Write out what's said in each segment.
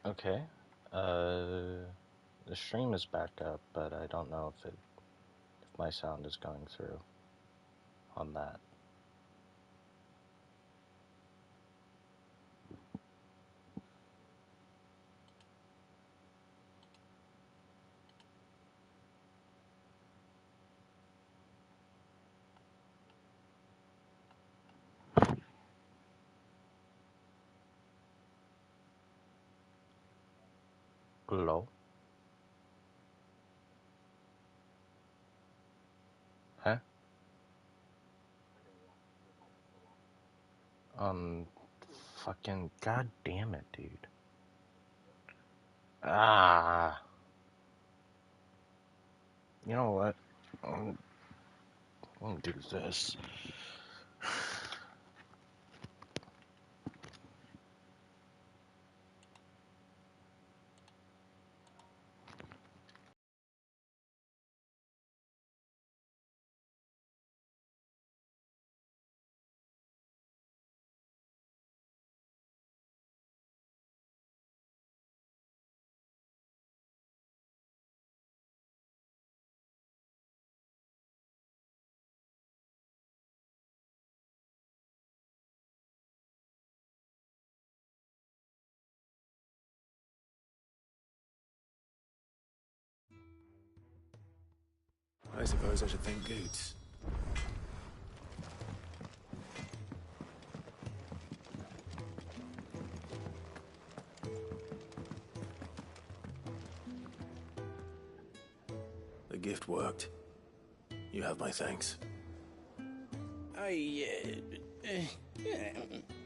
Okay. Uh, the stream is back up, but I don't know if my sound is going through on that. Hello? Huh? Um, fucking god damn it, dude. Ah, you know what? I'm gonna do this. I suppose I should thank Goots. The gift worked. You have my thanks.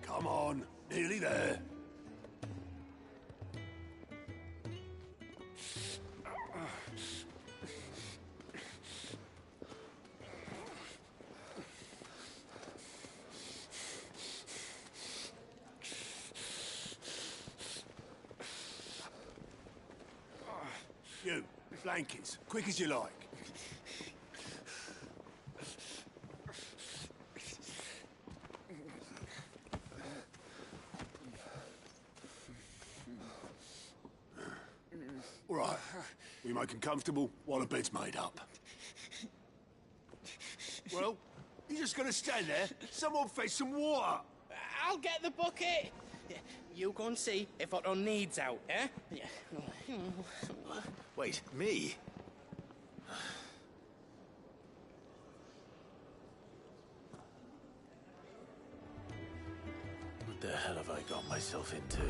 Come on, nearly there. You, flankies, quick as you like. All right, we make them comfortable while the bed's made up. Well, you just gonna stand there? Someone fetch some water. I'll get the bucket. You go and see if Otto needs out, eh? Wait, me? What the hell have I got myself into?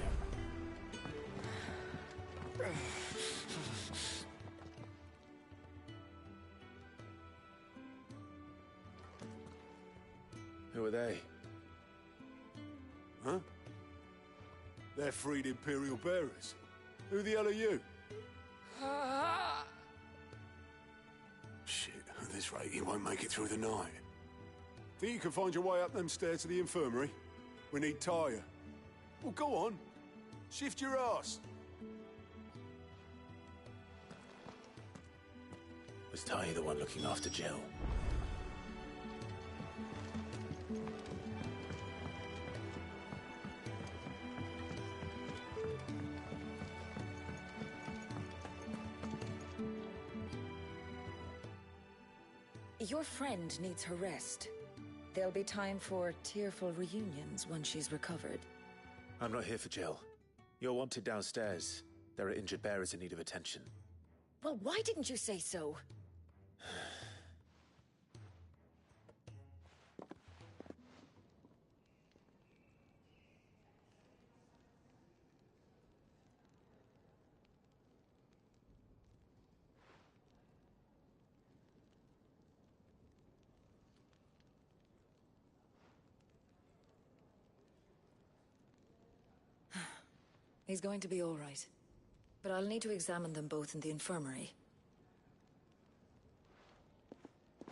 Who are they? Huh? They're freed Imperial bearers. Who the hell are you? Shit, at this rate you won't make it through the night. Think you can find your way up them stairs to the infirmary? We need Taya. Well, go on. Shift your ass. Was Ty the one looking after Jill? Your friend needs her rest. There'll be time for tearful reunions once she's recovered. I'm not here for Jill. You're wanted downstairs. There are injured bearers in need of attention. Well, why didn't you say so? He's going to be all right. But I'll need to examine them both in the infirmary.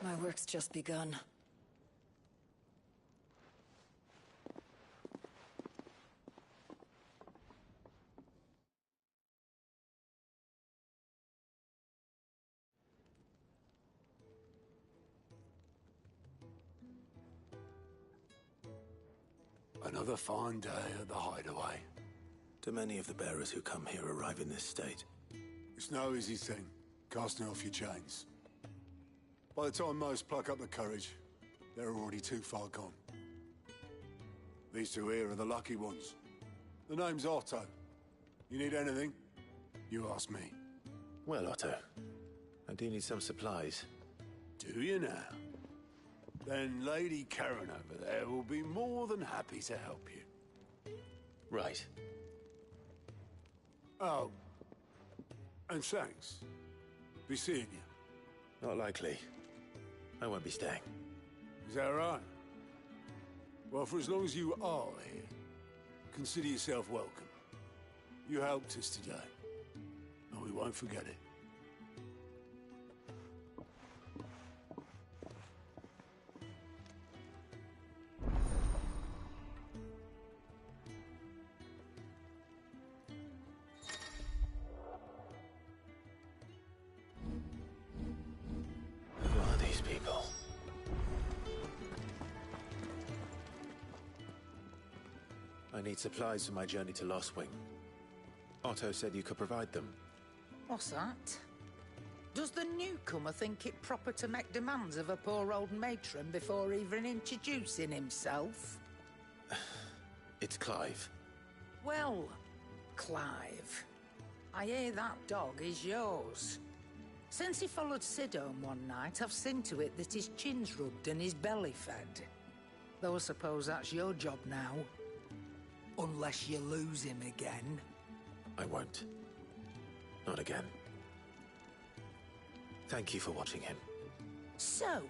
My work's just begun. Another fine day at the Hideaway. Do many of the bearers who come here arrive in this state? It's no easy thing, casting off your chains. By the time most pluck up the courage, they're already too far gone. These two here are the lucky ones. The name's Otto. You need anything? You ask me. Well, Otto, I do need some supplies. Do you now? Then Lady Karen over there will be more than happy to help you. Right. Oh. And thanks. Be seeing you. Not likely. I won't be staying. Is that right? Well, for as long as you are here, consider yourself welcome. You helped us today, and we won't forget it. Who are these people? I need supplies for my journey to Lostwing. Otto said you could provide them. What's that? Does the newcomer think it proper to make demands of a poor old matron before even introducing himself? It's Clive. Well, Clive, I hear that dog is yours. Since he followed Sid home one night, I've seen to it that his chin's rubbed and his belly fed. Though I suppose that's your job now. Unless you lose him again. I won't. Not again. Thank you for watching him. So,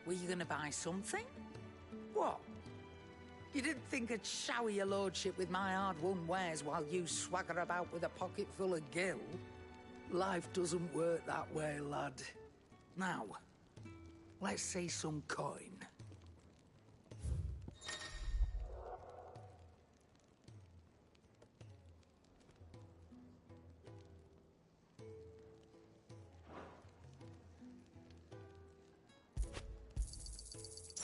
were you gonna buy something? What? You didn't think I'd shower your lordship with my hard-won wares while you swagger about with a pocket full of gil? Life doesn't work that way, lad. Now, let's see some coin.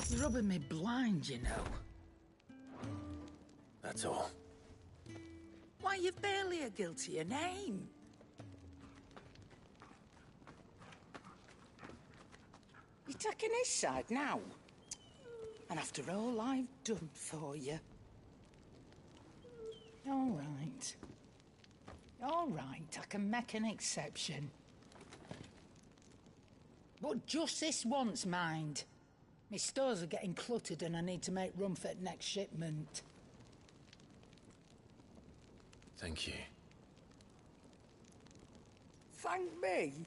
You're rubbing me blind, you know. That's all. Why, you've barely a guiltier name. You're taking his side now? And after all I've done for you. All right. All right, I can make an exception. But just this once, mind. My stores are getting cluttered and I need to make room for the next shipment. Thank you. Thank me?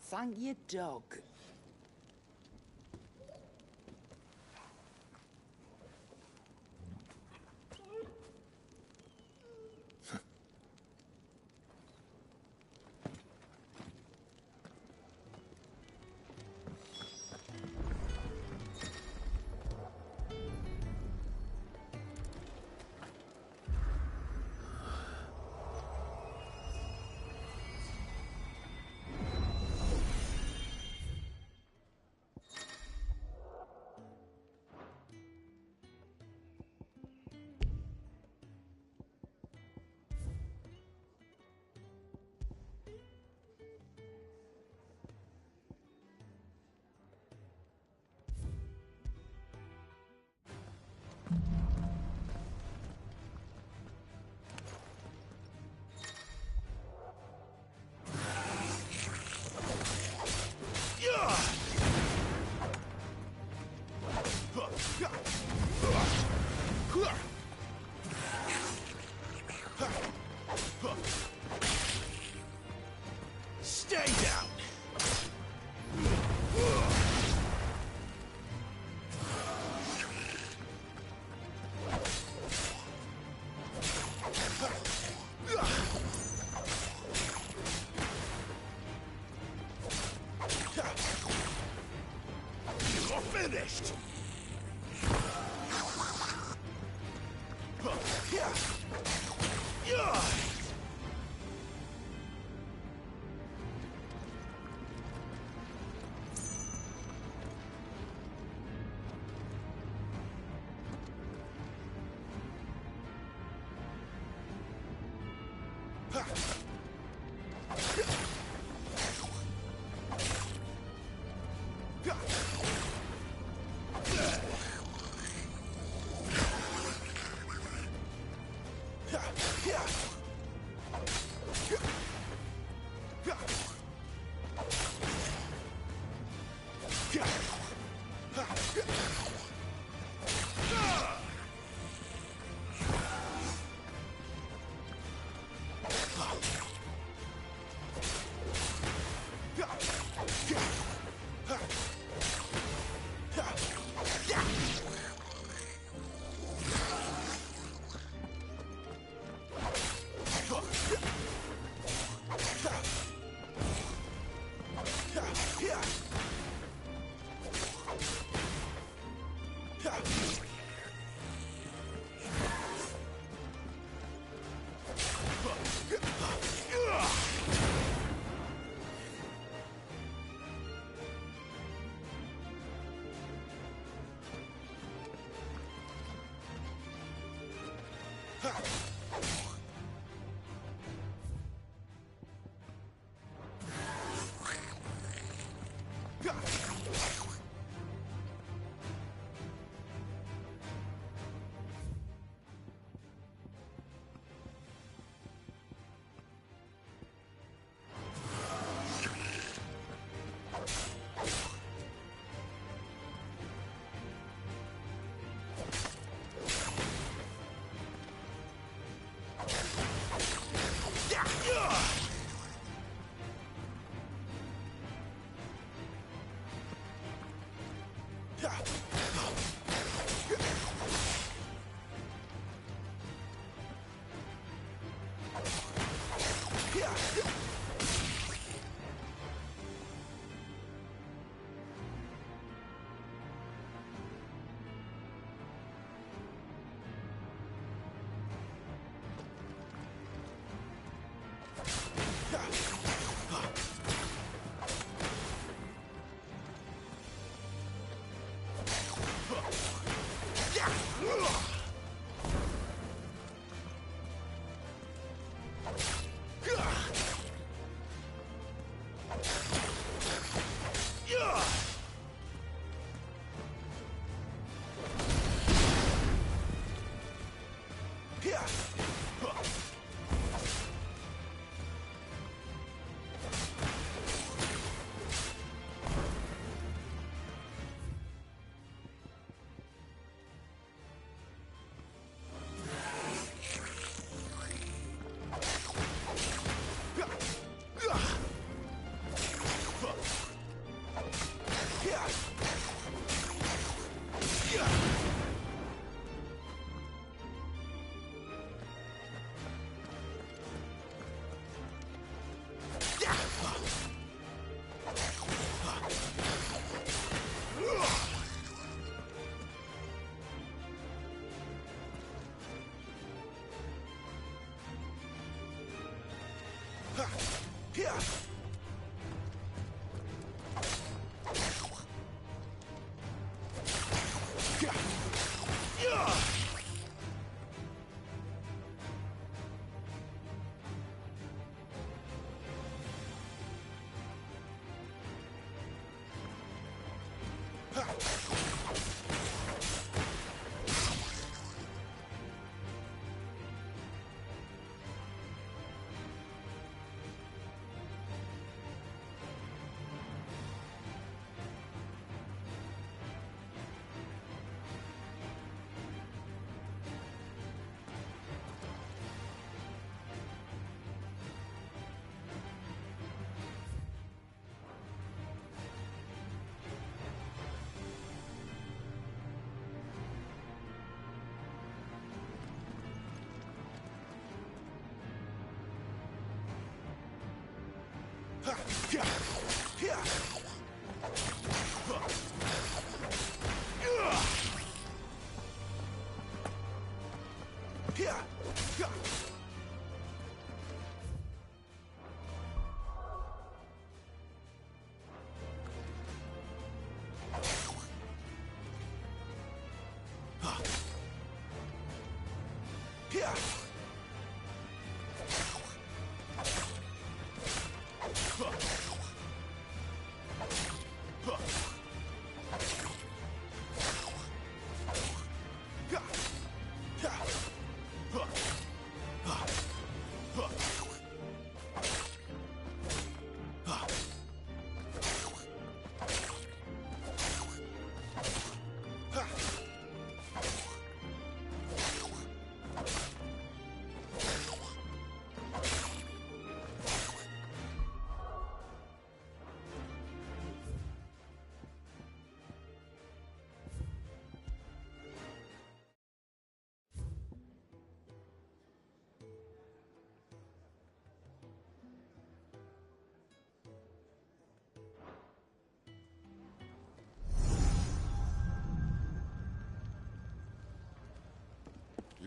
Thank your dog.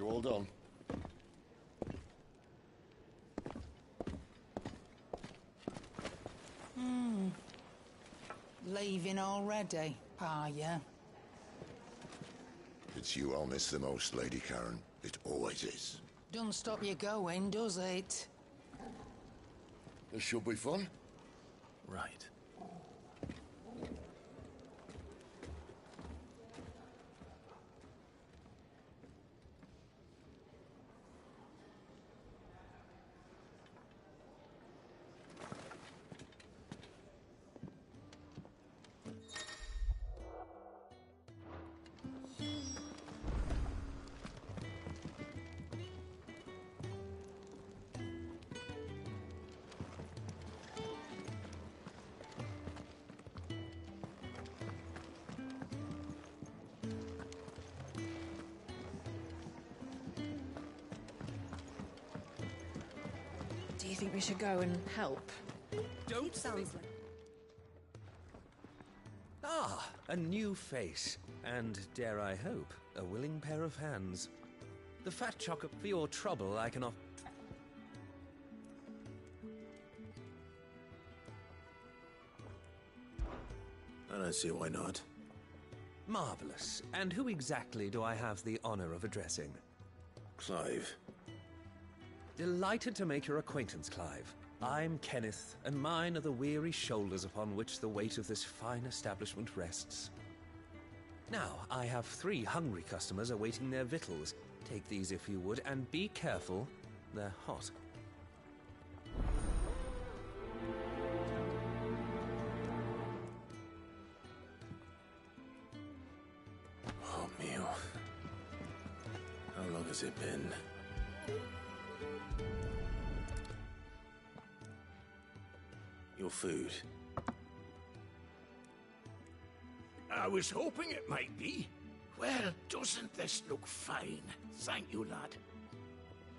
all done? Leaving already, are ya? It's you I'll miss the most, Lady Karen. It always is. Don't stop you going, does it? This should be fun. Right. Do you think we should go and help? Don't Sounds like... Ah, a new face. And, dare I hope, a willing pair of hands. The fat chocolate for your trouble I can off... I don't see why not. Marvelous. And who exactly do I have the honor of addressing? Clive. Delighted to make your acquaintance, Clive. I'm Kenneth, and mine are the weary shoulders upon which the weight of this fine establishment rests. Now, I have 3 hungry customers awaiting their victuals. Take these if you would, and be careful, they're hot. Oh, meal. How long has it been? Your food. I was hoping it might be. Well, doesn't this look fine? Thank you, lad.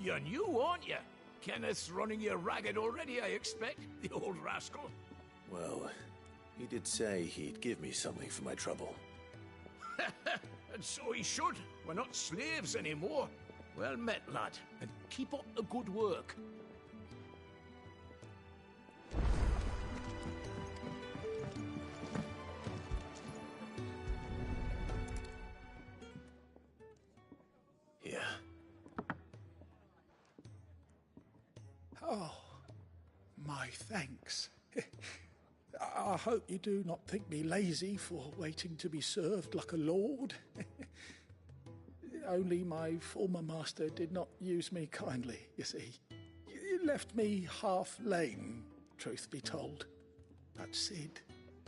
You're new, aren't you? Kenneth's running you ragged already, I expect, the old rascal. Well, he did say he'd give me something for my trouble. And so he should. We're not slaves anymore. Well met, lad, and keep up the good work. Here. Oh, my thanks. I hope you do not think me lazy for waiting to be served like a lord. Only my former master did not use me kindly, you see. He left me half lame, truth be told. But Sid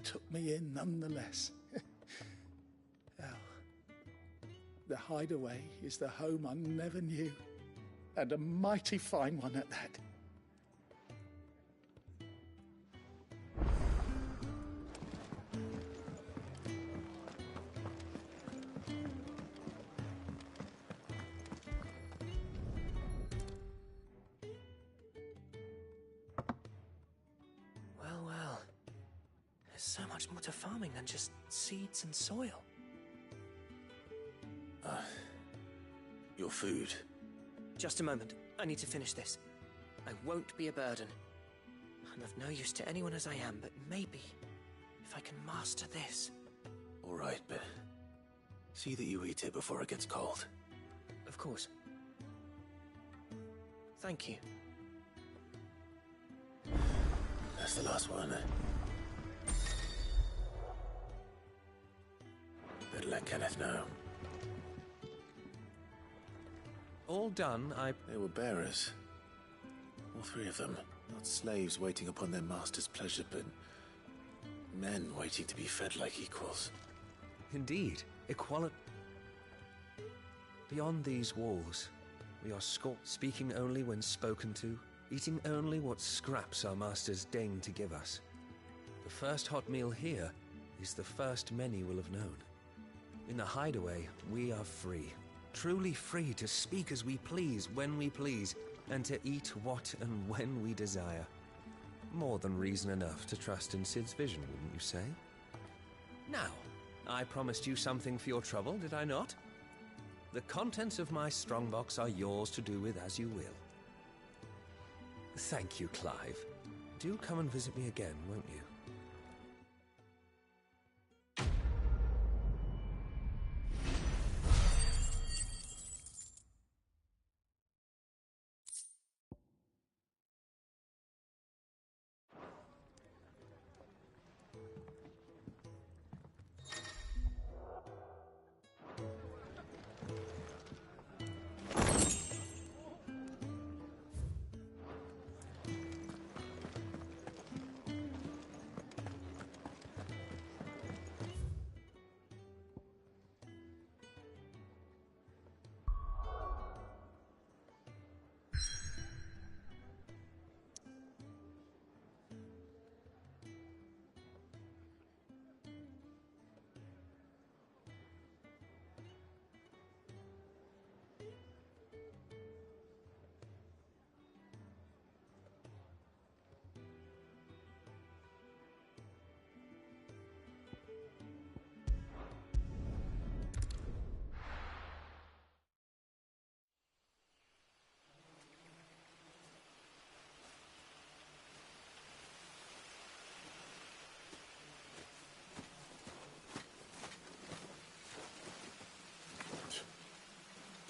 took me in nonetheless. Well, the Hideaway is the home I never knew, and a mighty fine one at that. Well. There's so much more to farming than just seeds and soil. Your food. Just a moment. I need to finish this. I won't be a burden. I'm of no use to anyone as I am, but maybe if I can master this. All right, but see that you eat it before it gets cold. Of course. Thank you. That's the last one. Better let Kenneth know. All done, They were bearers. All 3 of them. Not slaves waiting upon their master's pleasure, but men waiting to be fed like equals. Indeed, equality. Beyond these walls, we are speaking only when spoken to, eating only what scraps our masters deign to give us. The first hot meal here is the first many will have known. In the Hideaway, we are free. Truly free to speak as we please, when we please, and to eat what and when we desire. More than reason enough to trust in Sid's vision, wouldn't you say? Now, I promised you something for your trouble, did I not? The contents of my strongbox are yours to do with as you will. Thank you, Clive. Do come and visit me again, won't you?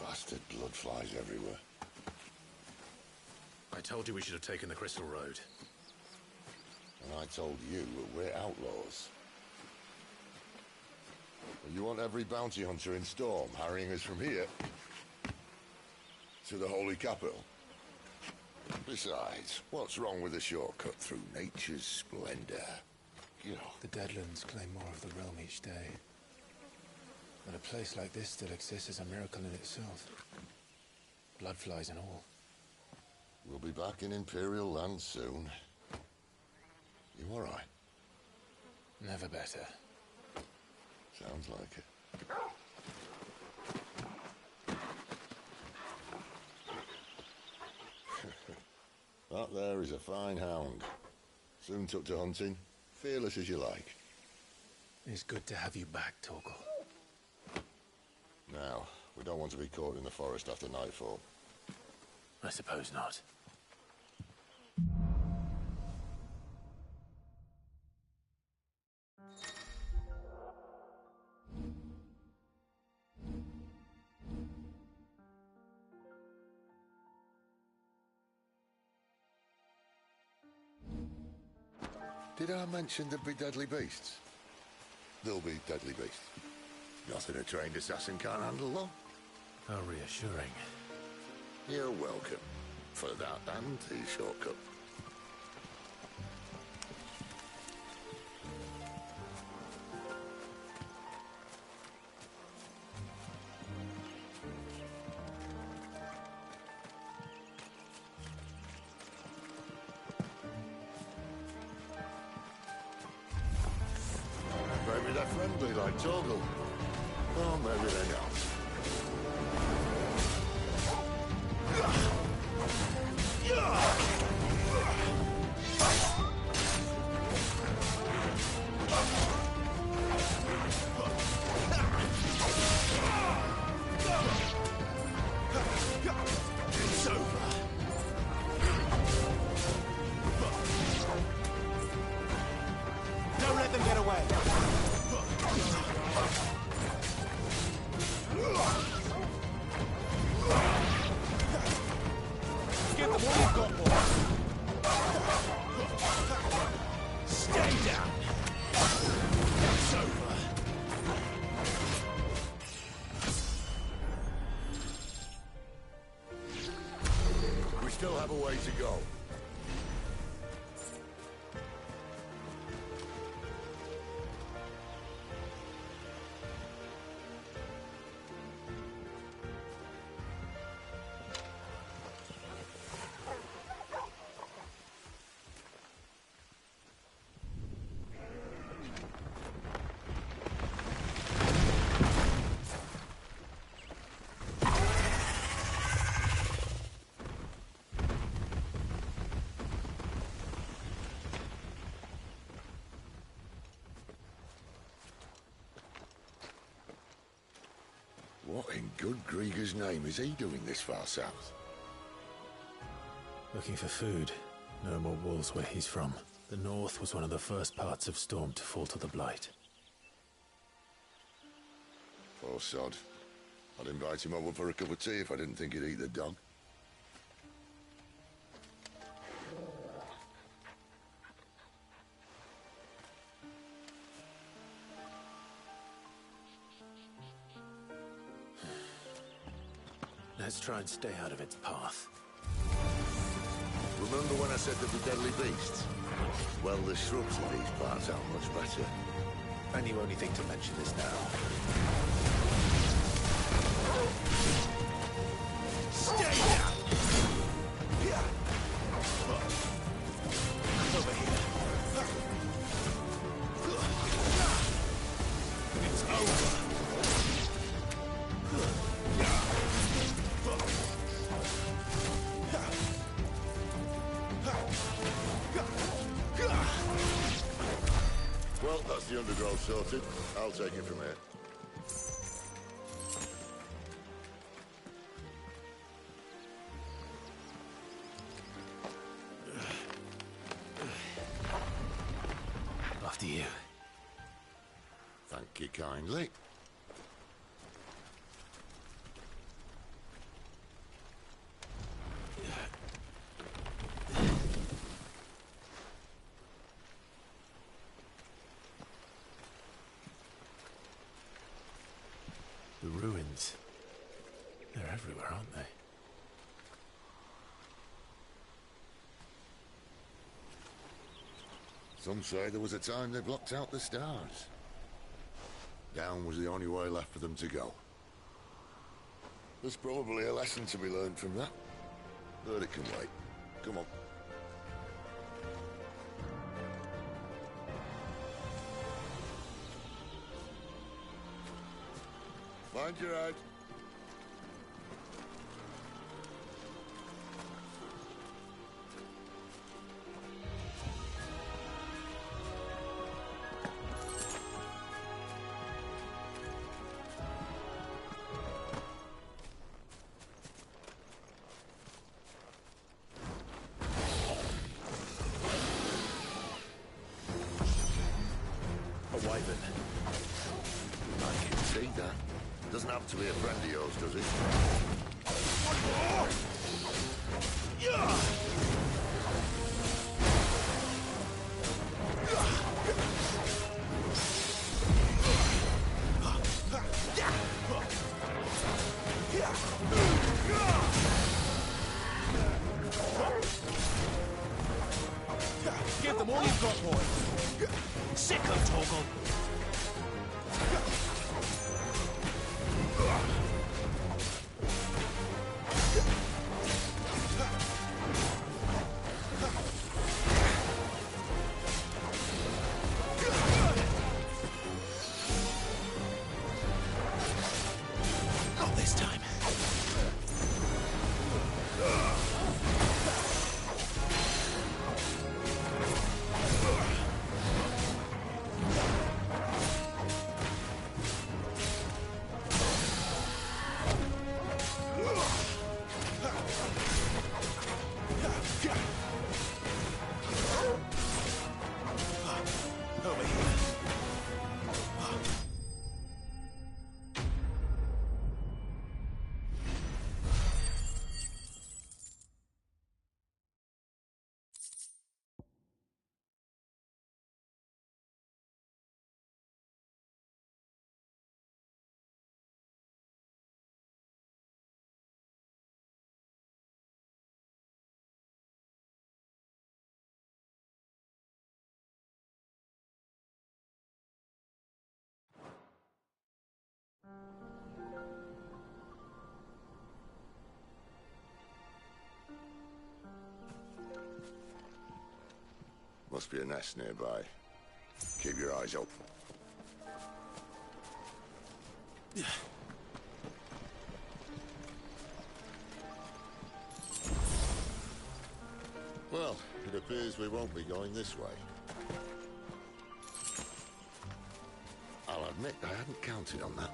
Bastard blood flies everywhere. I told you we should have taken the Crystal Road. And I told you that we're outlaws. Well, you want every bounty hunter in Storm harrying us from here to the Holy Capital? Besides, what's wrong with a shortcut through nature's splendor? You know. The Deadlands claim more of the realm each day. But a place like this still exists is a miracle in itself. Bloodflies and all. We'll be back in Imperial land soon. You all right? Never better. Sounds like it. That there is a fine hound. Soon took to hunting. Fearless as you like. It's good to have you back, Torgal. Now, we don't want to be caught in the forest after nightfall. I suppose not. Did I mention there'd be deadly beasts? There'll be deadly beasts. Nothing a trained assassin can't handle, though. How reassuring. You're welcome. For that and the shortcut. Maybe they're friendly like Torgal. Or maybe they're not. It's over. Don't let them get away. in good Grieger's name is he doing this far south? Looking for food. No more wolves where he's from. The north was one of the first parts of Storm to fall to the Blight. Poor sod. I'd invite him over for a cup of tea if I didn't think he'd eat the dog. Let's try and stay out of its path. Remember when I said there'd be deadly beasts? Well, the shrubs in these parts aren't much better. And you only think to mention this now. Stay down! Over here. It's over. Well, that's the undergrowth sorted. I'll take it from here. After you. Thank you kindly. The ruins. They're everywhere, aren't they? Some say there was a time they blocked out the stars. Down was the only way left for them to go. There's probably a lesson to be learned from that. But it can wait. Come on. Mind your eye. A wyvern. I can see that. Doesn't have to be a friend of yours, does it? Give them all you've got, boy. Sicko, Torgal. Not this time. Over here. Must be a nest nearby. Keep your eyes open. Well, it appears we won't be going this way. I'll admit I hadn't counted on that.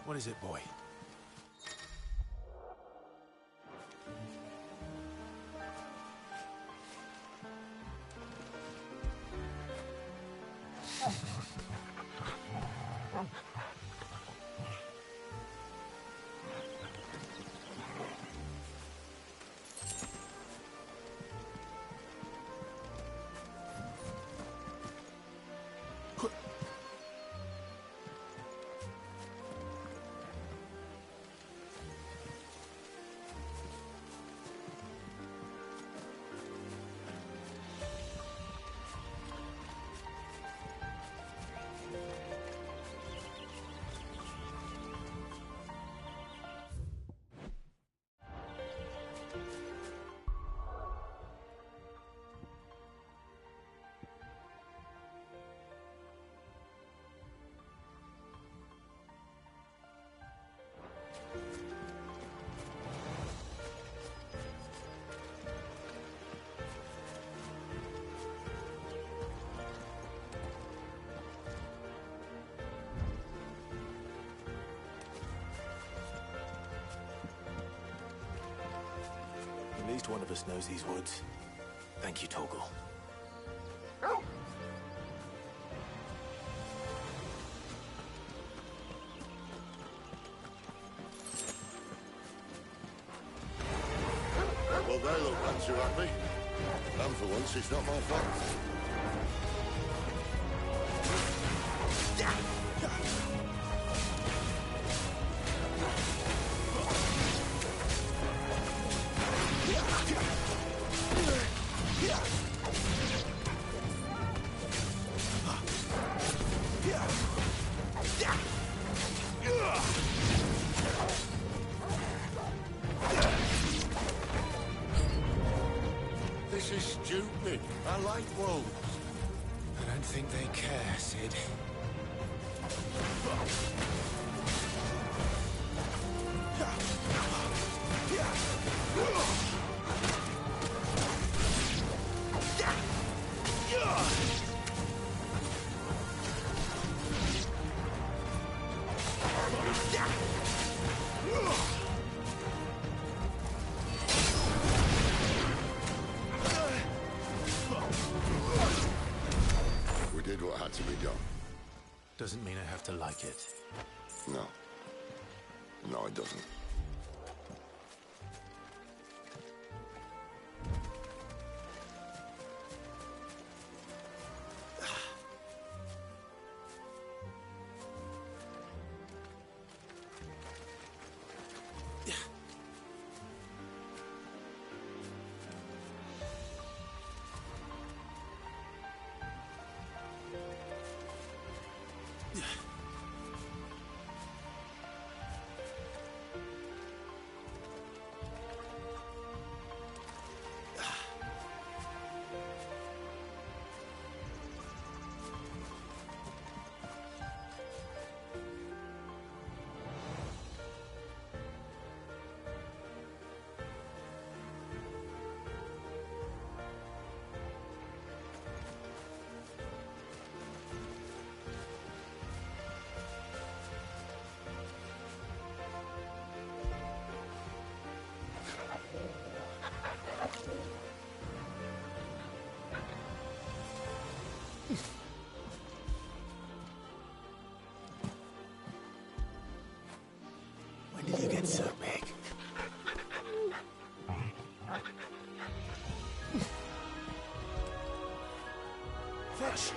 What is it, boy? At least one of us knows these woods. Thank you, Torgal. Well, they look none too happy. And for once, it's not my fault. This is stupid. I like wolves. I don't think they care, Sid. We did what had to be done. Doesn't mean I have to like it. No. No, it doesn't. When did you get so big? Fetch!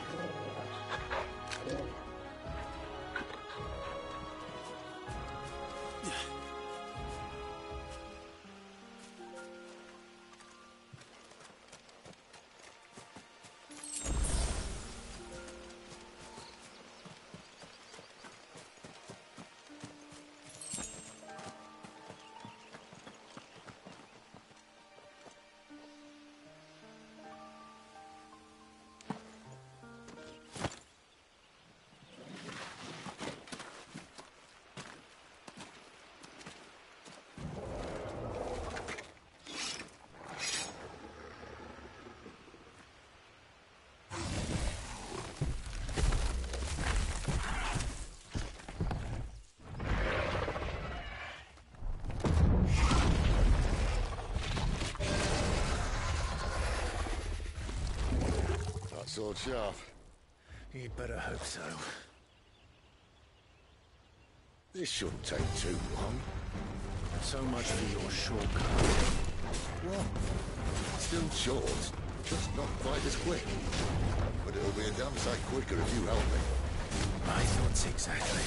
sword sharp? You'd better hope so. This shouldn't take too long. So much for your shortcut. What? Still short, just not quite as quick. But it'll be a damn sight quicker if you help me. My thoughts exactly.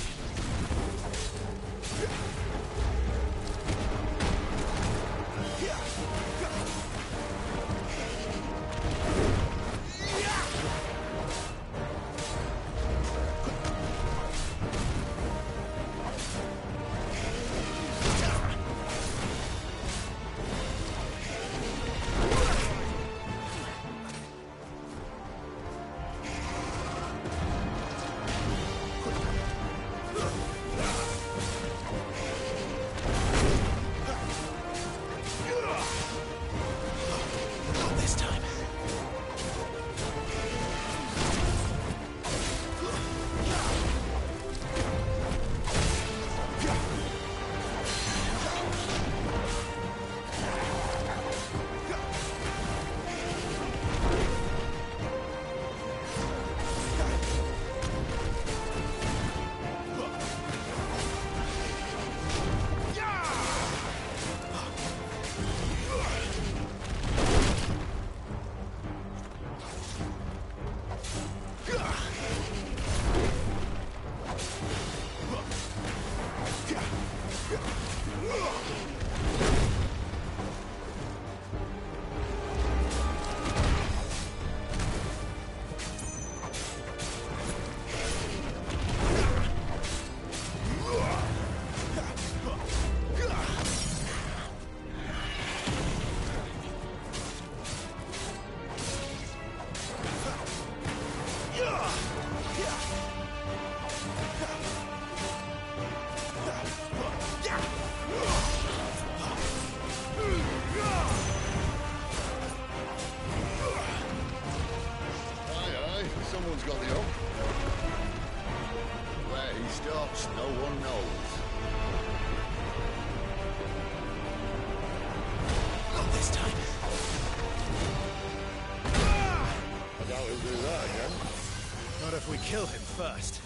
If we kill him first.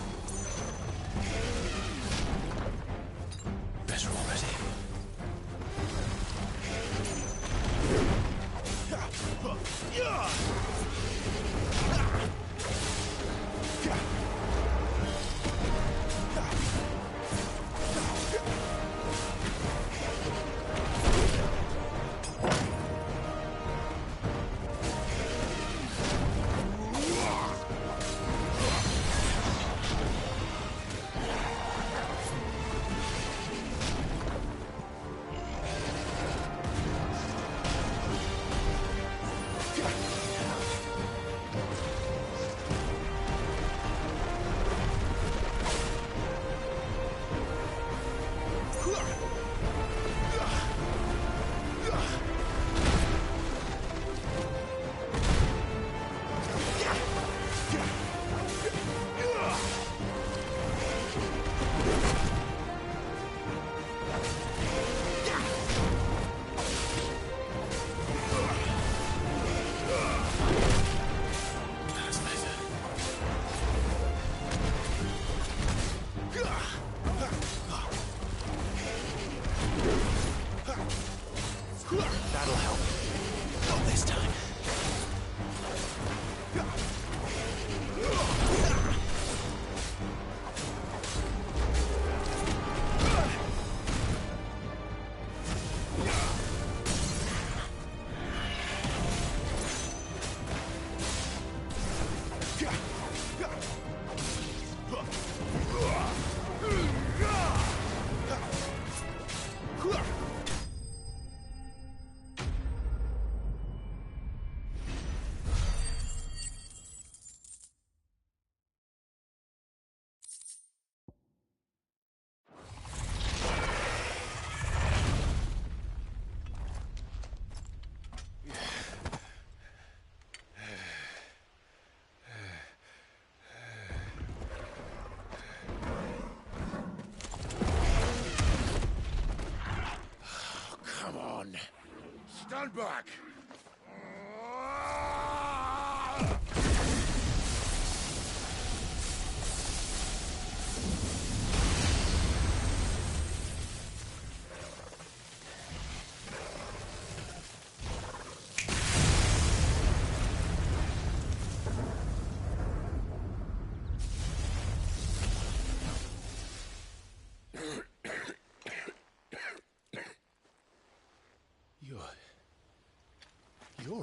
Better already. That'll help. Not this time. Stand back!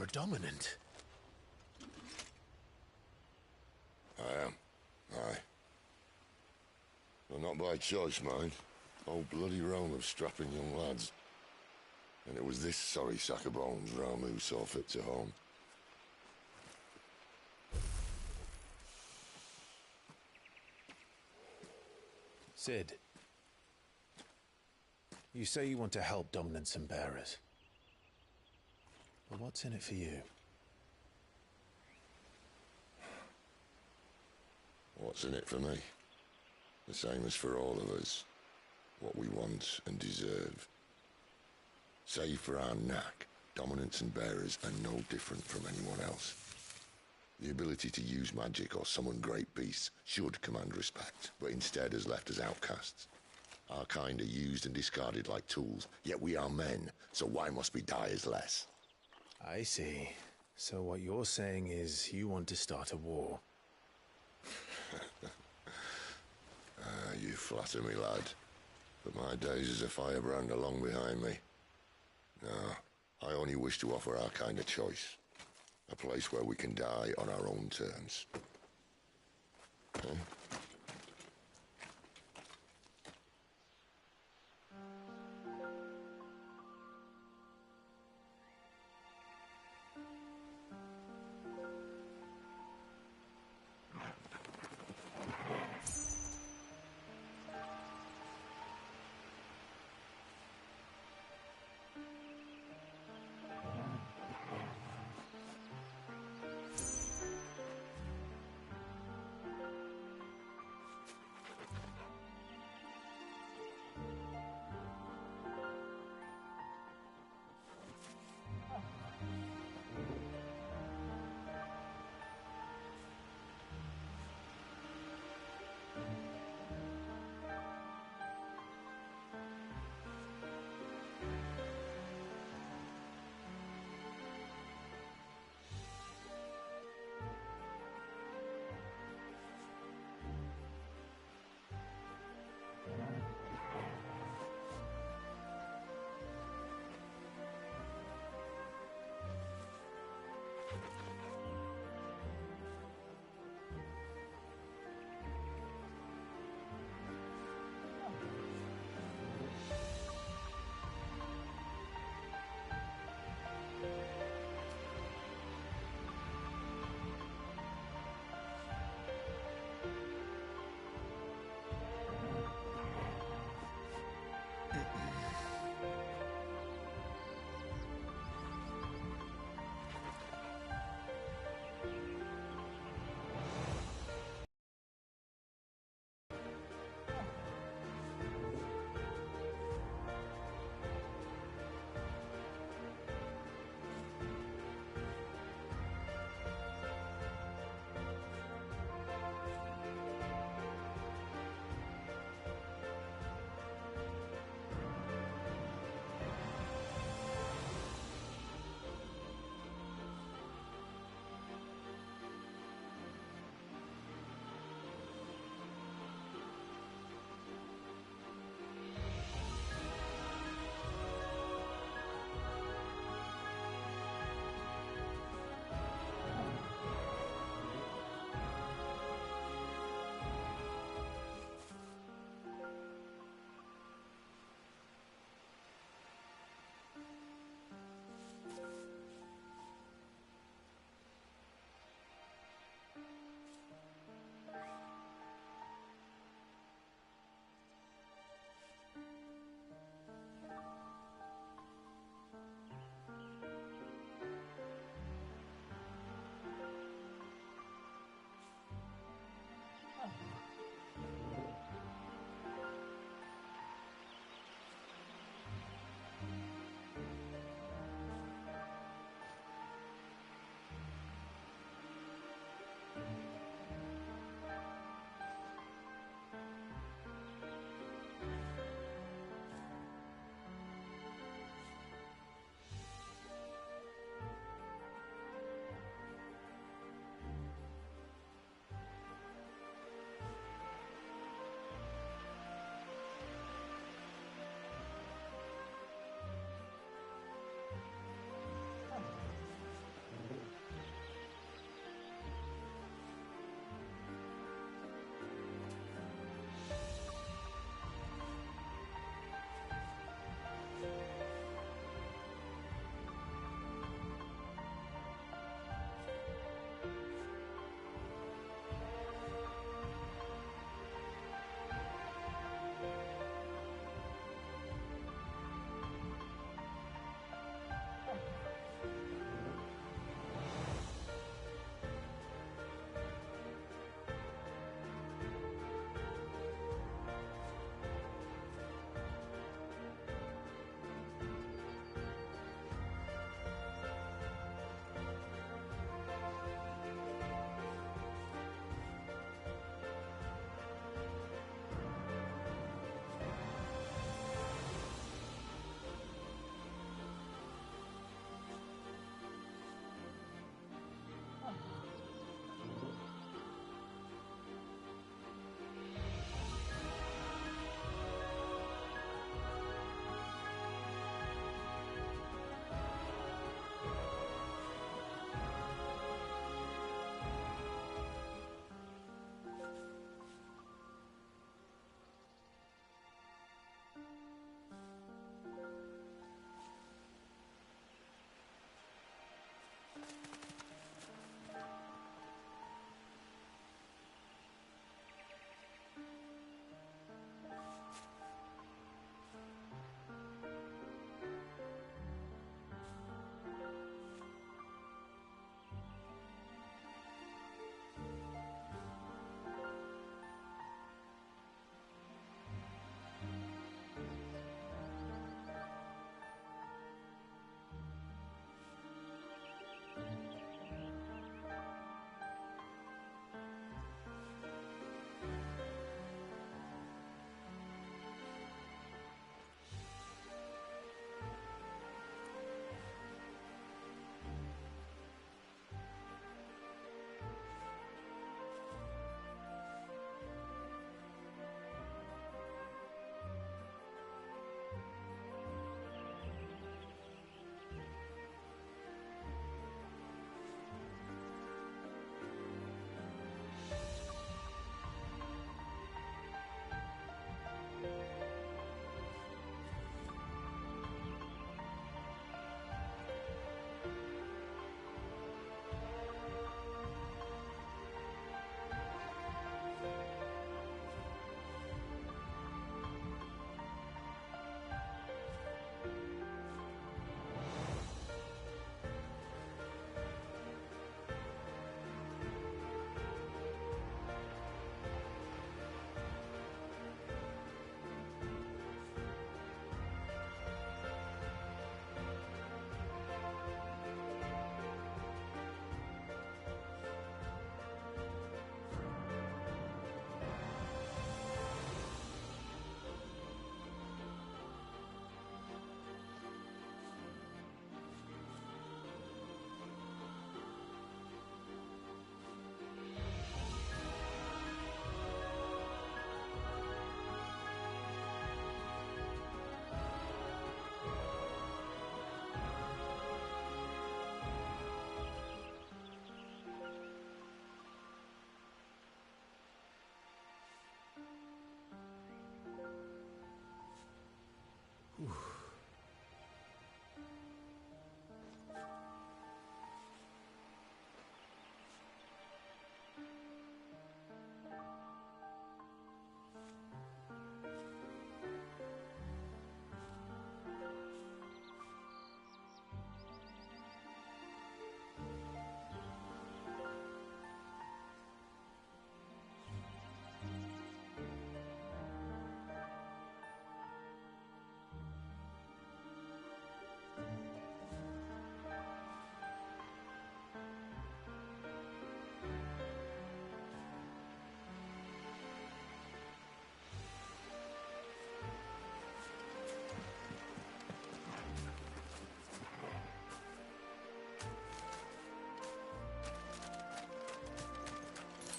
a dominant. I am. Aye. Well, not by choice, mind. Whole bloody realm of strapping young lads. And it was this sorry sack of bones Ramu saw fit to home. Cid, you say you want to help dominants and bearers. But what's in it for you? What's in it for me? The same as for all of us. What we want and deserve. Save for our knack, dominants and bearers are no different from anyone else. The ability to use magic or summon great beasts should command respect, but instead has left us outcasts. Our kind are used and discarded like tools, yet we are men, so why must we die as less? I see. So what you're saying is you want to start a war. You flatter me, lad. But my days as a firebrand are long behind me. No, I only wish to offer our kind of choice. A place where we can die on our own terms. Huh?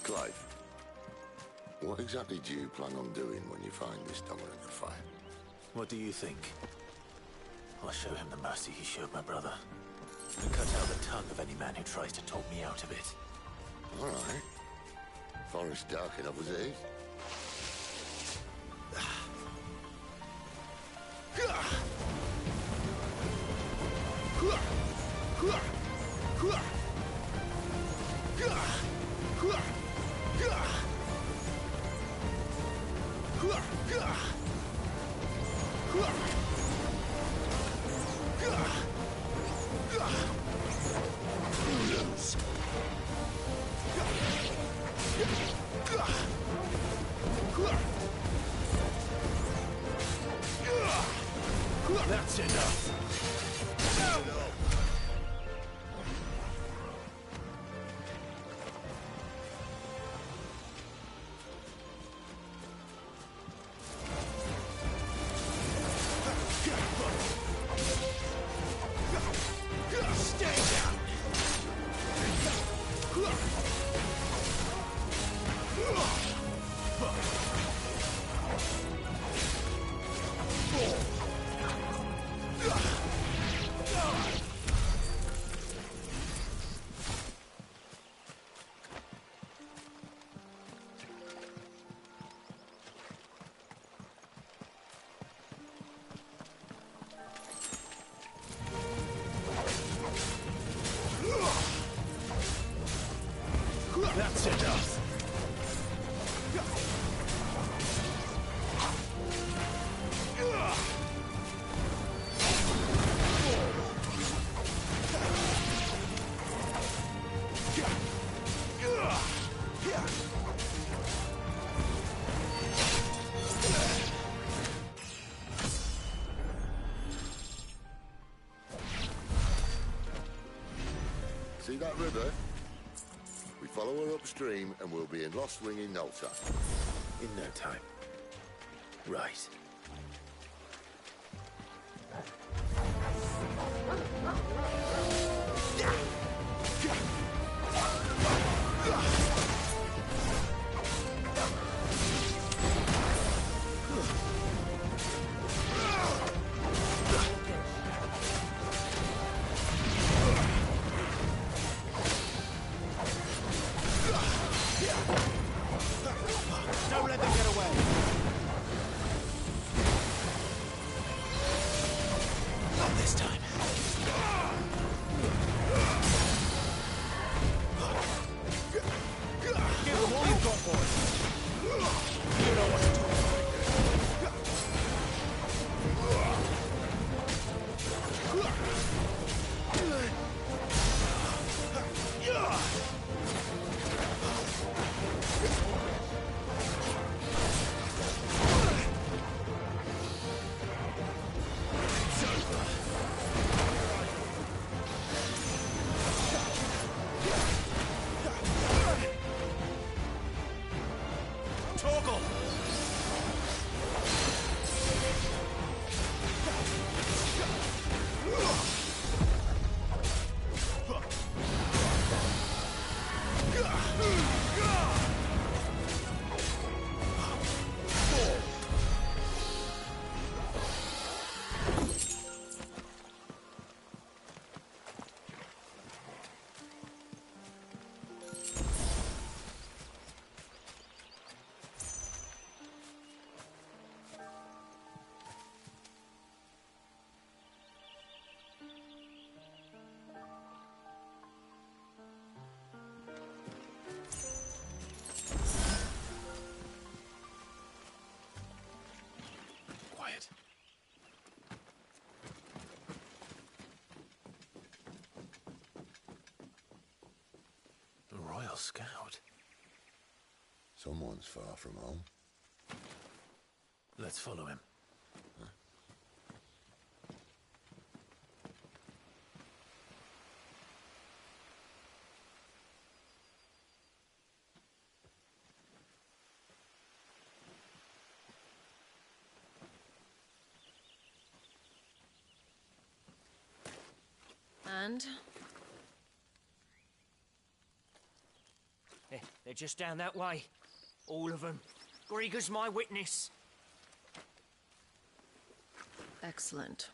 Clive, what exactly do you plan on doing when you find this dominant of fire? What do you think? I'll show him the mercy he showed my brother. And cut out the tongue of any man who tries to talk me out of it. All right. Forest dark enough as it is. That's enough. That's enough. See that river? We follow her upstream and we'll be in Lost Wing in no time. In no time. Right. Don't let them get away. Not this time. Give them all you've got, boys. You know what to do. Scout. Someone's far from home. Let's follow him. And? They're just down that way. All of them. Grieger's my witness. Excellent.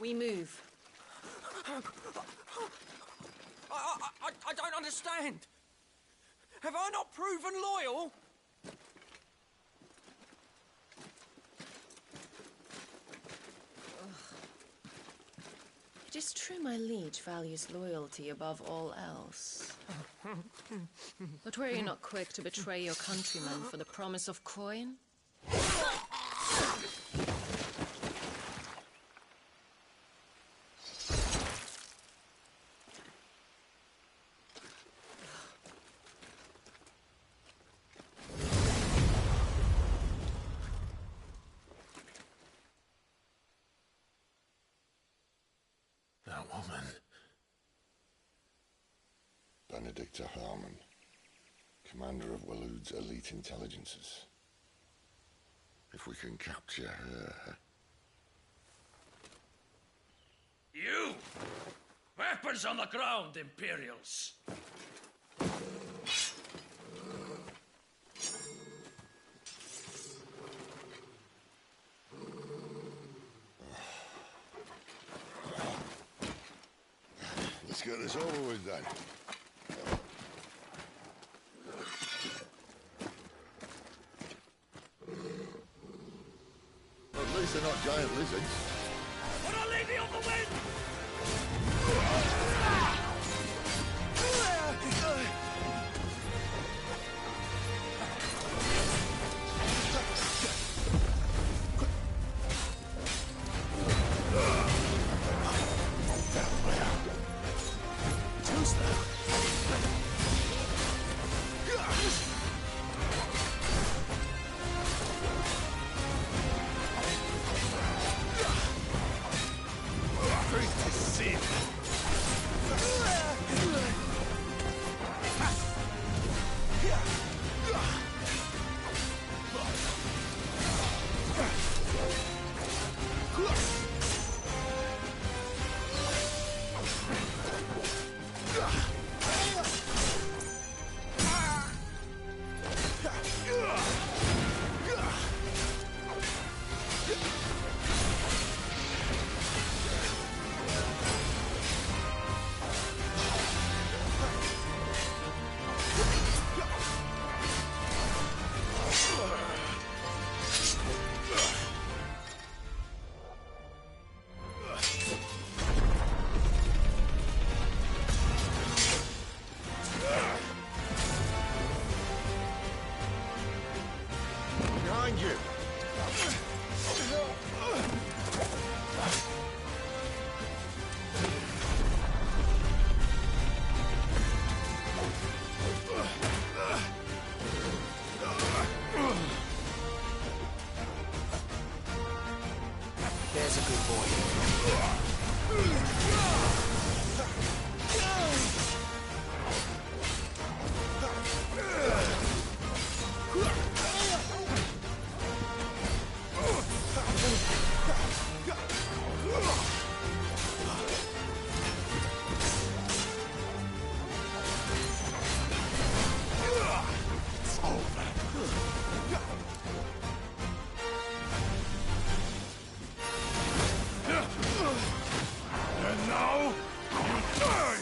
We move. I don't understand. Have I not proven loyal? It is true my liege values loyalty above all else. But were you not quick to betray your countrymen for the promise of coin? That woman. Benedicta Harmon, commander of Waloed's elite intelligences. If we can capture her... You! Weapons on the ground, Imperials! Let's get this over with then. At least they're not giant lizards. Put a lady on the wind! Behind you! There's a good boy. And now, you die!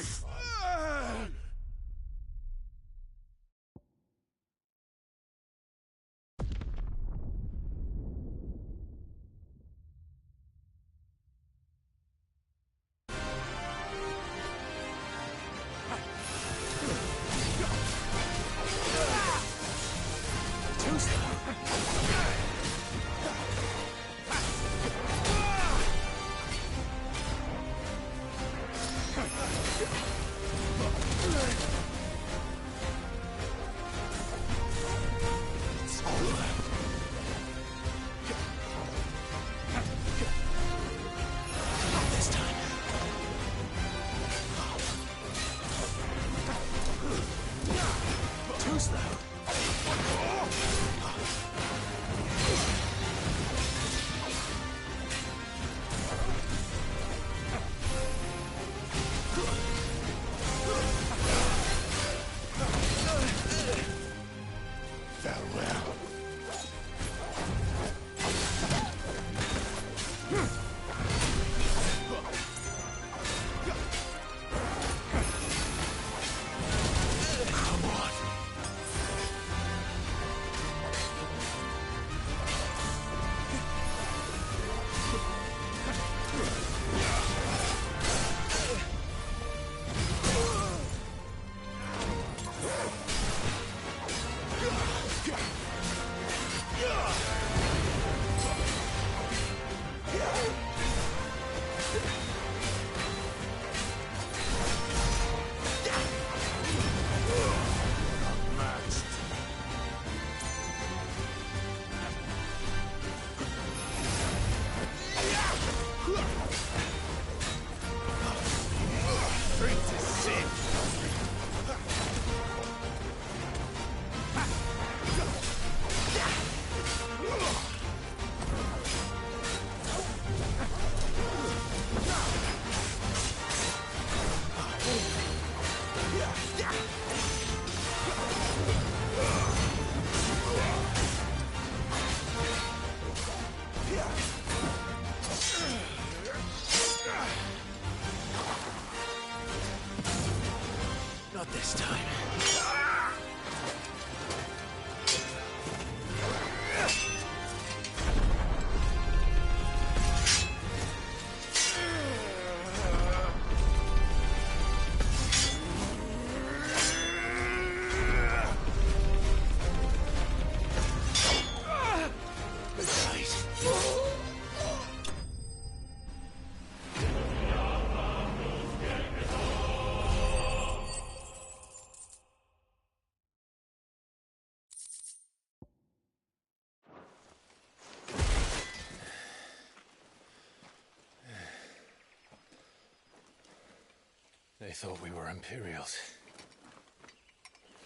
thought we were Imperials.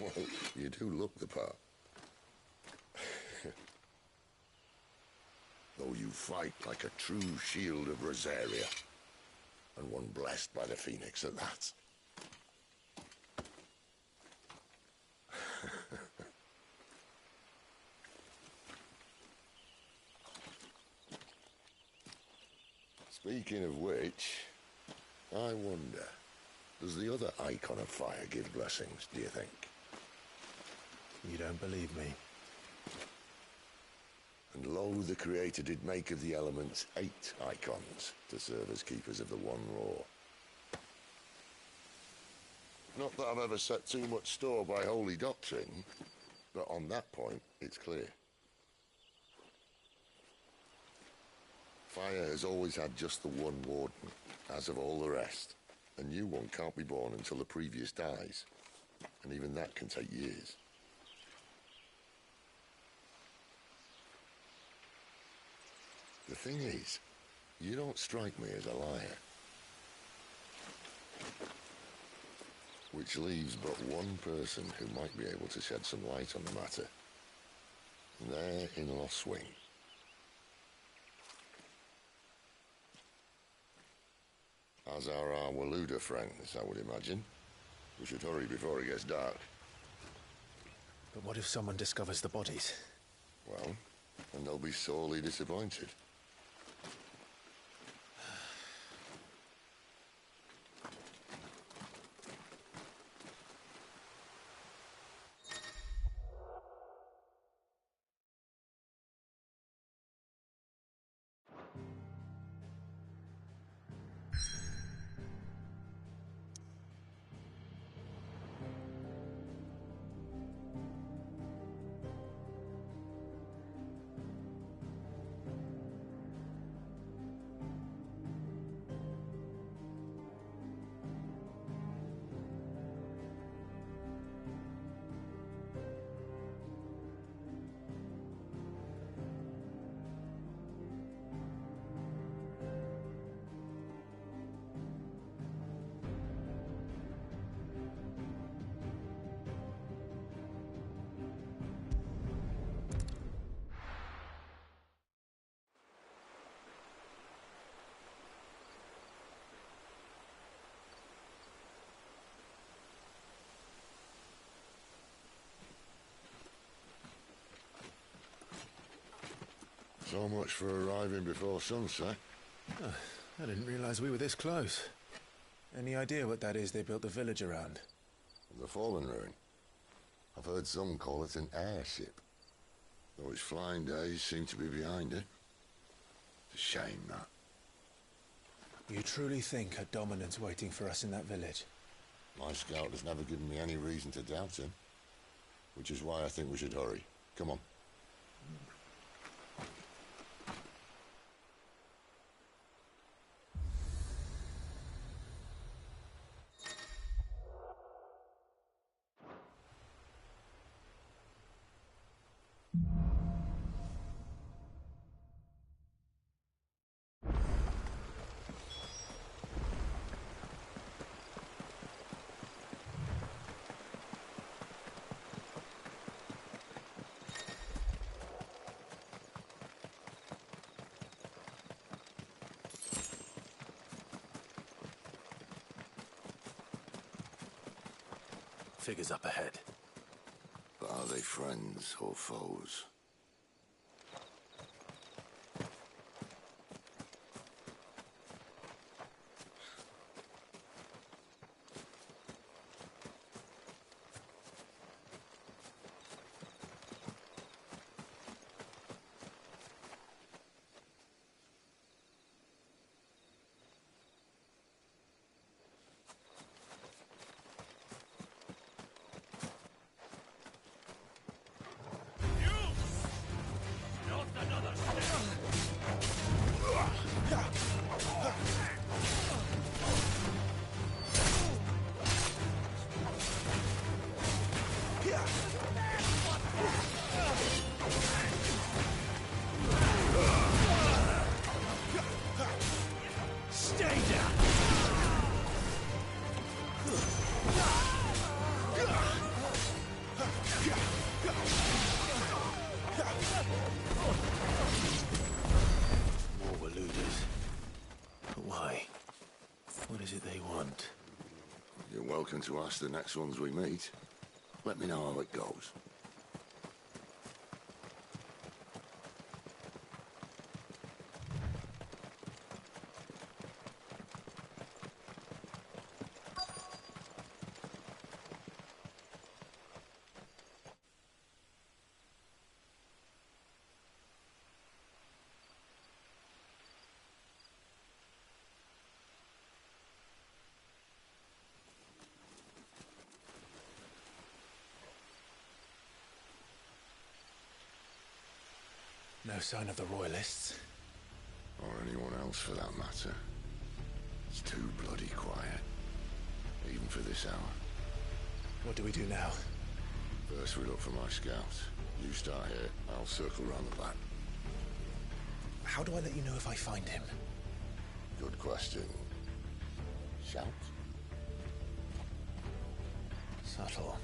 Well, you do look the part. Though you fight like a true shield of Rosaria. And one blessed by the Phoenix at that. Speaking of which, I wonder, does the other Icon of Fire give blessings, do you think? You don't believe me? And lo, the Creator did make of the elements 8 Icons to serve as keepers of the One Law. Not that I've ever set too much store by holy doctrine, but on that point, it's clear. Fire has always had just the one warden, as of all the rest. A new one can't be born until the previous dies, and even that can take years. The thing is, you don't strike me as a liar. Which leaves but one person who might be able to shed some light on the matter. There in Lostwing. As are our Waluda friends, I would imagine. We should hurry before it gets dark. But what if someone discovers the bodies? Well, and they'll be sorely disappointed. So much for arriving before sunset. Oh, I didn't realize we were this close. Any idea what that is they built the village around? The Fallen Ruin. I've heard some call it an airship. Though its flying days seem to be behind it. It's a shame, that. You truly think a Dominant's waiting for us in that village? My scout has never given me any reason to doubt him. Which is why I think we should hurry. Come on. Figures up ahead. But are they friends or foes? looking to ask the next ones we meet. Let me know how it goes. No sign of the Royalists. Or anyone else for that matter. It's too bloody quiet. Even for this hour. What do we do now? First we look for my scouts. You start here, I'll circle round the back. How do I let you know if I find him? Good question. Shout? Subtle.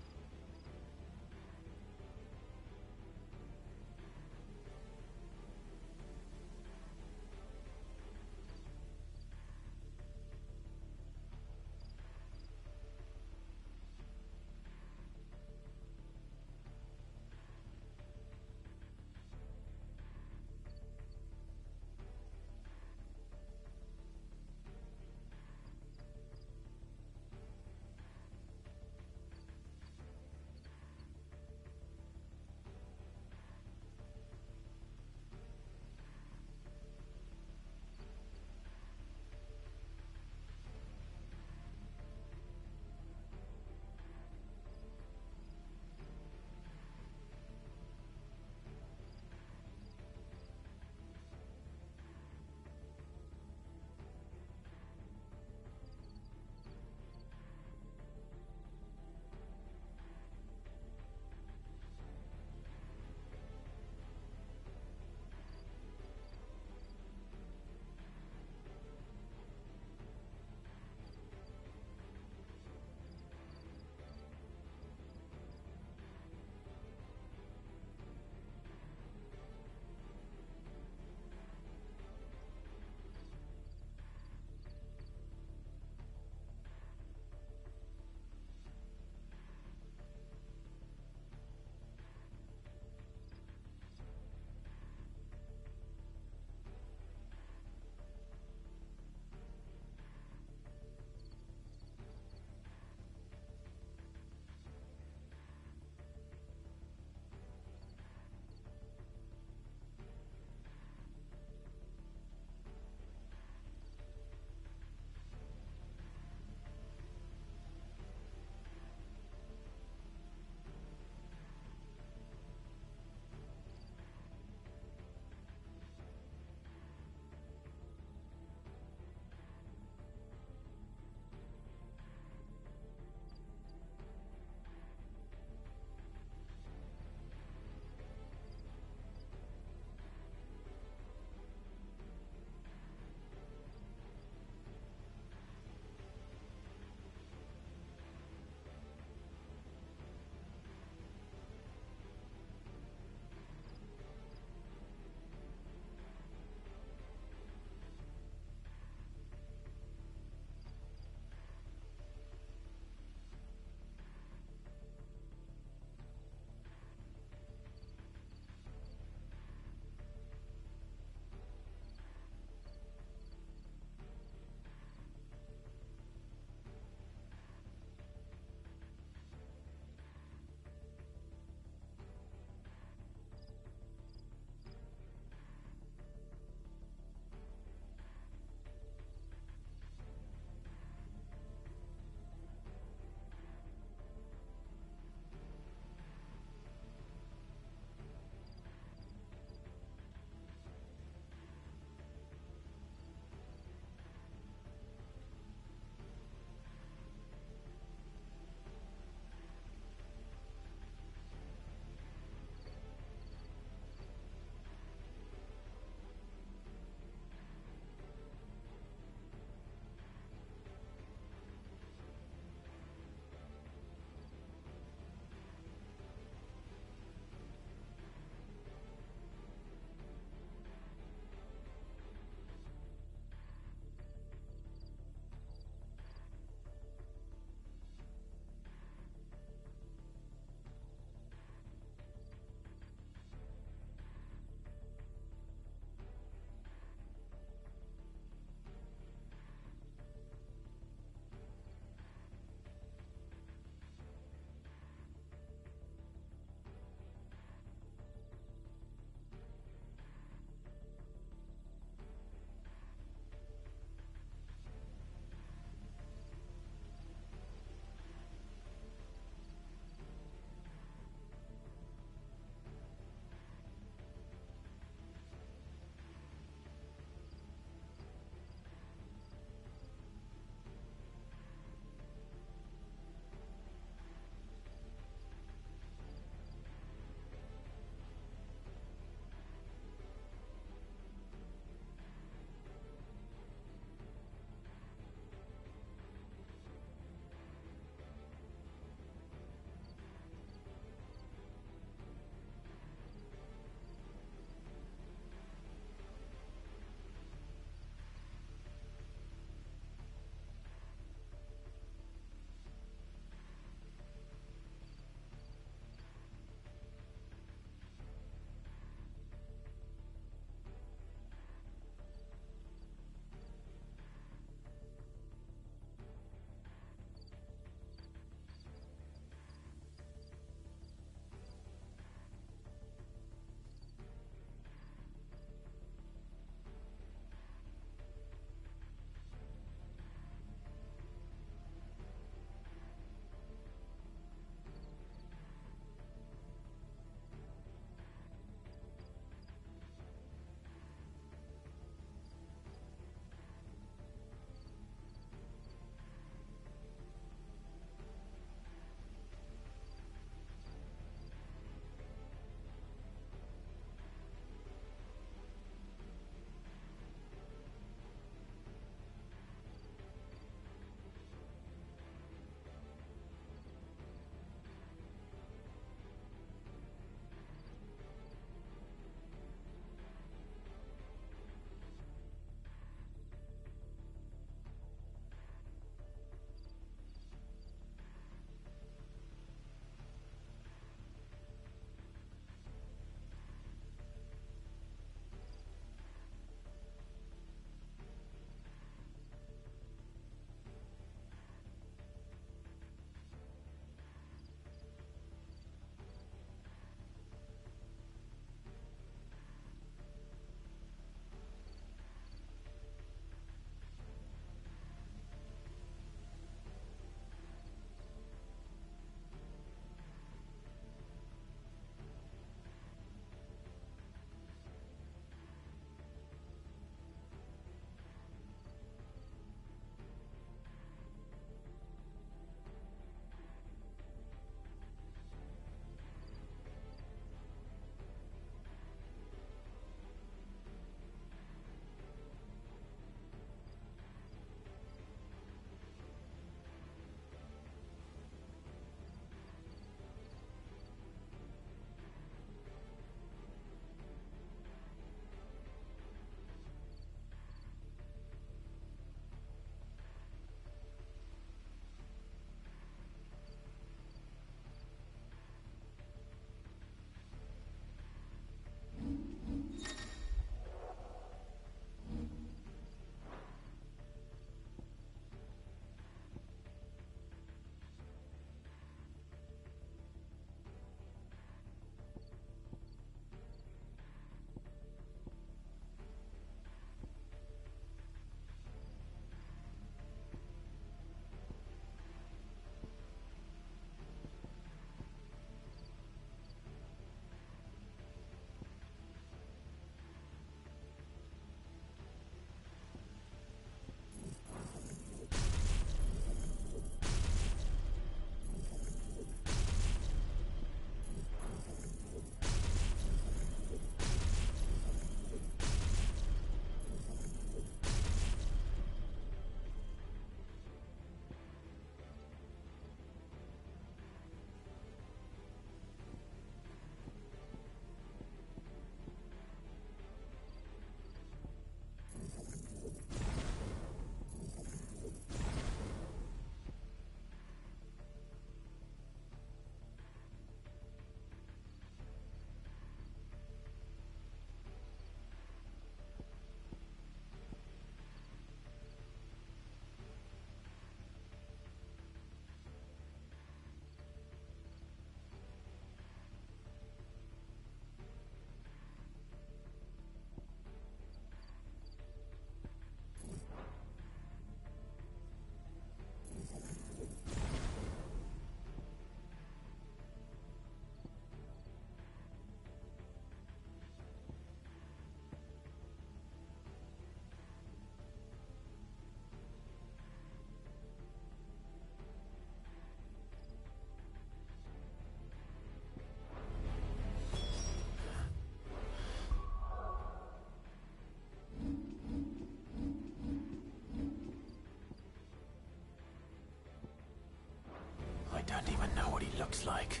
looks like.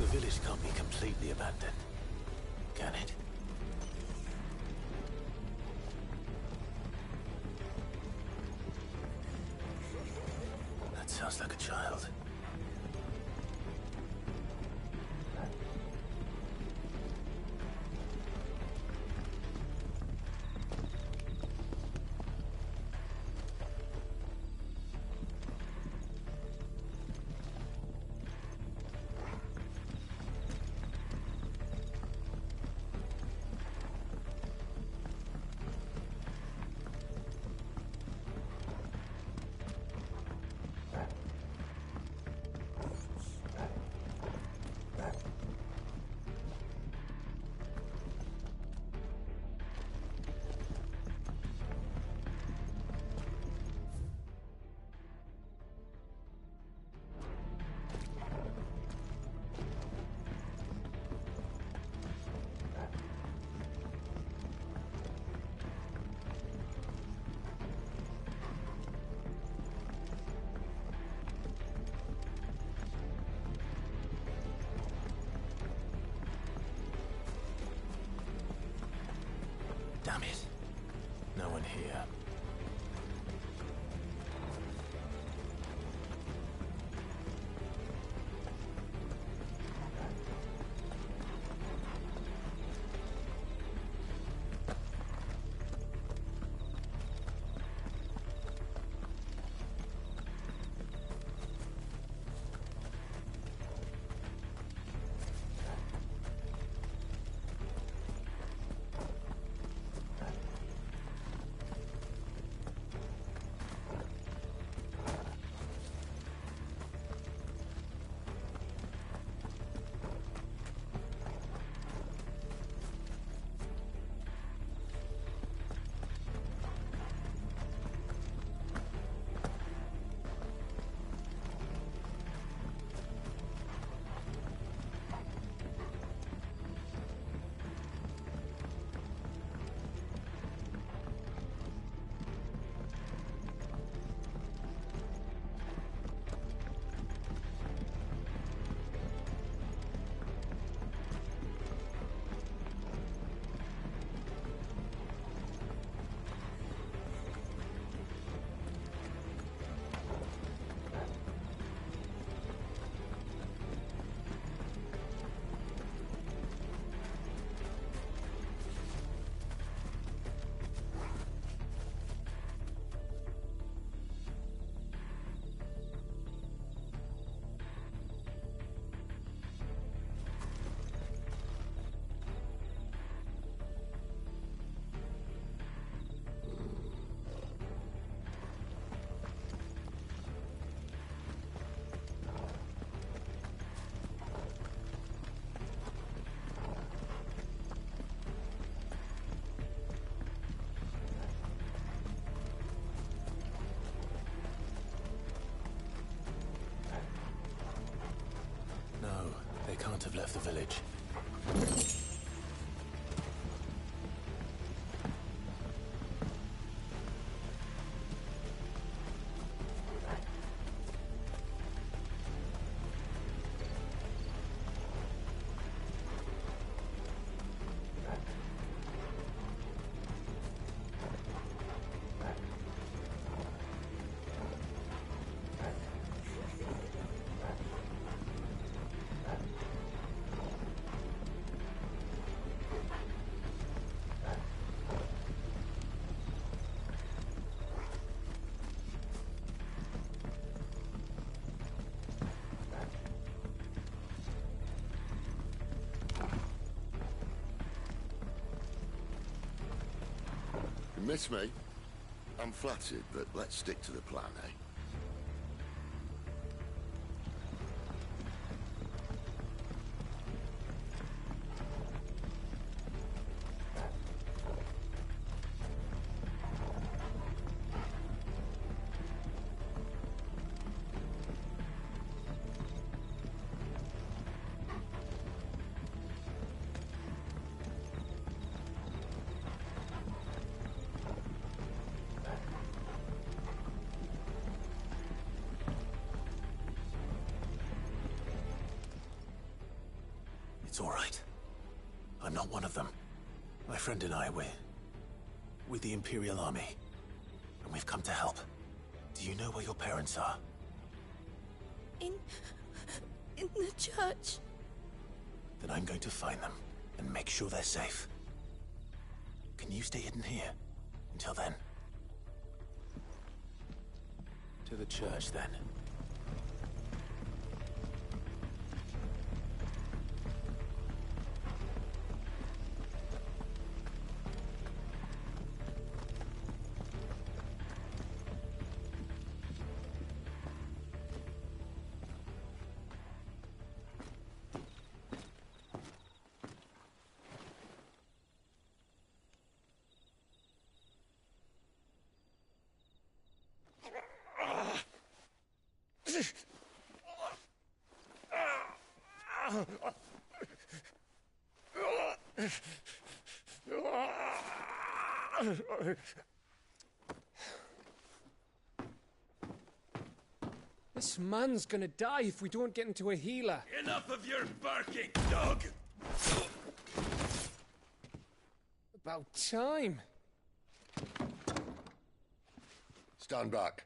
The village can't be completely abandoned, can it? That sounds like a child. Damn it. No one here. can't have left the village. You miss me? I'm flattered, but let's stick to the plan, eh? It's all right. I'm not one of them. My friend and I, we're with the Imperial Army. And we've come to help. Do you know where your parents are? In the church. Then I'm going to find them and make sure they're safe. Can you stay hidden here until then? To the church, then. This man's gonna die if we don't get into a healer. Enough of your barking, dog! About time. Stand back.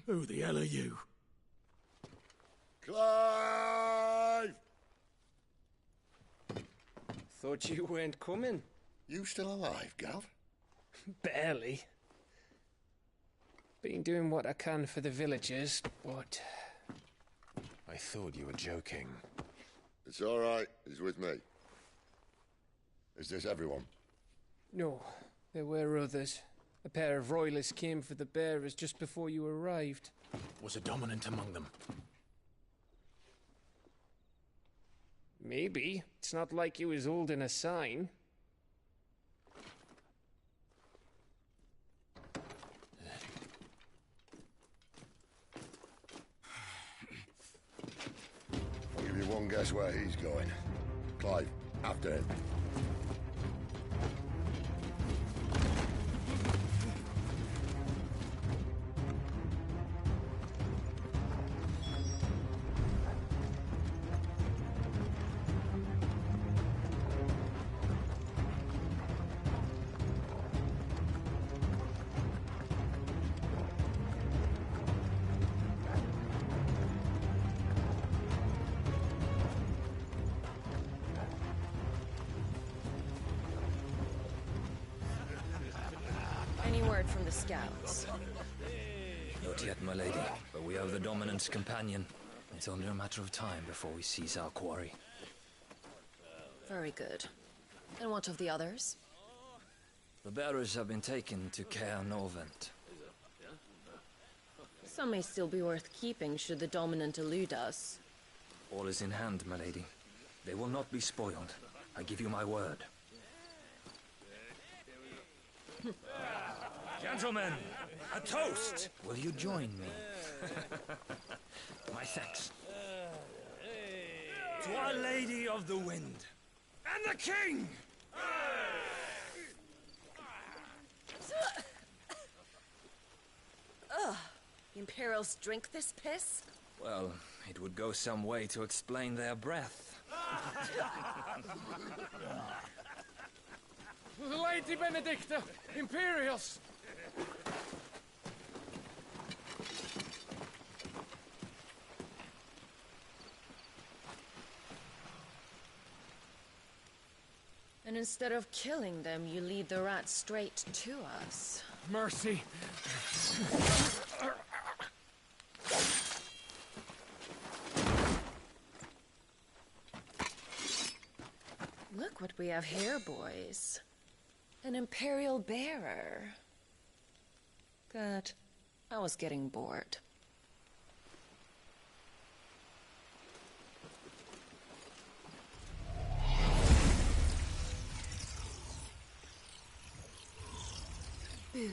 Who the hell are you? Clive! Thought you weren't coming. You still alive, Gav? Barely. Been doing what I can for the villagers, but... I thought you were joking. It's all right. He's with me. Is this everyone? No, there were others. A pair of royalists came for the bearers just before you arrived. Was a dominant among them? Maybe. It's not like he was holding a sign. I'll give you one guess where he's going. Clive, after him. Any word from the scouts? Not yet, my lady, but we have the Dominant's companion. It's only a matter of time before we seize our quarry. Very good. And what of the others? The bearers have been taken to Caer Novent. Some may still be worth keeping should the Dominant elude us. All is in hand, my lady. They will not be spoiled. I give you my word. Gentlemen, a toast! Will you join me? My thanks. To Our Lady of the Wind and the King! Ugh. The Imperials drink this piss? Well, it would go some way to explain their breath. Lady Benedicta! Imperials! And instead of killing them, you lead the rats straight to us. Mercy! Look what we have here, boys. An Imperial bearer. Good. I was getting bored. Boo.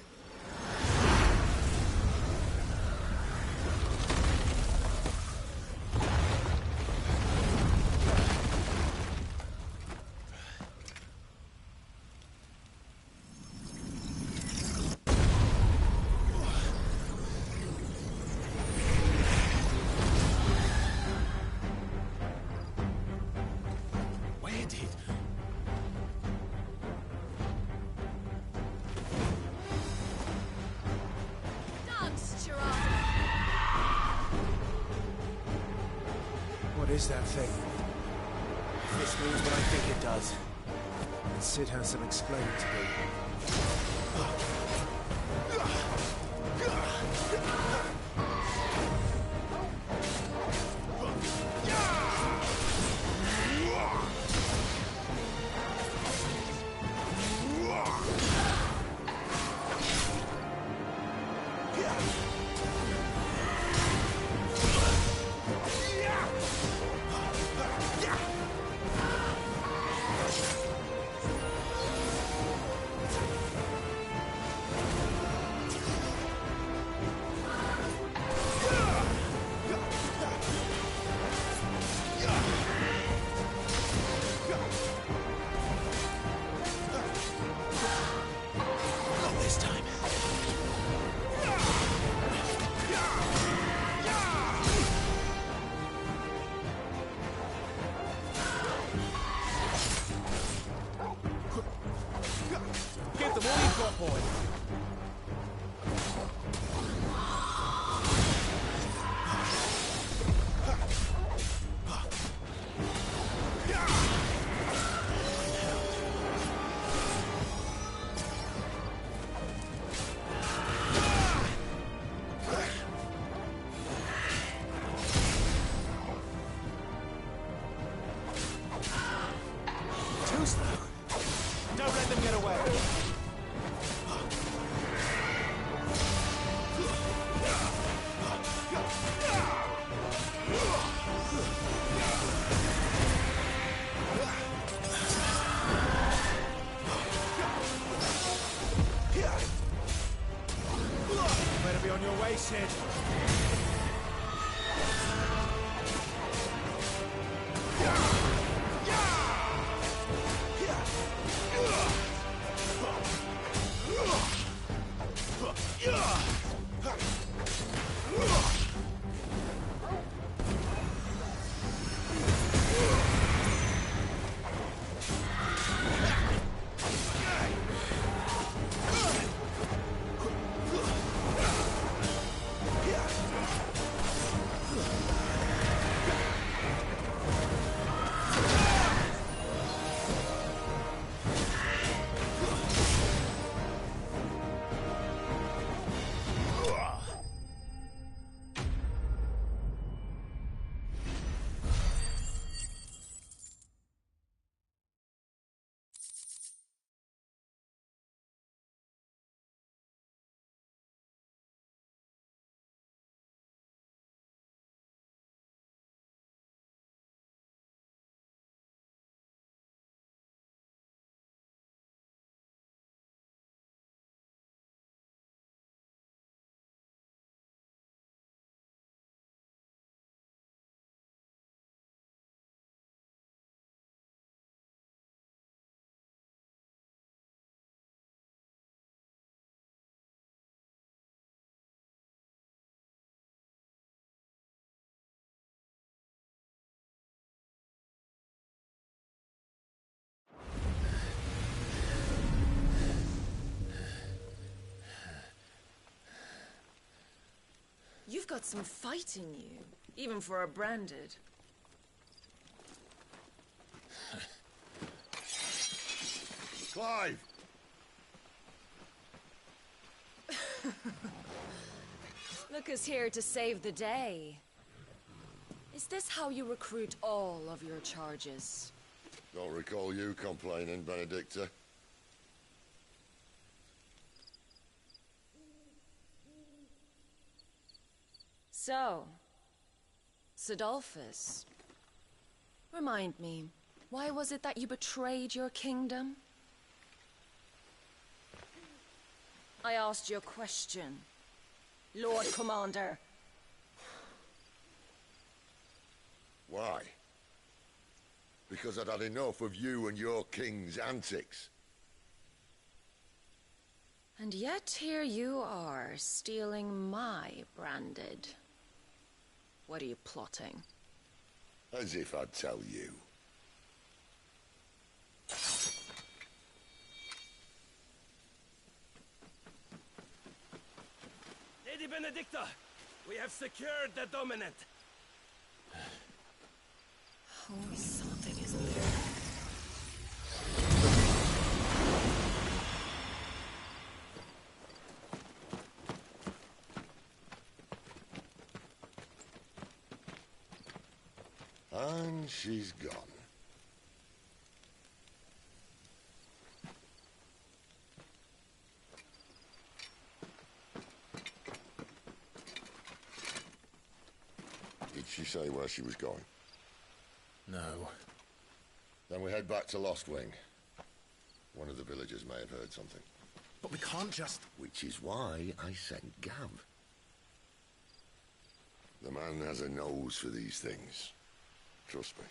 What is that thing? If this means what I think it does, then Cid has some explaining to do. Don't let them get away! Better be on your way, Cid. You've got some fight in you, even for a branded. Clive! Look who's here to save the day. Is this how you recruit all of your charges? Don't recall you complaining, Benedicta. So, Cidolfus, remind me, why was it that you betrayed your kingdom? I asked you a question, Lord Commander. Why? Because I'd had enough of you and your king's antics. And yet here you are, stealing my branded. What are you plotting? As if I'd tell you. Lady Benedicta, we have secured the dominant. Always something, isn't there? And she's gone. Did she say where she was going? No. Then we head back to Lost Wing. One of the villagers may have heard something. But we can't just... Which is why I sent Gav. The man has a nose for these things. Trust me.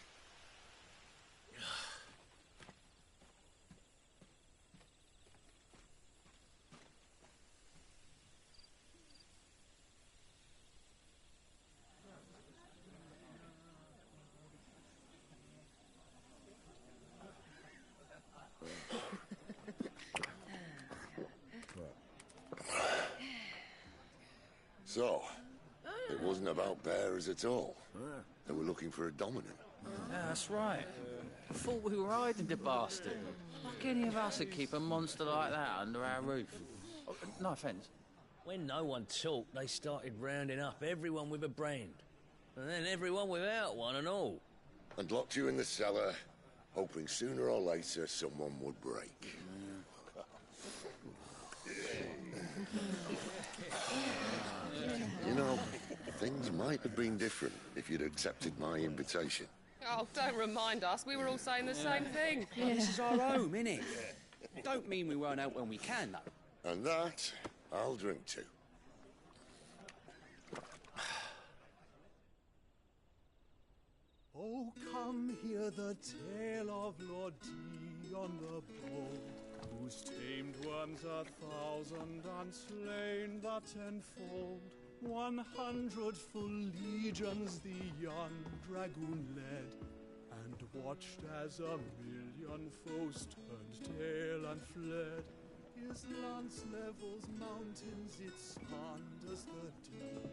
So, it wasn't about bearers at all. They were looking for a dominant. Yeah, that's right. I thought we were hiding the bastard. Like any of us would keep a monster like that under our roof. Oh, no offence. When no one talked, they started rounding up everyone with a brand. And then everyone without one and all. And locked you in the cellar, hoping sooner or later someone would break. You know, things might have been different if you'd accepted my invitation. Oh, don't remind us. We were all saying the same thing. Yeah. This is our home, innit? Don't mean we won't out when we can, though. And that, I'll drink to. Oh, come hear the tale of Lord Dion the Bold, whose tamed worms 1,000 and slain the tenfold. 100 full legions the young dragoon led, and watched as 1,000,000 foes turned tail and fled. His lance levels mountains, it slanders the deep.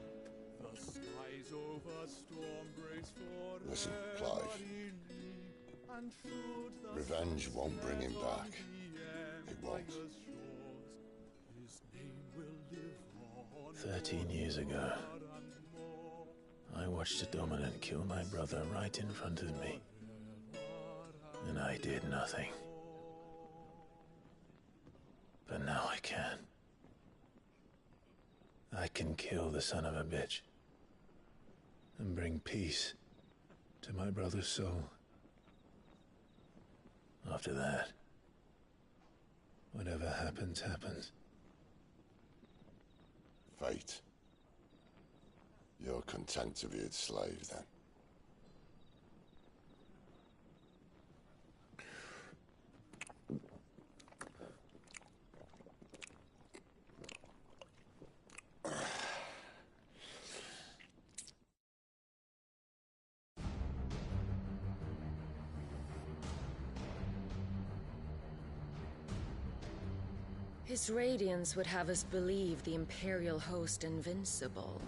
The skies over storm breaks for Listen, Clive. and should the Revenge won't bring him back. It won't. his name will live on. 13 years ago, I watched a dominant kill my brother right in front of me. And I did nothing. But now I can. I can kill the son of a bitch and bring peace to my brother's soul. After that, whatever happens, happens. Fate. You're content to be its slave, then? His radiance would have us believe the Imperial host invincible.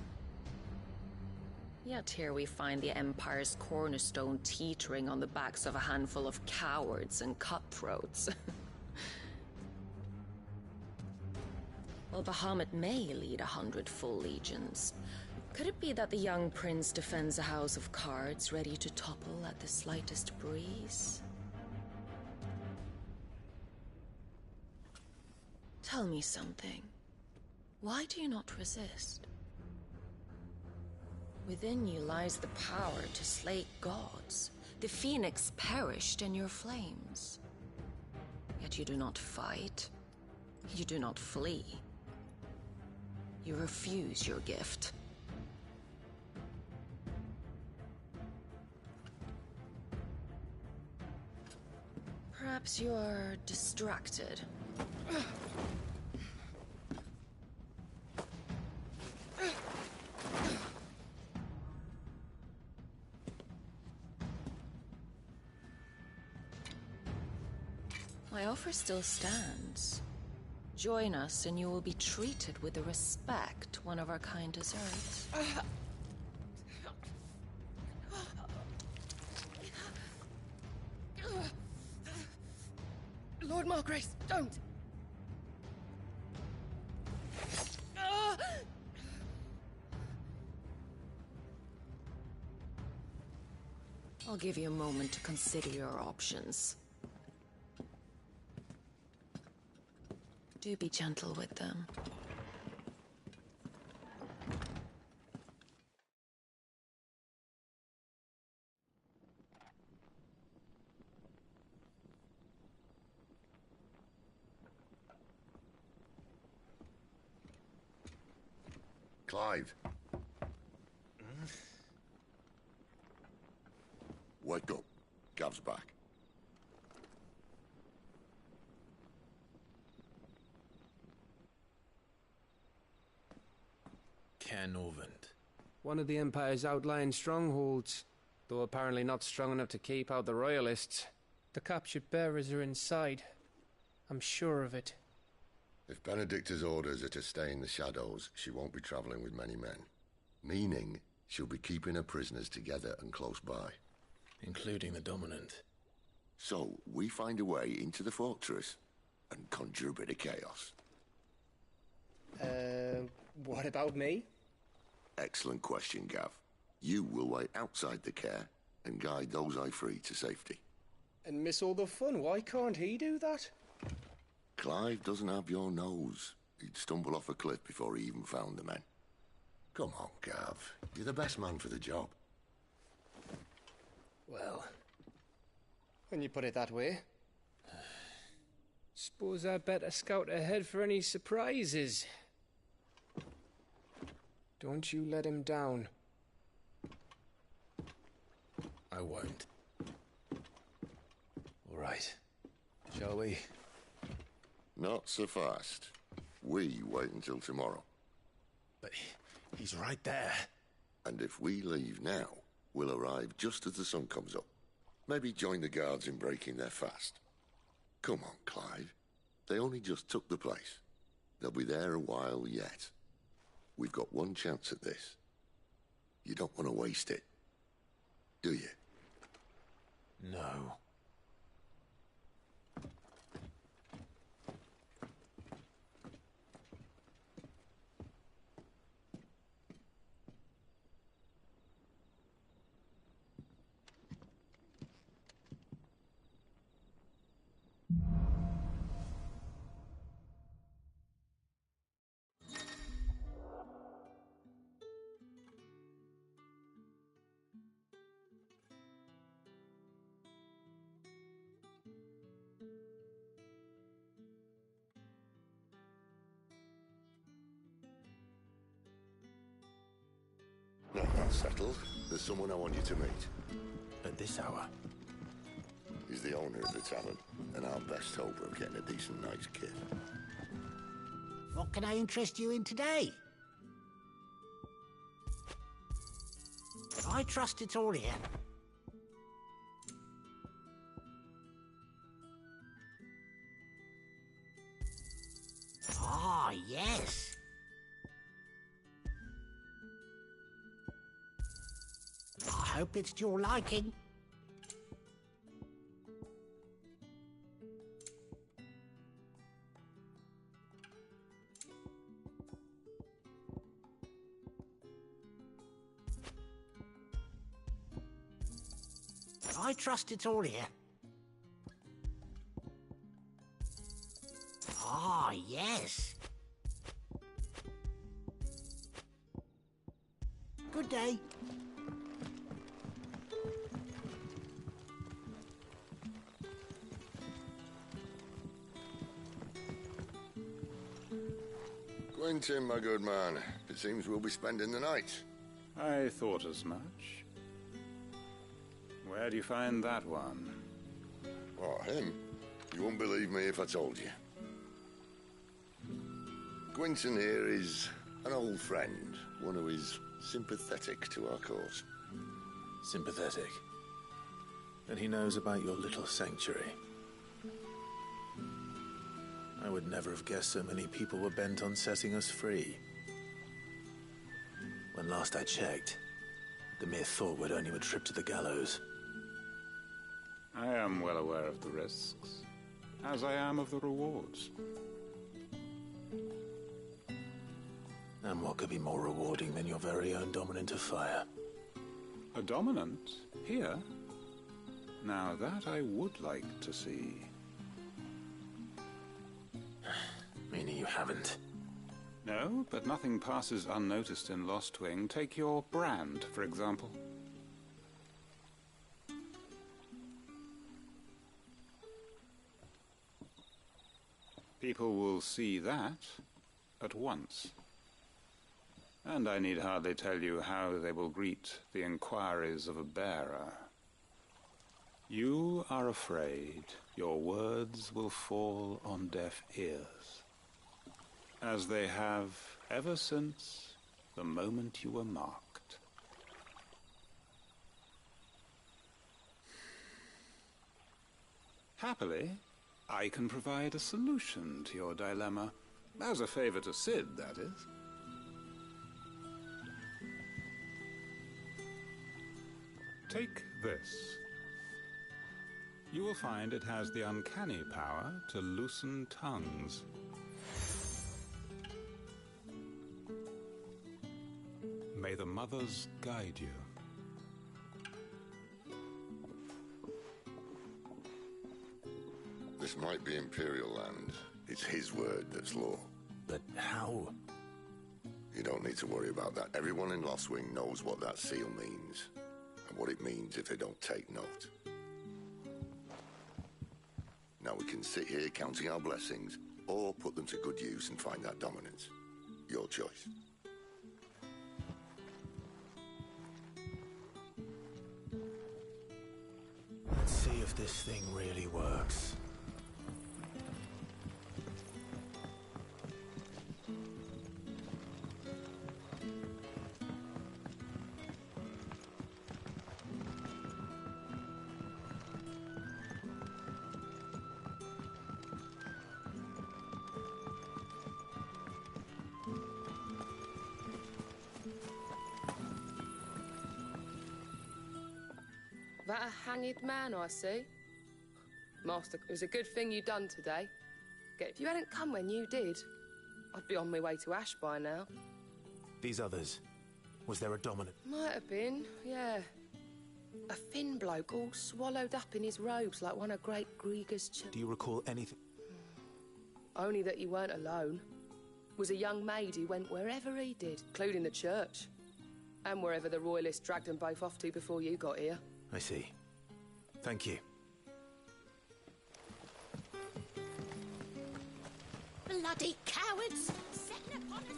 Yet here we find the Empire's cornerstone teetering on the backs of a handful of cowards and cutthroats. Well, Bahamut may lead 100 full legions. Could it be that the young prince defends a house of cards ready to topple at the slightest breeze? Tell me something. Why do you not resist? Within you lies the power to slay gods. The phoenix perished in your flames. Yet you do not fight. You do not flee. You refuse your gift. Perhaps you are distracted. My offer still stands. Join us and you will be treated with the respect one of our kind deserves. Lord Margrace, don't! I'll give you a moment to consider your options. Do be gentle with them. Clive. Wake up. Gav's back. Caernarvon. One of the Empire's outlying strongholds, though apparently not strong enough to keep out the Royalists. The captured bearers are inside. I'm sure of it. If Benedicta's orders are to stay in the shadows, she won't be travelling with many men. Meaning, she'll be keeping her prisoners together and close by. Including the Dominant. So, we find a way into the fortress and conjure a bit of chaos. What about me? Excellent question, Gav. You will wait outside the care and guide those I free to safety. And miss all the fun. Why can't he do that? Clive doesn't have your nose. He'd stumble off a cliff before he even found the men. Come on, Gav. You're the best man for the job. Well, when you put it that way. Suppose I'd better scout ahead for any surprises. Don't you let him down. I won't. All right. Shall we? Not so fast. We wait until tomorrow. But he's right there. And if we leave now, we'll arrive just as the sun comes up. Maybe join the guards in breaking their fast. Come on, Clive. They only just took the place. They'll be there a while yet. We've got one chance at this. You don't want to waste it, do you? No. Now that's settled. There's someone I want you to meet. At this hour? He's the owner of the tavern, and our best hope of getting a decent night's kit. What can I interest you in today? I trust it's all here. Ah, yes. hope it's to your liking. I trust it's all here. Ah, yes. Good day. Quentin, my good man. It seems we'll be spending the night. I thought as much. Where do you find that one? What, him? You wouldn't believe me if I told you. Quentin here is an old friend, one who is sympathetic to our cause. Sympathetic? And he knows about your little sanctuary. I would never have guessed so many people were bent on setting us free. When last I checked, the mere thought would earn you a trip to the gallows. I am well aware of the risks, as I am of the rewards. And what could be more rewarding than your very own dominant of fire? A dominant? Here? Now that I would like to see. Meaning you haven't? No, but nothing passes unnoticed in Lostwing. Take your brand, for example. People will see that at once. And I need hardly tell you how they will greet the inquiries of a bearer. You are afraid your words will fall on deaf ears, as they have ever since the moment you were marked. Happily, I can provide a solution to your dilemma, as a favor to Cid, that is. Take this. You will find it has the uncanny power to loosen tongues. May the mothers guide you. This might be Imperial land. It's his word that's law. But how? You don't need to worry about that. Everyone in Lostwing knows what that seal means, and what it means if they don't take note. Now we can sit here counting our blessings, or put them to good use and find that dominance. Your choice. Let's see if this thing really works. That a hanged man I see? Master, it was a good thing you done today. If you hadn't come when you did, I'd be on my way to Ash by now. These others, was there a dominant? Might have been, yeah. A thin bloke all swallowed up in his robes like one of Great Grieger's Do you recall anything? Only that you weren't alone. Was a young maid who went wherever he did, including the church. And wherever the royalists dragged them both off to before you got here. I see. Thank you. Bloody cowards! Setting upon us.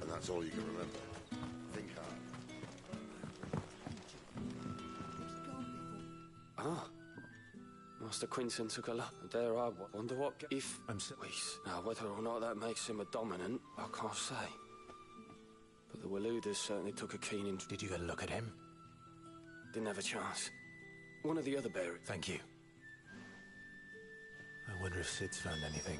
And that's all you can remember. Think hard. Ah. Master Quentin took a lot. There I wonder what if... I'm so... Now, whether or not that makes him a dominant, I can't say. But the Waluders certainly took a keen interest. Did you get a look at him? Didn't have a chance. One of the other bearers. Thank you. I wonder if Sid's found anything.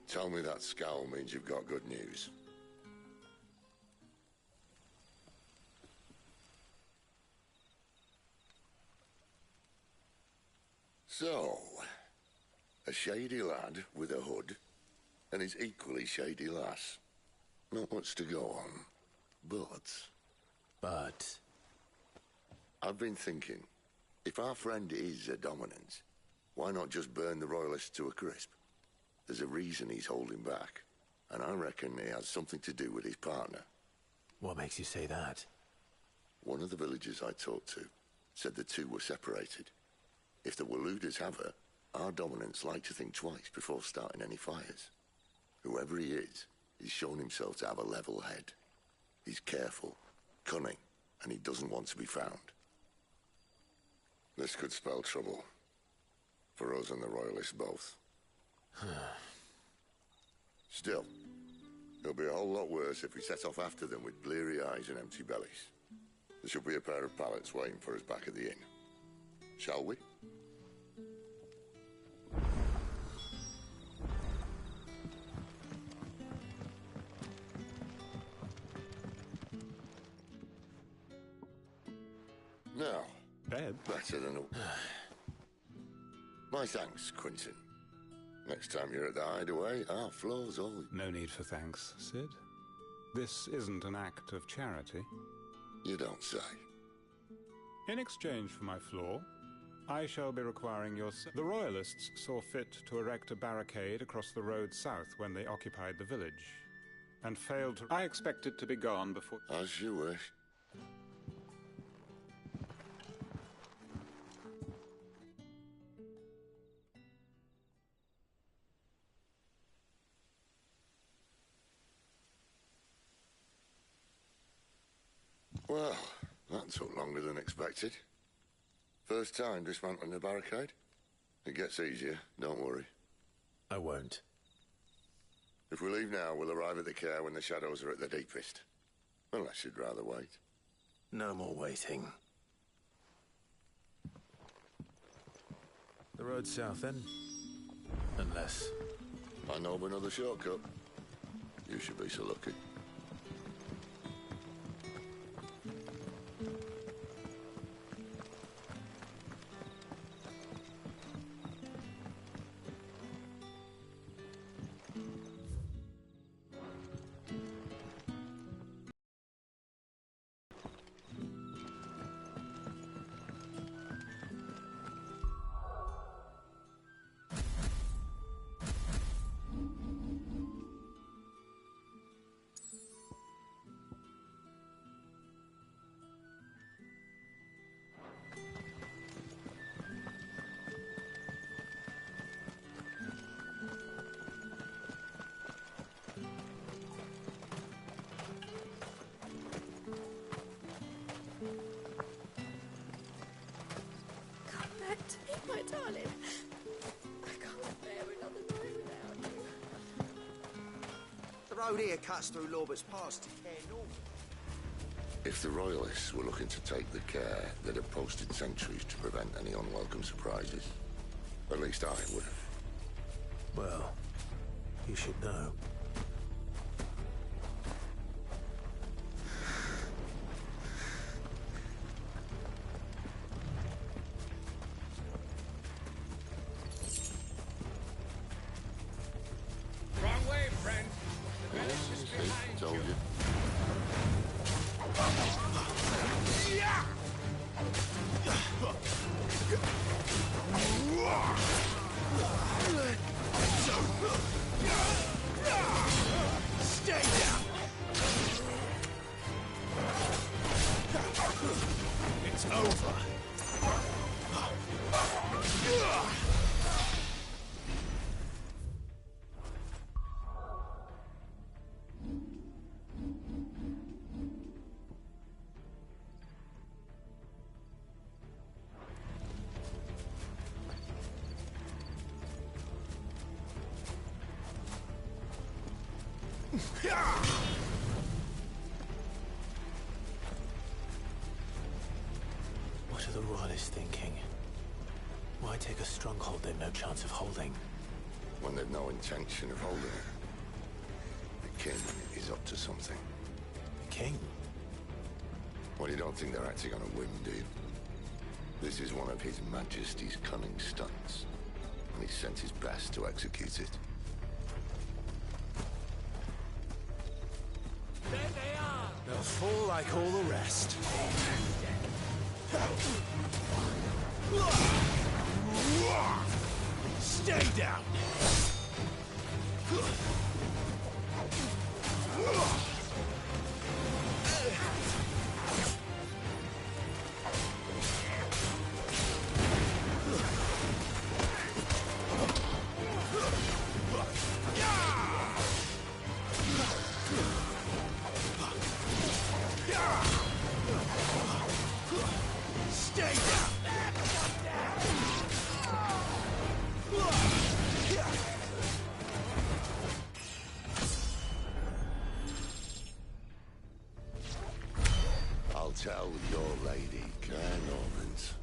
Tell me that scowl means you've got good news. So, a shady lad with a hood, and his equally shady lass. Not much to go on, but... I've been thinking, if our friend is a dominant, why not just burn the Royalists to a crisp? There's a reason he's holding back, and I reckon he has something to do with his partner. What makes you say that? One of the villagers I talked to said the two were separated. If the Waluders have her, our dominants like to think twice before starting any fires. Whoever he is, he's shown himself to have a level head. He's careful, cunning, and he doesn't want to be found. This could spell trouble. For us and the Royalists both. Still, it'll be a whole lot worse if we set off after them with bleary eyes and empty bellies. There should be a pair of pallets waiting for us back at the inn. Shall we? Now, better than all. My thanks, Quentin. Next time you're at the Hideaway, our floor's all... No need for thanks, Sid. This isn't an act of charity. You don't say. In exchange for my floor, I shall be requiring your... The Royalists saw fit to erect a barricade across the road south when they occupied the village, and failed to... I expect it to be gone before... As you wish. Well, that took longer than expected. First time dismantling the barricade? It gets easier, don't worry. I won't. If we leave now, we'll arrive at the Care when the shadows are at their deepest. Unless you'd rather wait. No more waiting. The road south, then? Unless... I know of another shortcut. You should be so lucky. My darling, I can't bear another night without you. The road here cuts through Lorbert's Pass to Care North. If the Royalists were looking to take the Care, they'd have posted sentries to prevent any unwelcome surprises. At least I would have. Well, you should know. Told you. Stay down! It's over. Royalist thinking? Why take a stronghold they've no chance of holding? When they've no intention of holding it. The king is up to something. The king? Well, you don't think they're acting on a whim, do you? This is one of His Majesty's cunning stunts, and he sent his best to execute it. There they are! They'll fall like all the rest. Stay down! Stay down! I'll tell your lady, Caer Normans.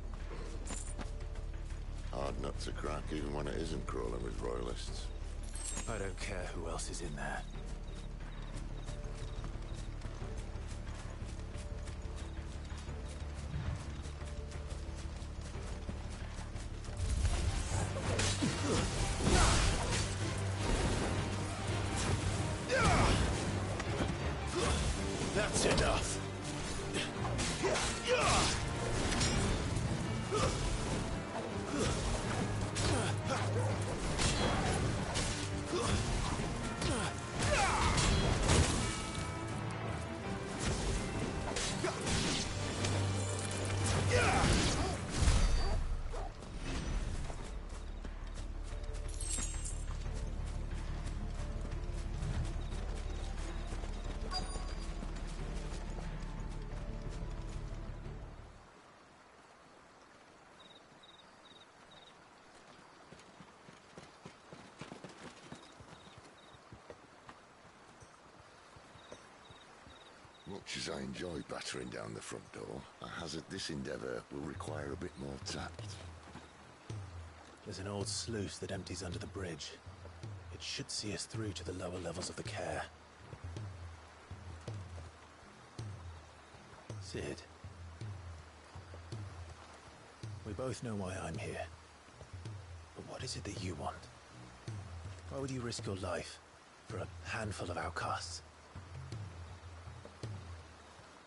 Hard nut to crack, even when it isn't crawling with royalists. I don't care who else is in there. That's enough! Much as I enjoy battering down the front door, I hazard this endeavour will require a bit more tact. There's an old sluice that empties under the bridge. It should see us through to the lower levels of the Caer. Cid. We both know why I'm here. But what is it that you want? Why would you risk your life for a handful of outcasts?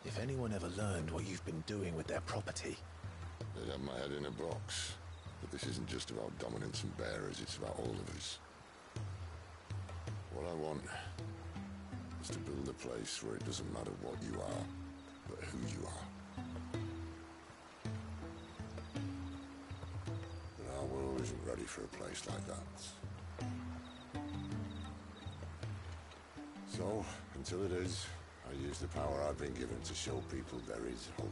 If anyone ever learned what you've been doing with their property... They'd have my head in a box. But this isn't just about dominance and bearers, it's about all of us. What I want is to build a place where it doesn't matter what you are, but who you are. But our world isn't ready for a place like that. So, until it is, I use the power I've been given to show people there is hope.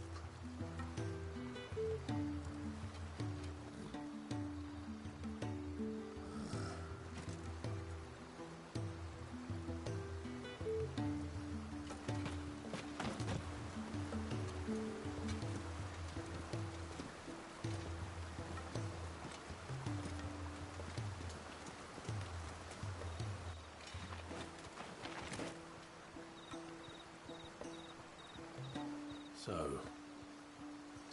So,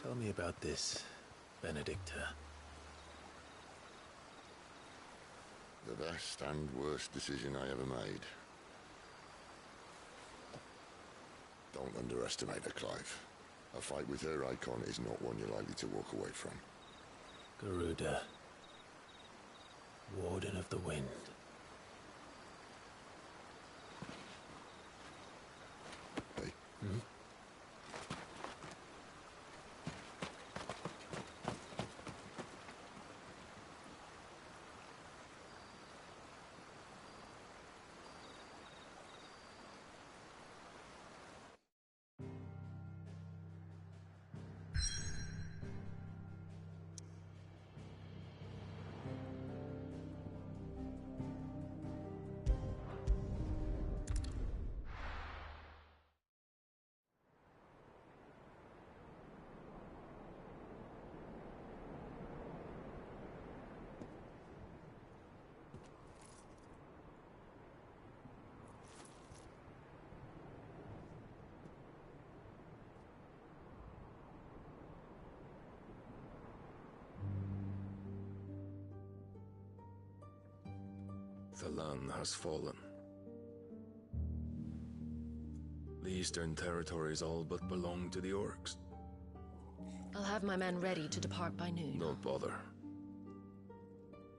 tell me about this, Benedicta. The best and worst decision I ever made. Don't underestimate her, Clive. A fight with her icon is not one you're likely to walk away from. Garuda. Warden of the Wind. Hey. Hmm? Thalan has fallen. The Eastern Territories all but belong to the Orcs. I'll have my men ready to depart by noon. Don't bother.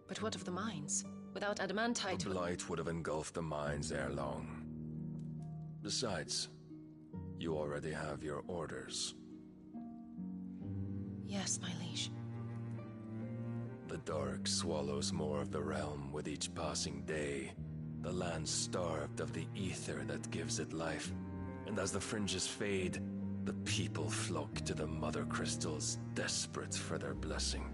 But what of the mines? Without adamantite... The Blight would have engulfed the mines ere long. Besides, you already have your orders. Yes, my liege. The dark swallows more of the realm with each passing day. The land starved of the ether that gives it life. And as the fringes fade, the people flock to the mother crystals, desperate for their blessing.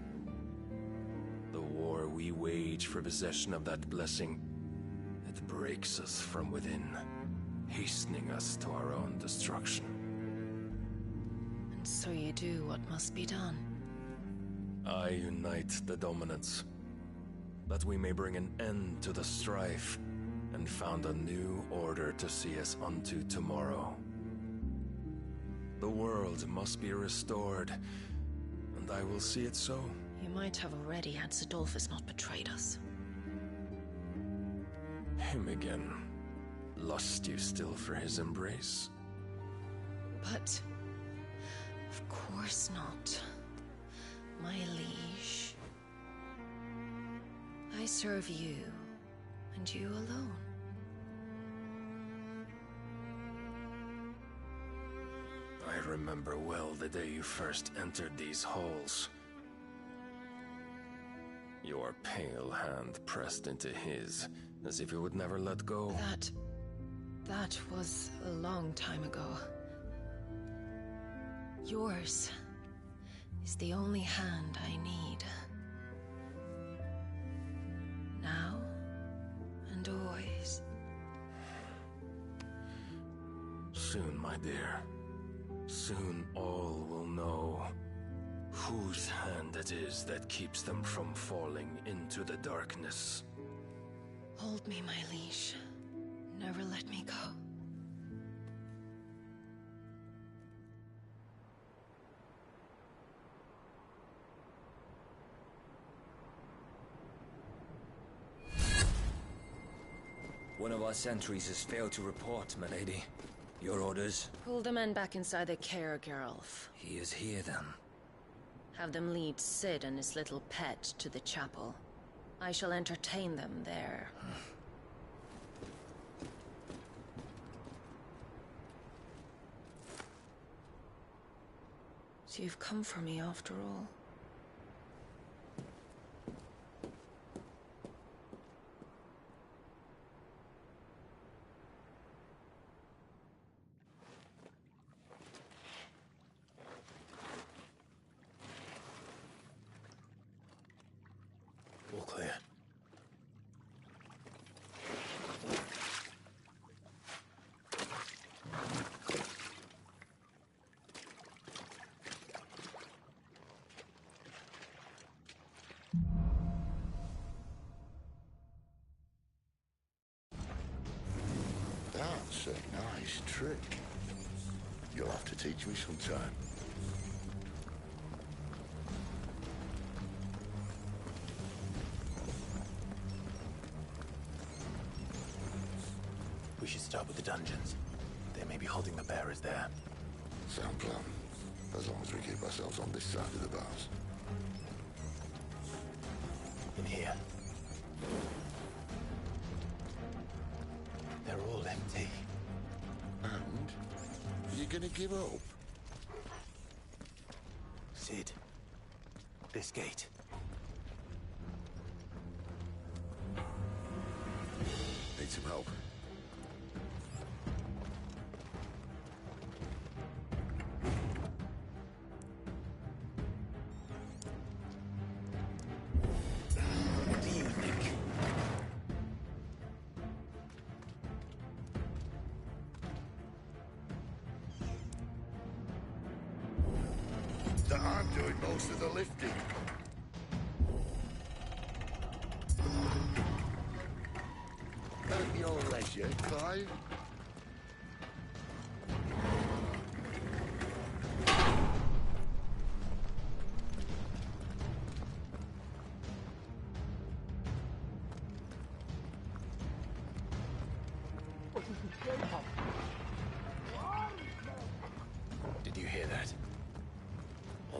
The war we wage for possession of that blessing, it breaks us from within, hastening us to our own destruction. And so you do what must be done. I unite the dominants, that we may bring an end to the strife, and found a new order to see us unto tomorrow. The world must be restored, and I will see it so. You might have already had Zidolphus not betrayed us. Him again. Lust you still for his embrace? But... of course not. My liege. I serve you, and you alone. I remember well the day you first entered these halls. Your pale hand pressed into his, as if it would never let go. That was a long time ago. Yours is the only hand I need. Now and always. Soon, my dear. Soon all will know whose hand it is that keeps them from falling into the darkness. Hold me, my liege. Never let me go. One of our sentries has failed to report, my lady. Your orders? Pull the men back inside their care, Geralf. He is here, then. Have them lead Cid and his little pet to the chapel. I shall entertain them there. So you've come for me after all. All clear. That's a nice trick. You'll have to teach me sometime. We should start with the dungeons. They may be holding the bearers there. Sound plan. As long as we keep ourselves on this side of the bars. In here. They're all empty. And? You're gonna give up? Cid. This gate. Need some help. What do you think? That I'm doing most of the lifting. At your leisure, Clive.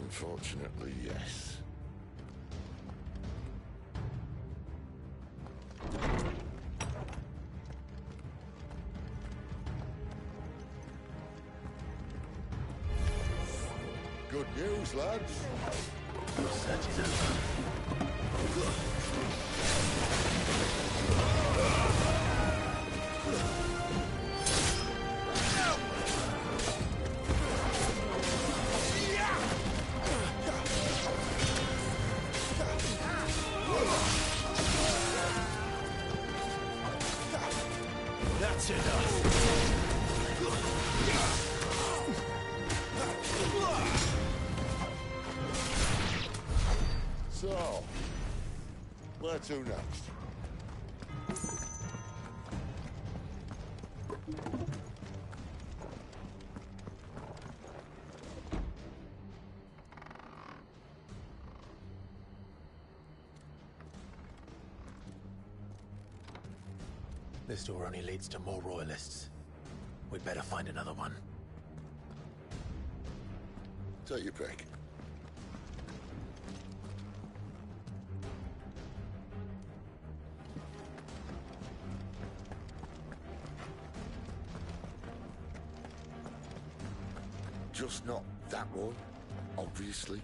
Unfortunately, yes. Good news, lads. Search is over. That's enough. So, where to next? This door only leads to more royalists. We'd better find another one. Take your pick. Just not that one, obviously.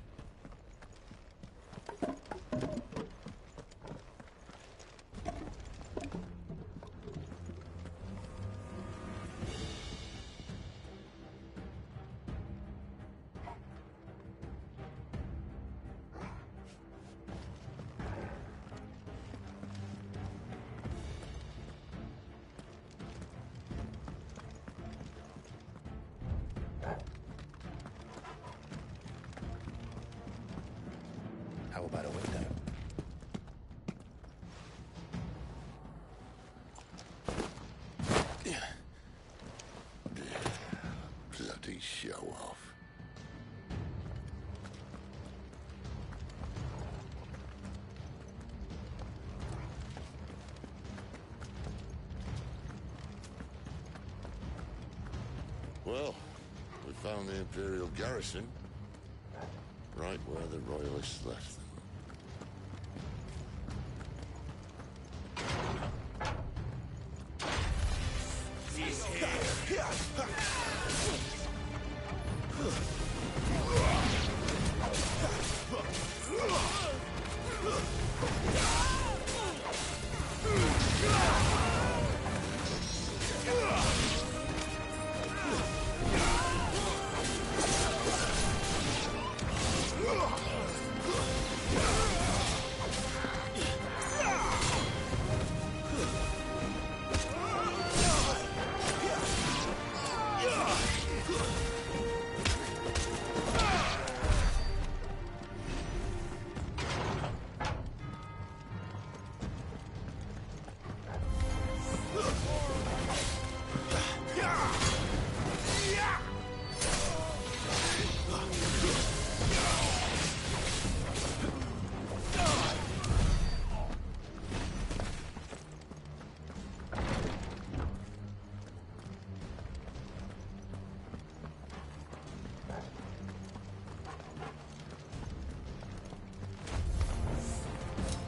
How about a window? Bloody show off. Well, we found the Imperial garrison. Right where the Royalists left them. He's here.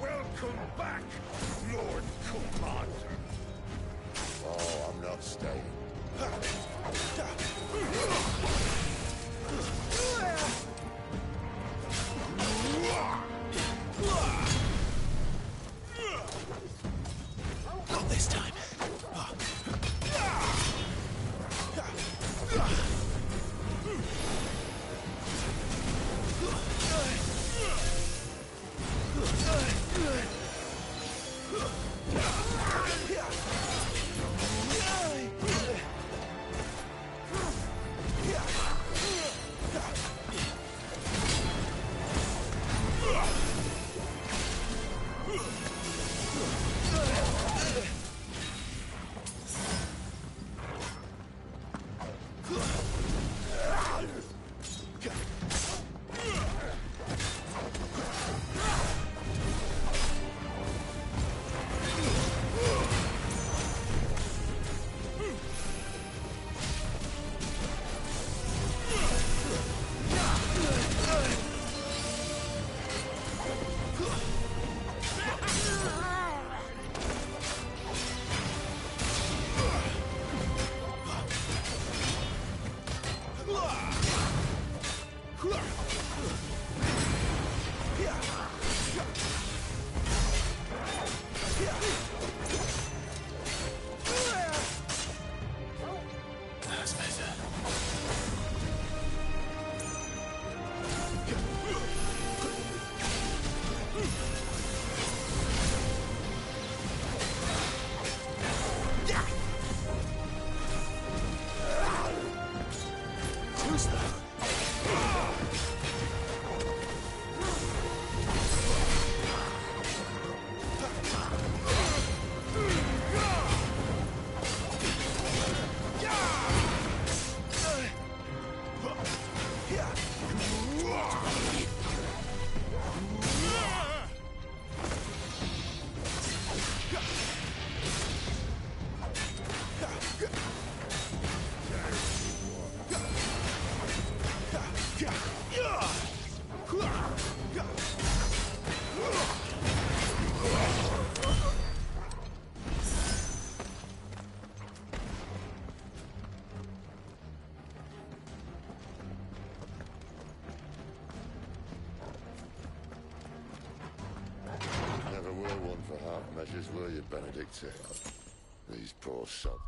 Welcome back, Lord Commander. Oh, I'm not staying. Not this time. half measures, were you, Benedict? These poor sods.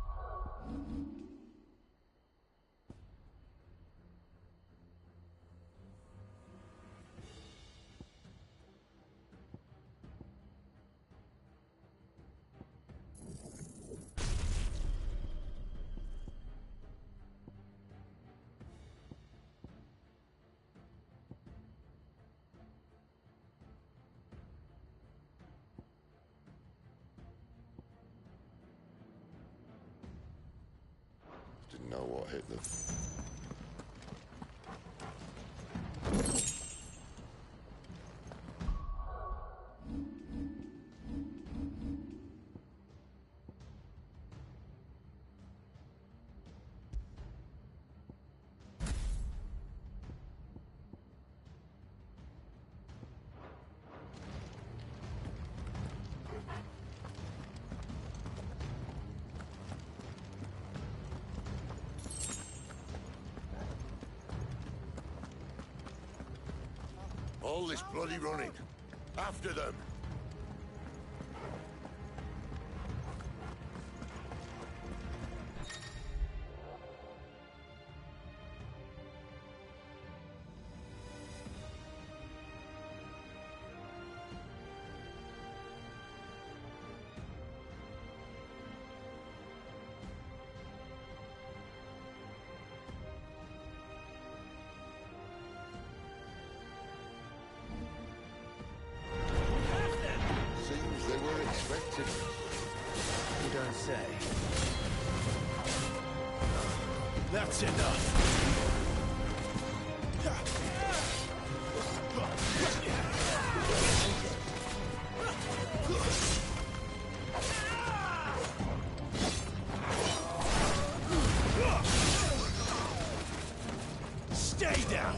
Didn't know what hit them. All this bloody running. After them. You don't say. That's enough. Stay down.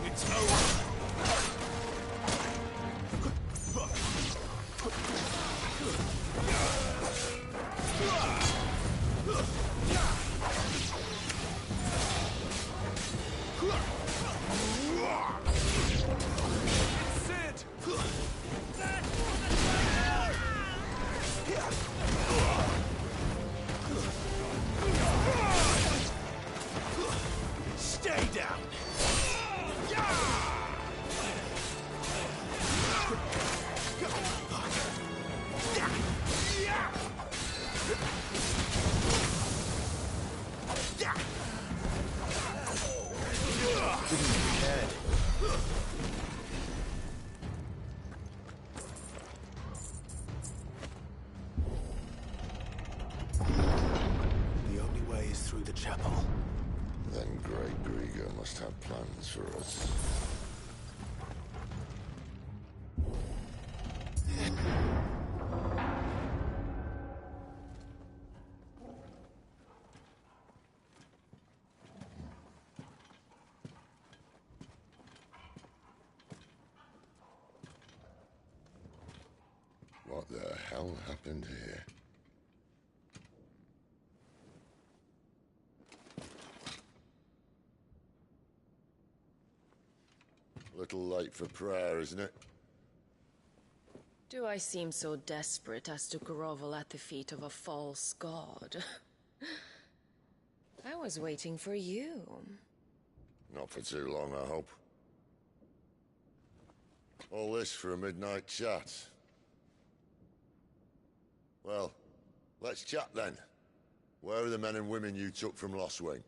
It's over. Sid! Stay down! The only way is through the chapel. Then Grey Grieger must have plans for us. What the hell happened here? Little late for prayer, isn't it? Do I seem so desperate as to grovel at the feet of a false god? I was waiting for you. Not for too long, I hope. All this for a midnight chat. Well, let's chat then. Where are the men and women you took from Lostwing?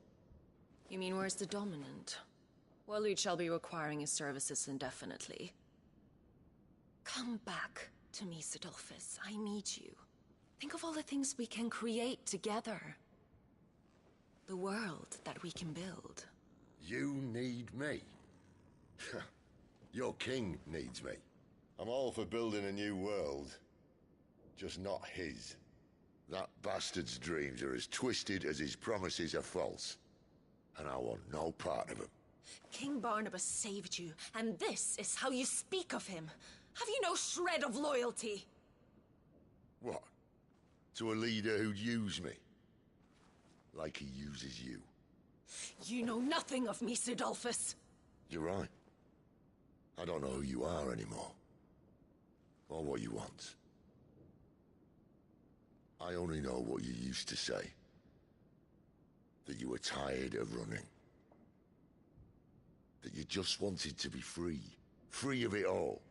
You mean where's the dominant? Waleed shall be requiring his services indefinitely. Come back to me, Sidolphus. I need you. Think of all the things we can create together. The world that we can build. You need me? Your king needs me. I'm all for building a new world. Just not his. That bastard's dreams are as twisted as his promises are false. And I want no part of them. King Barnabas saved you, and this is how you speak of him. Have you no shred of loyalty? What? To a leader who'd use me? Like he uses you. You know nothing of me, Sidolphus. You're right. I don't know who you are anymore. Or what you want. I only know what you used to say. That you were tired of running. That you just wanted to be free. Free of it all.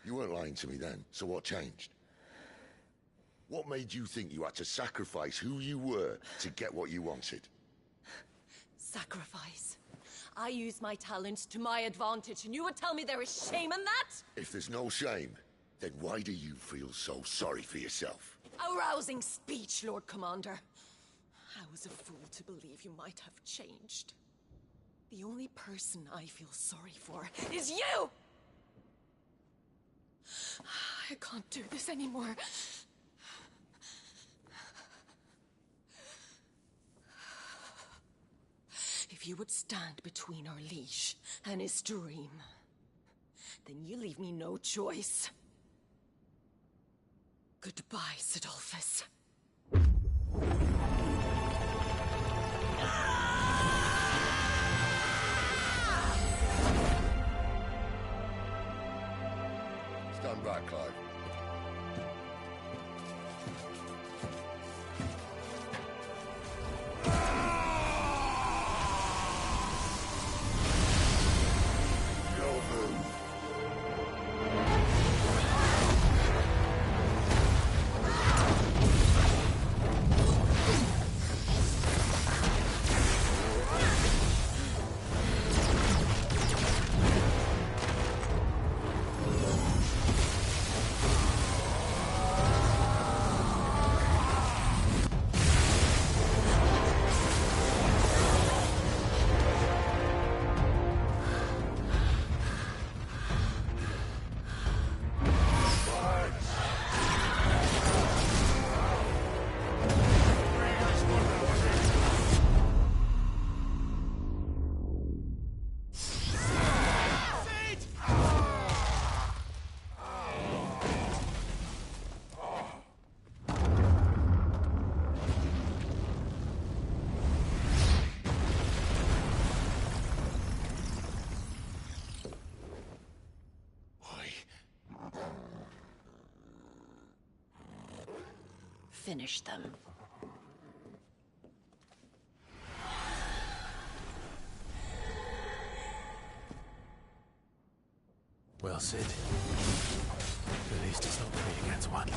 You weren't lying to me then, so what changed? What made you think you had to sacrifice who you were to get what you wanted? Sacrifice. I use my talents to my advantage, and you would tell me there is shame in that? If there's no shame, then why do you feel so sorry for yourself? A rousing speech, Lord Commander. I was a fool to believe you might have changed. The only person I feel sorry for is you! I can't do this anymore. If you would stand between our liege and his dream, then you leave me no choice. Goodbye, Sidolphus. Stand back, Clive. Finish them. Well, Sid. At least it's not 3 against 1.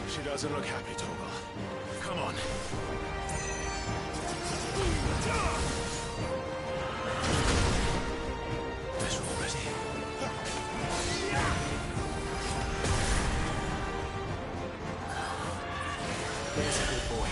She doesn't look happy, Torgal. Come on. Better already. There's a good boy.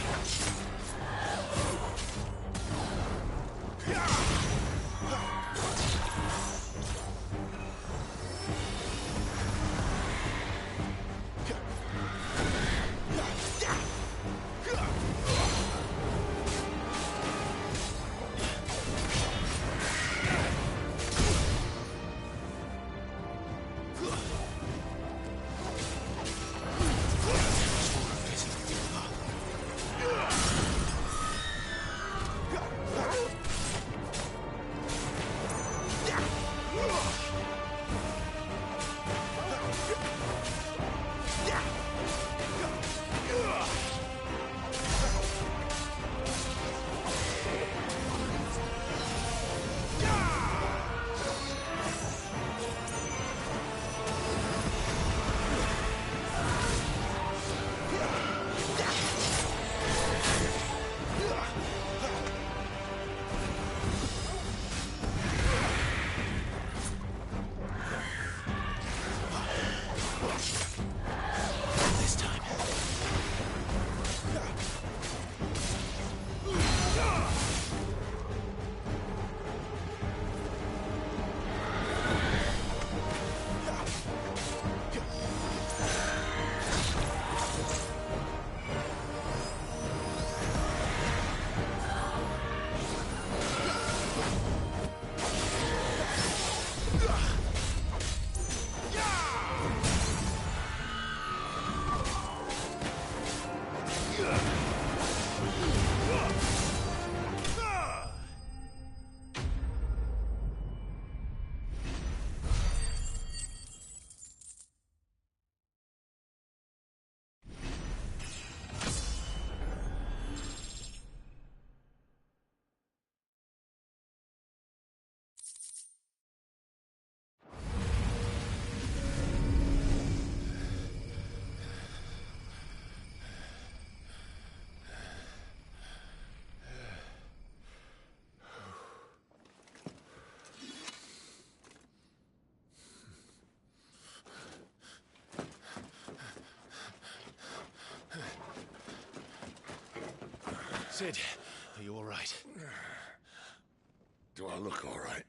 Cid, are you all right? Do I look all right?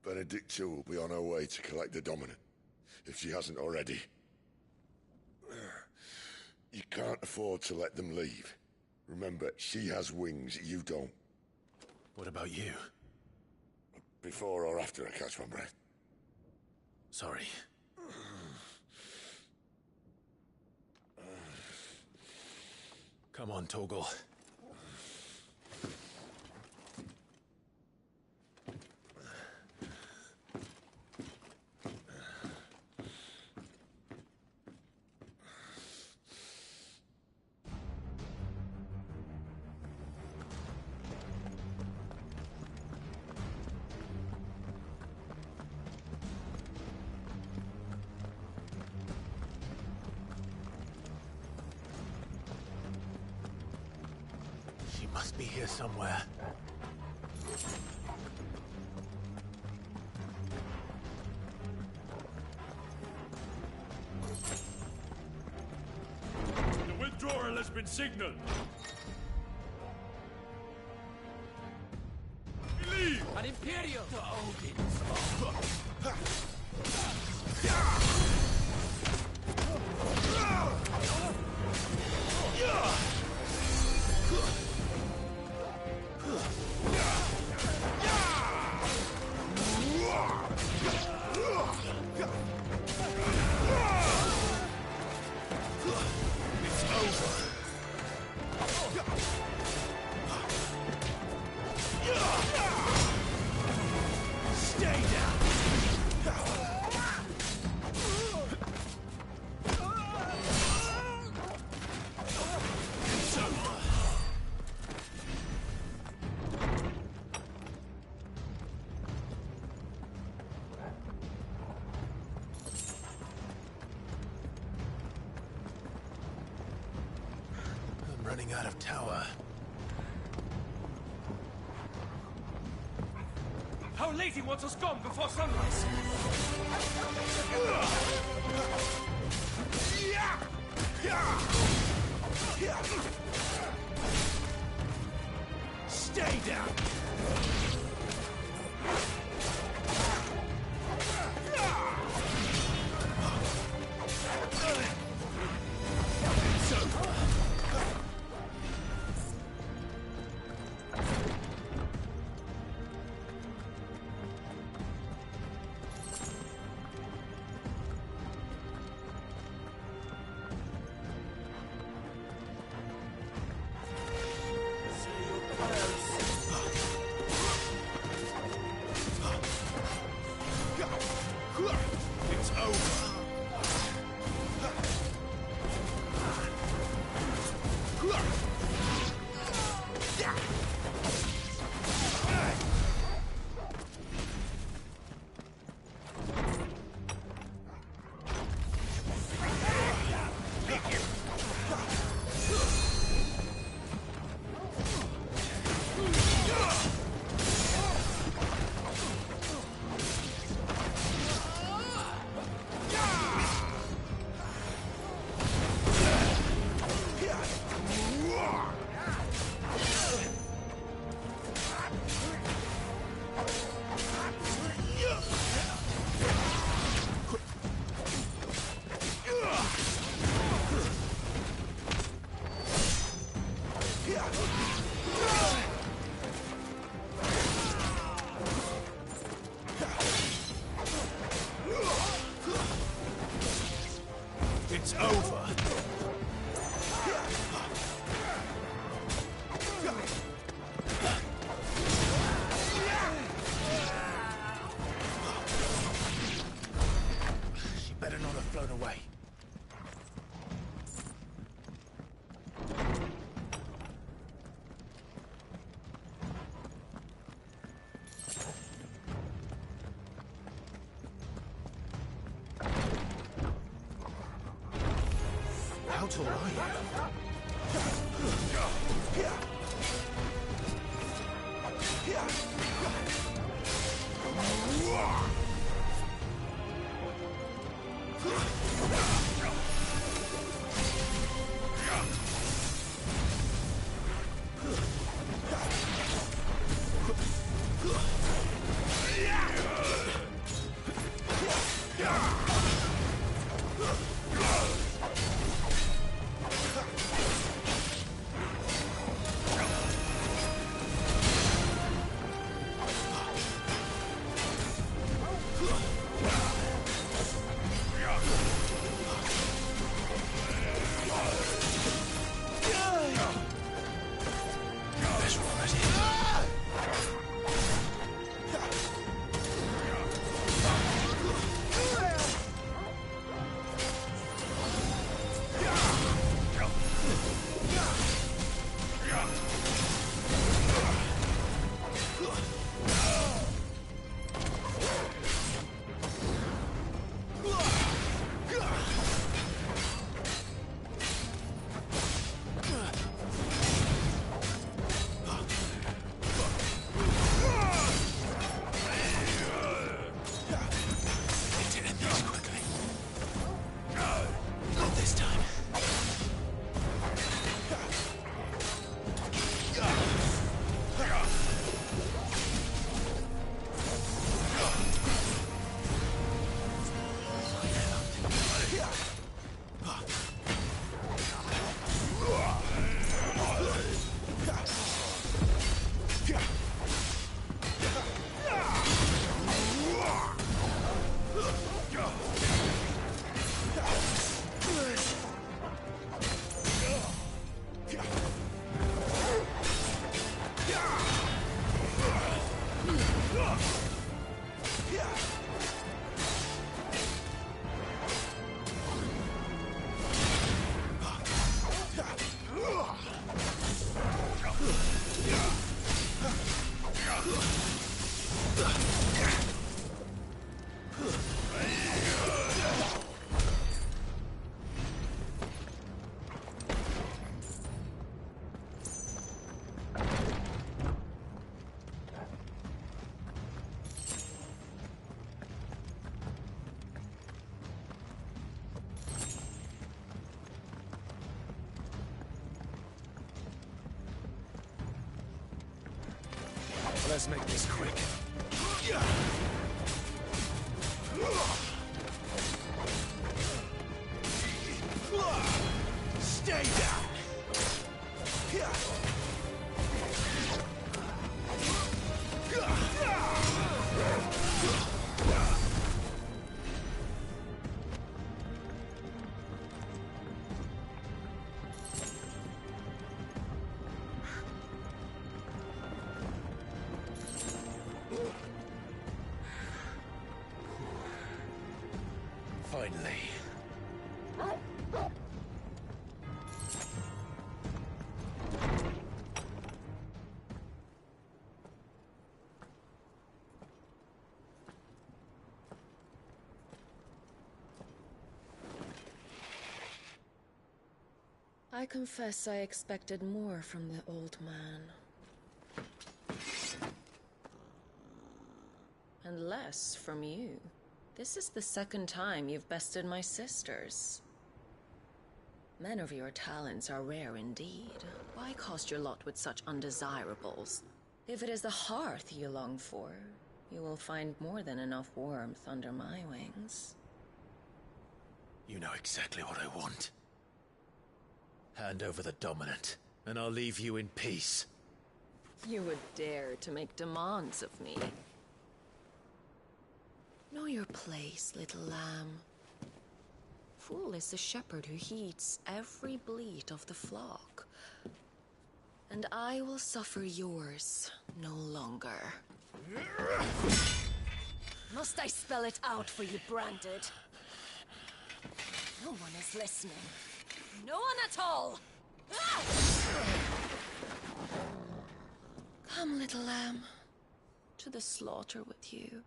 Benedicta will be on her way to collect the Dominant, if she hasn't already. You can't afford to let them leave. Remember, she has wings, you don't. What about you? Before or after I catch my breath? Sorry. Come on, Torgal. Must be here somewhere. The withdrawal has been signaled. Leave! An Imperial to Odin. Stay down! running out of tower. Our Lady wants us gone before sunrise. Stay down! It's over. It's over. She better not have flown away. How tall are Let's make this quick. Stay down! Finally. I confess I expected more from the old man. And less from you. This is the second time you've bested my sisters. Men of your talents are rare indeed. Why cast your lot with such undesirables? If it is the hearth you long for, you will find more than enough warmth under my wings. You know exactly what I want. Hand over the dominant, and I'll leave you in peace. You would dare to make demands of me. Know your place, little lamb. Fool is the shepherd who heeds every bleat of the flock. And I will suffer yours no longer. Must I spell it out for you, Branded? No one is listening. No one at all! Ah! Come, little lamb, to the slaughter with you.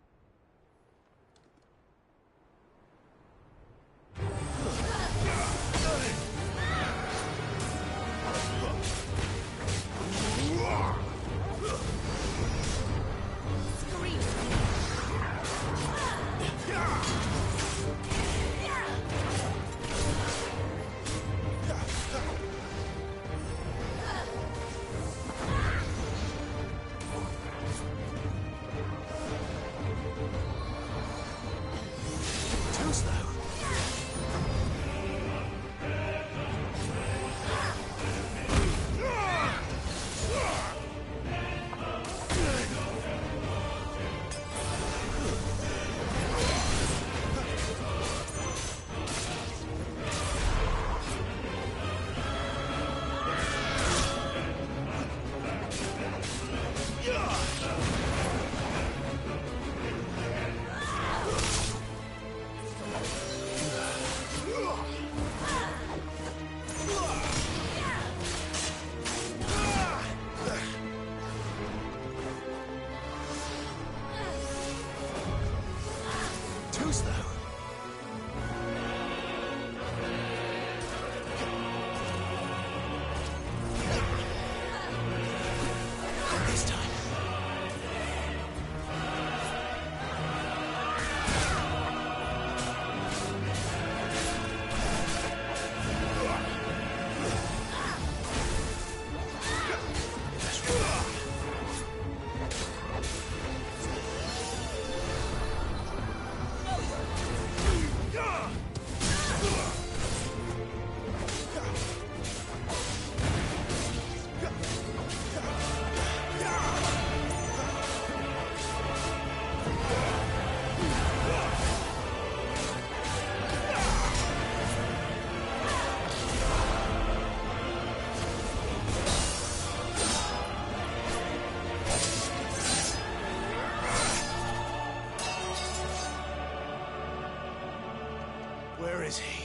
Where is he?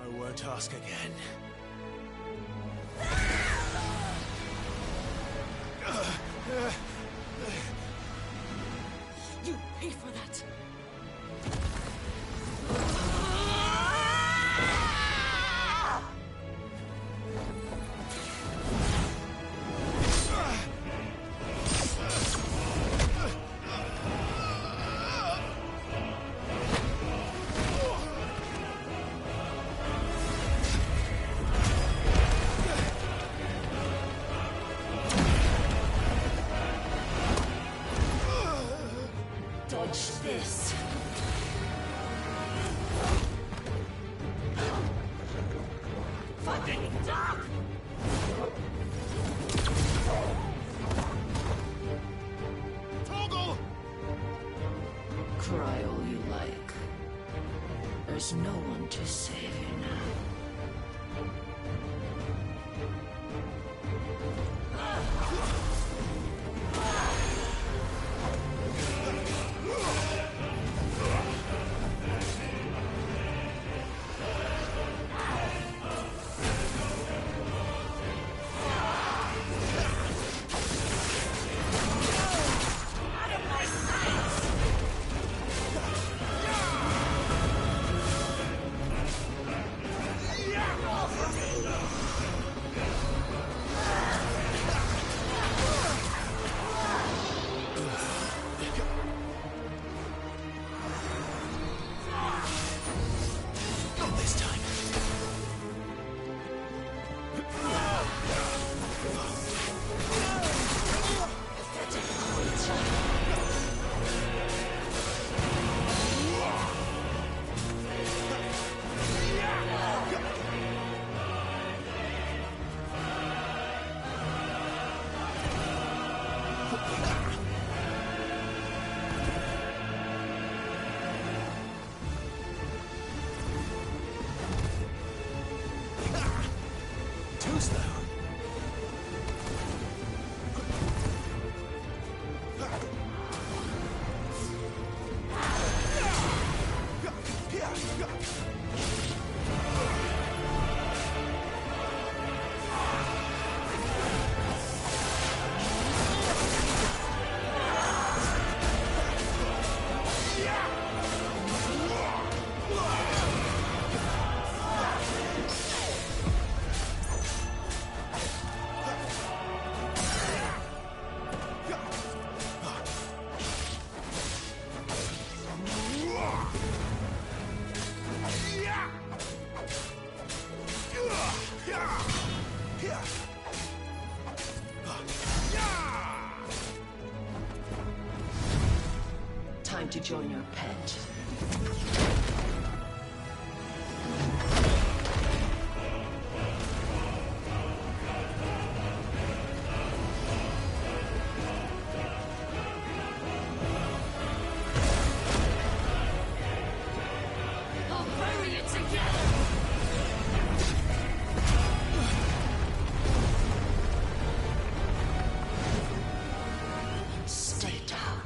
I won't ask again. You pay for that! Watch this. Fucking duck! Toggle! Cry all you like. There's no one to save you now. Time to join your pet. I'll bury it together! Stay down.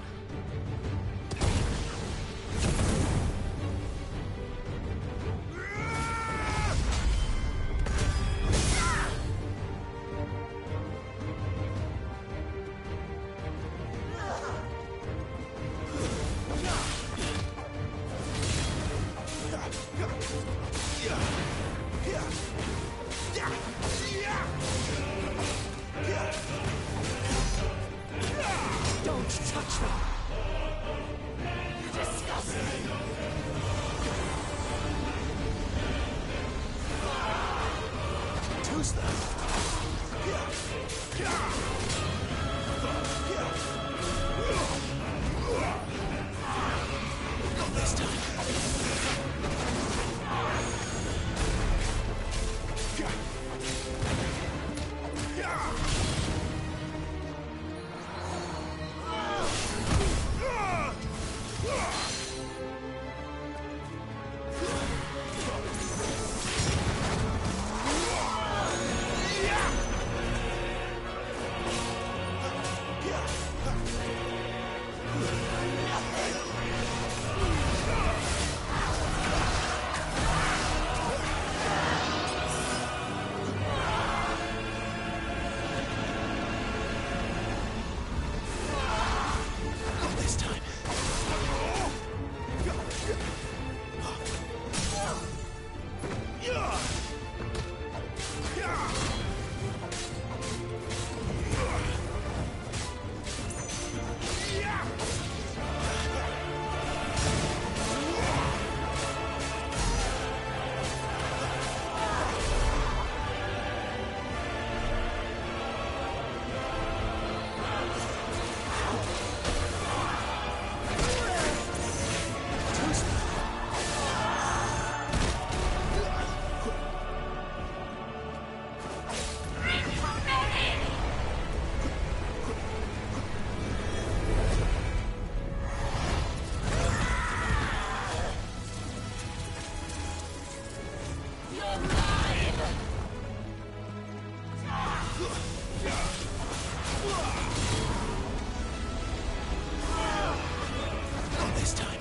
this time.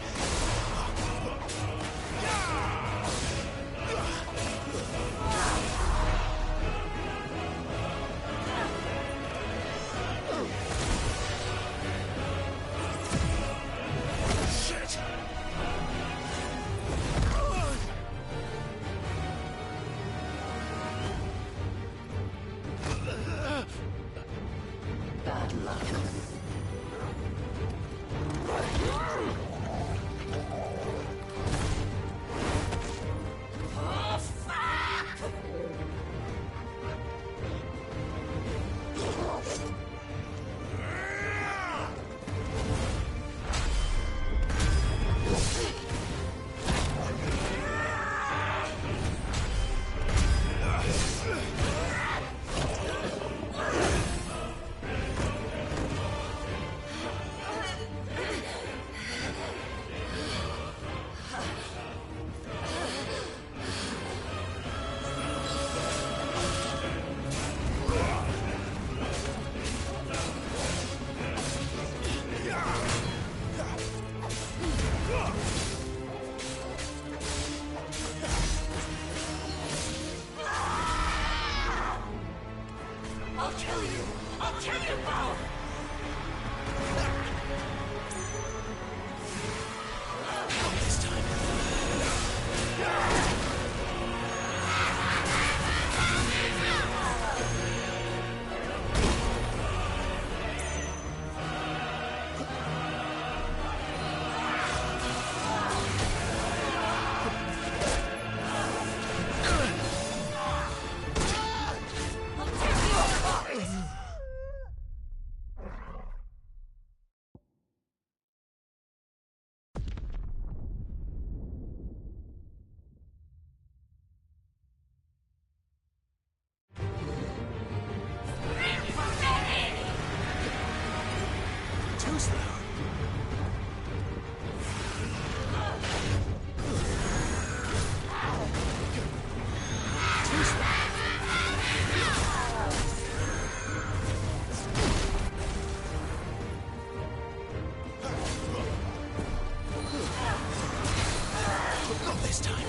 Shit! Bad luck. Oh, fuck! I'll kill you! I'll kill you both! Not this time. Too slow. Too slow. Not this time.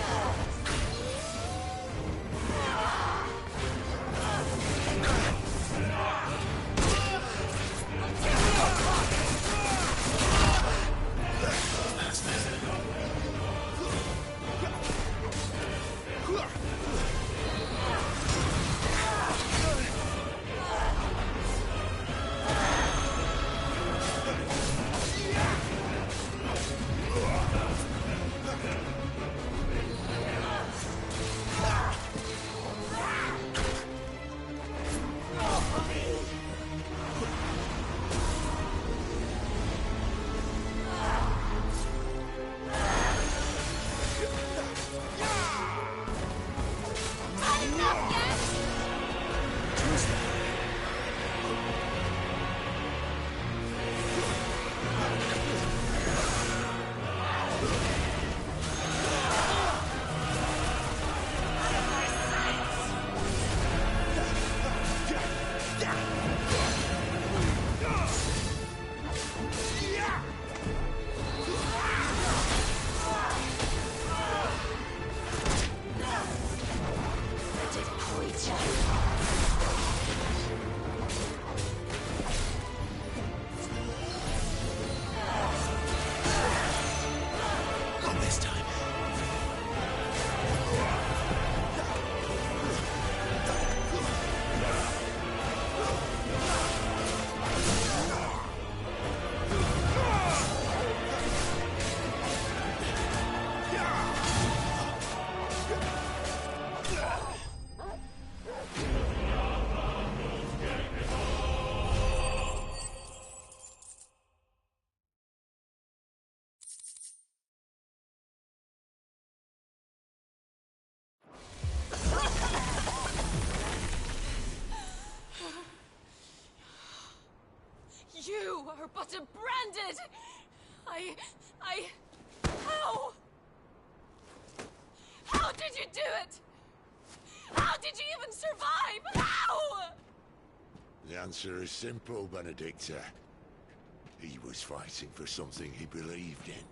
Not this time. You are but a branded! How? How did you do it? How did you even survive? How? The answer is simple, Benedicta. He was fighting for something he believed in.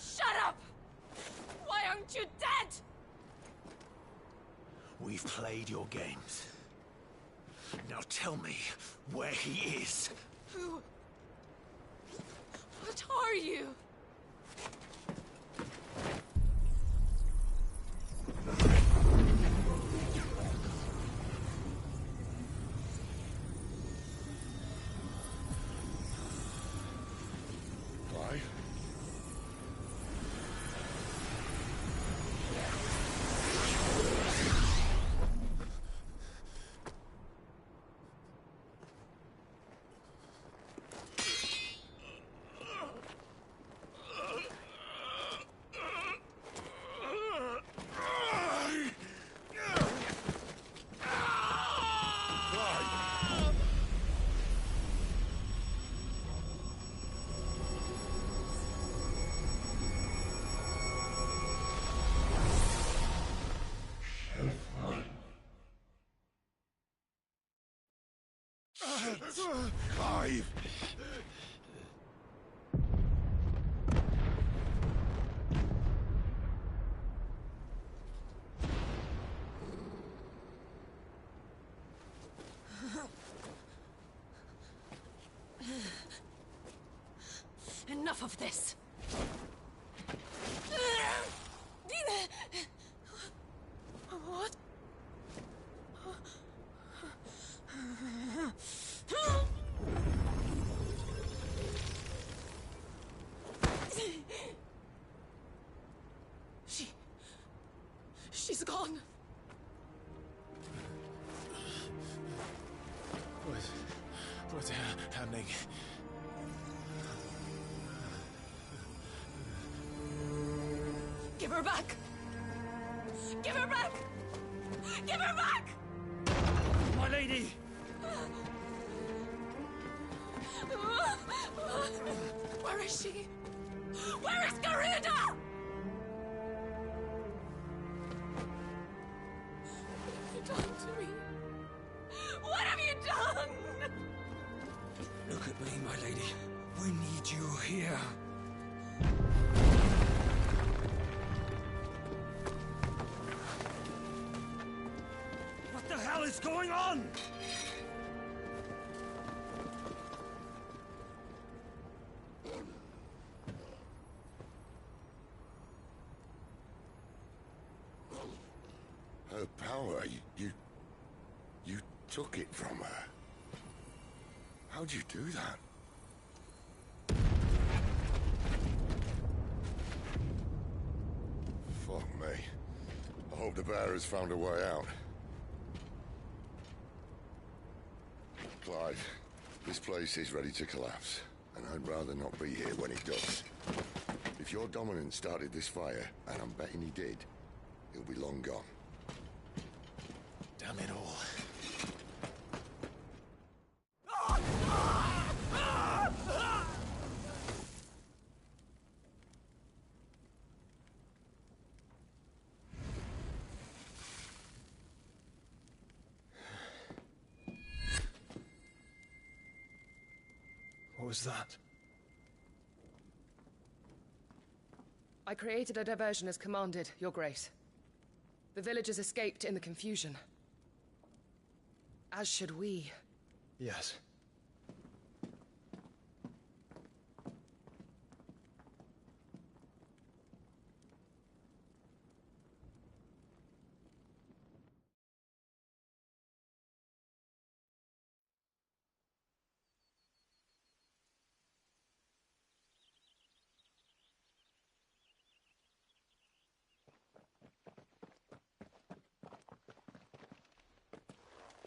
Shut up! Why aren't you dead? We've played your games. Now tell me where he is. Who? What are you? Clive? Clive! Enough of this. What? She's gone. What's happening? Give her back! Give her back! Give her back! My lady! Where is she? Where is Garuda? What have you done to me? What have you done? Look at me, my lady. We need you here. What the hell is going on? Her power, you took it from her. How'd you do that? Fuck me. I hope the bearers found a way out. Clive, this place is ready to collapse, and I'd rather not be here when it does. If your dominant started this fire, and I'm betting he did, he'll be long gone. Damn it all. What was that? I created a diversion as commanded, Your Grace. The villagers escaped in the confusion. As should we. Yes.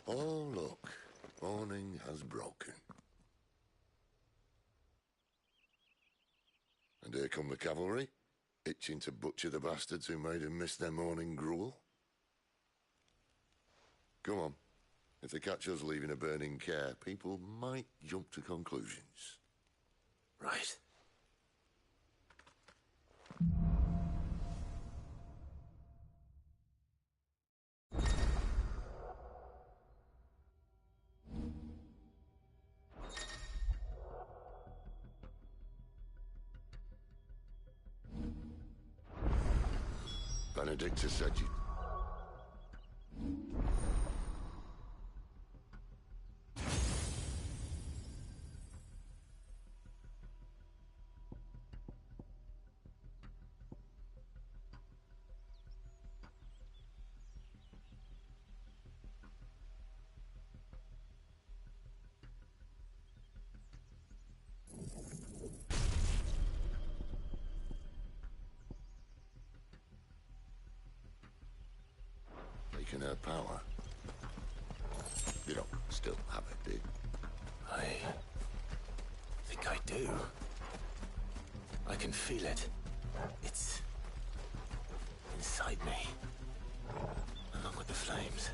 Oh, look. Morning has broken. And here come the cavalry, itching to butcher the bastards who made them miss their morning gruel. Come on. If they catch us leaving a burning care, people might jump to conclusions. Right. Benedicta said you... Taking her power. You don't still have it, do you? I think I do. I can feel it. It's inside me, along with the flames.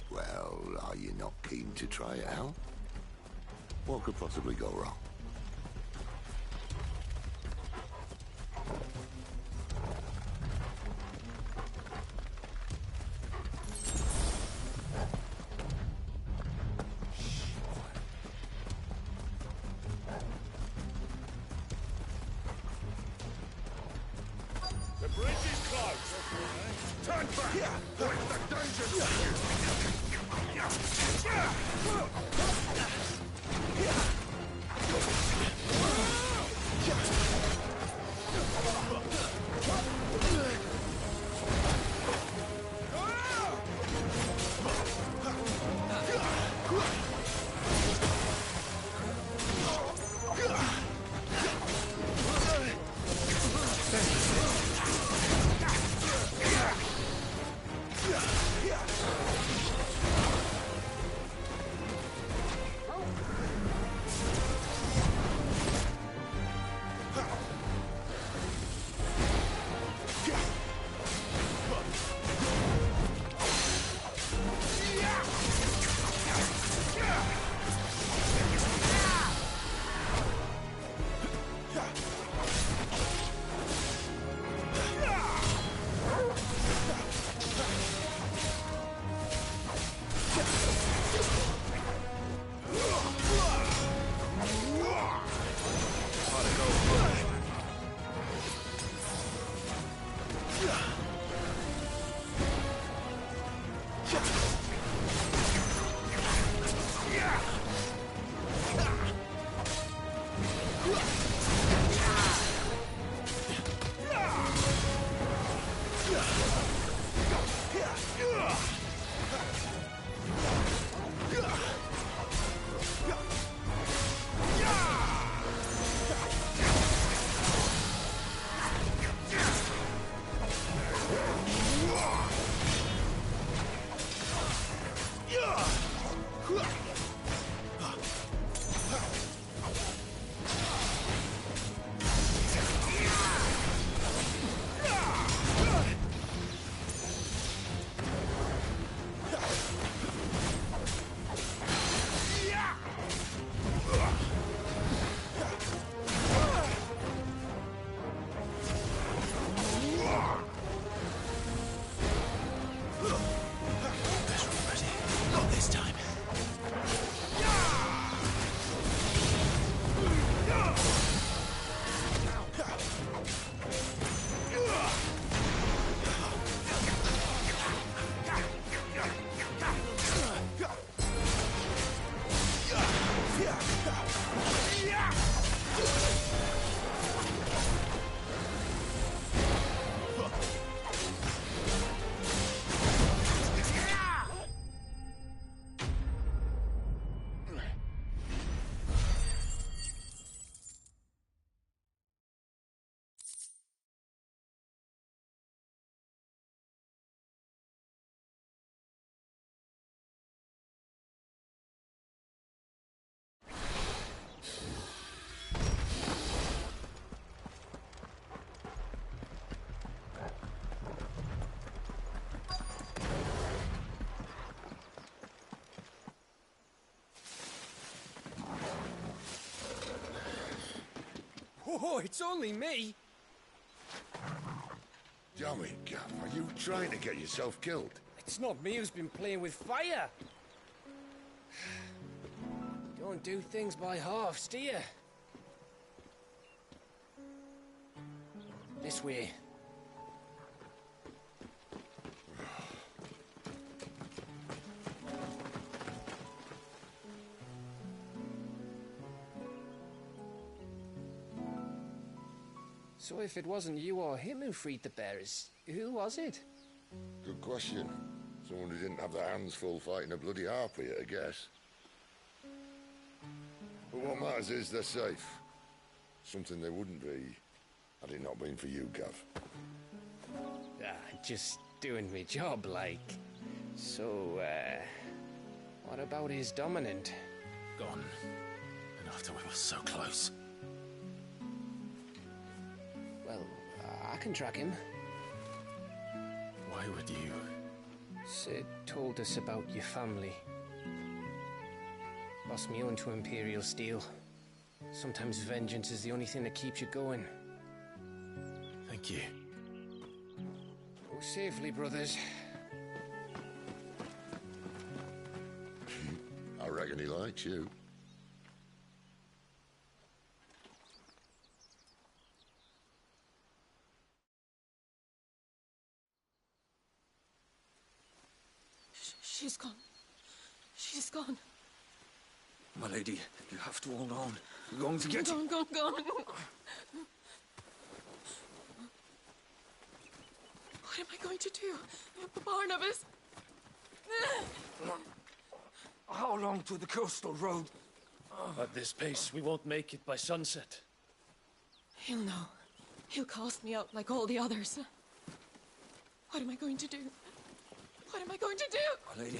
Well, are you not keen to try it out? What could possibly go wrong? The bridge is closed. Turn back! Or it's the danger! Oh, it's only me! Damn it, Gav, are you trying to get yourself killed? It's not me who's been playing with fire! You don't do things by halves, do you? So if it wasn't you or him who freed the bearers, who was it? Good question. Someone who didn't have their hands full fighting a bloody harpy, I guess. But what matters is they're safe. Something they wouldn't be had it not been for you, Gav. Just doing my job, like. So, what about his dominant? Gone. And after we were so close. Well, I can track him. Why would you? Sid told us about your family. Lost me on to Imperial Steel. Sometimes vengeance is the only thing that keeps you going. Thank you. Go safely, brothers. I reckon he likes you. She's gone. She's gone. My lady, you have to hold on. We're going to get you. Gone. What am I going to do? Barnabas! How long to the coastal road? At this pace, we won't make it by sunset. He'll know. He'll cast me out like all the others. What am I going to do? What am I going to do? My lady.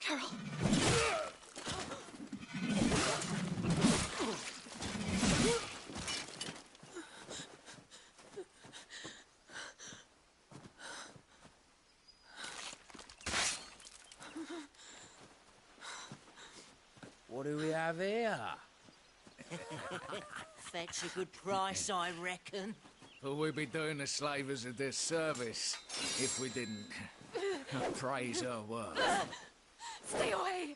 Carol. What do we have here? Fetch a good price, I reckon. But we'd be doing the slavers a disservice if we didn't praise her work. Stay away!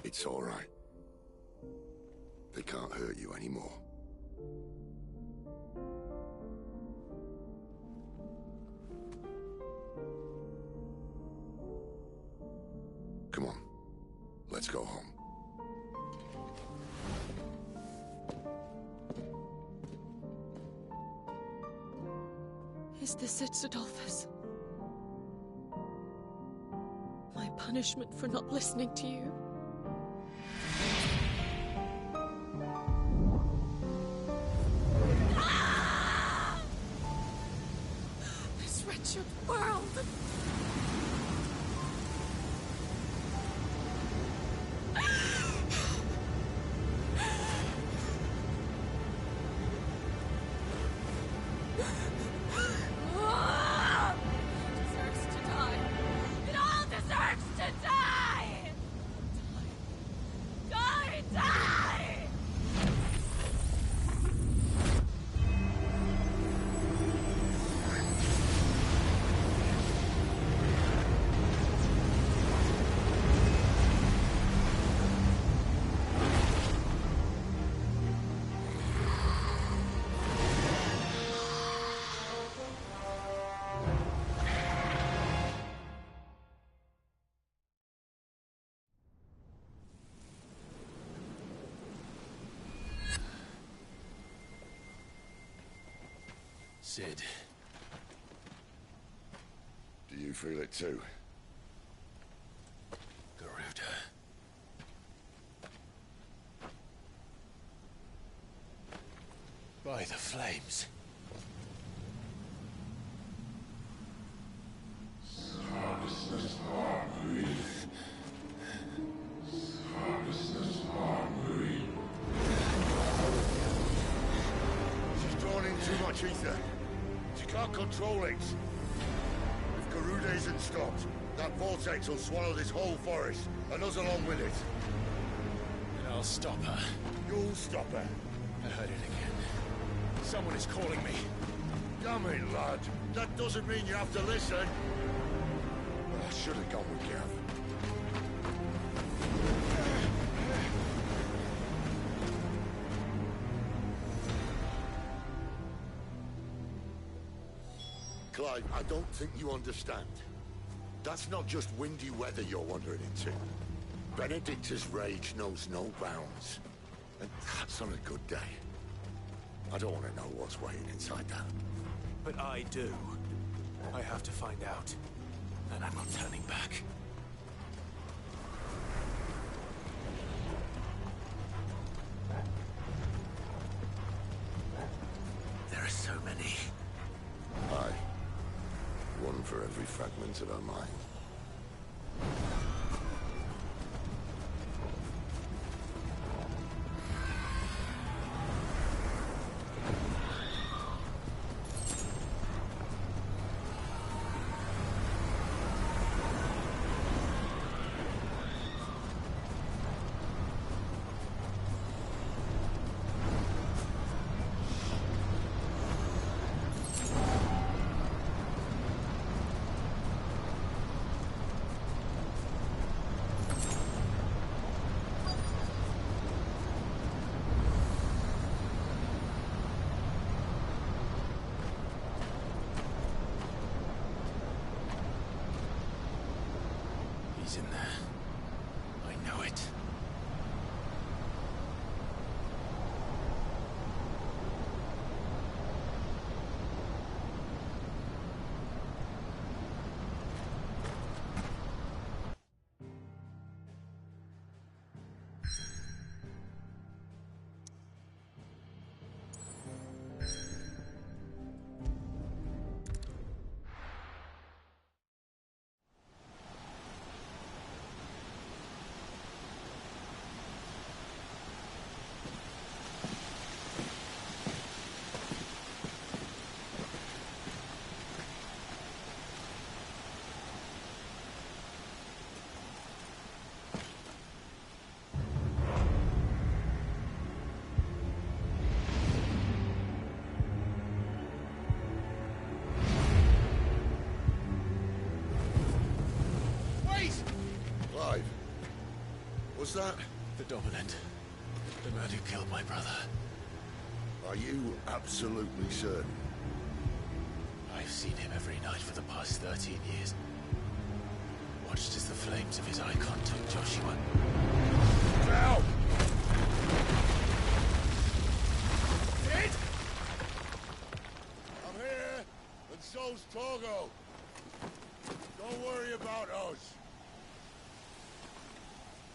It's all right. They can't hurt you anymore. Come on. Let's go home. Is this it, Adolphus? My punishment for not listening to you? This wretched world! Deserves to die. It all deserves to die! Die! Die! Sid. Do you feel it too? Garuda. By the flames. She's drawn in too much ether. She can't control it. If Garuda isn't stopped, that vortex will swallow this whole forest, and us along with it. And I'll stop her. You'll stop her. I heard it again. Someone is calling me. Damn it, lad. That doesn't mean you have to listen. I should have gone with Gav. Clive, I don't think you understand. That's not just windy weather you're wandering into. Benedicta's rage knows no bounds. And that's on a good day. I don't want to know what's waiting inside that. But I do. I have to find out. And I'm not turning back. There are so many. Aye. One for every fragment of our mind. He's in there. I know it. Clive, was that? The Dominant. The man who killed my brother. Are you absolutely certain? I've seen him every night for the past 13 years. Watched as the flames of his icon took Joshua. Now! Dead? I'm here, and so's Torgo. Don't worry about us.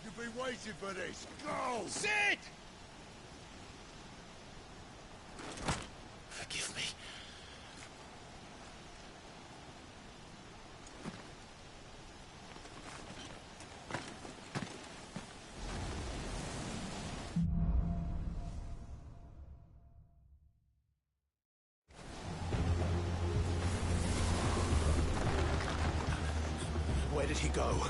You've been waiting for this. Go! Sid! Forgive me. Where did he go?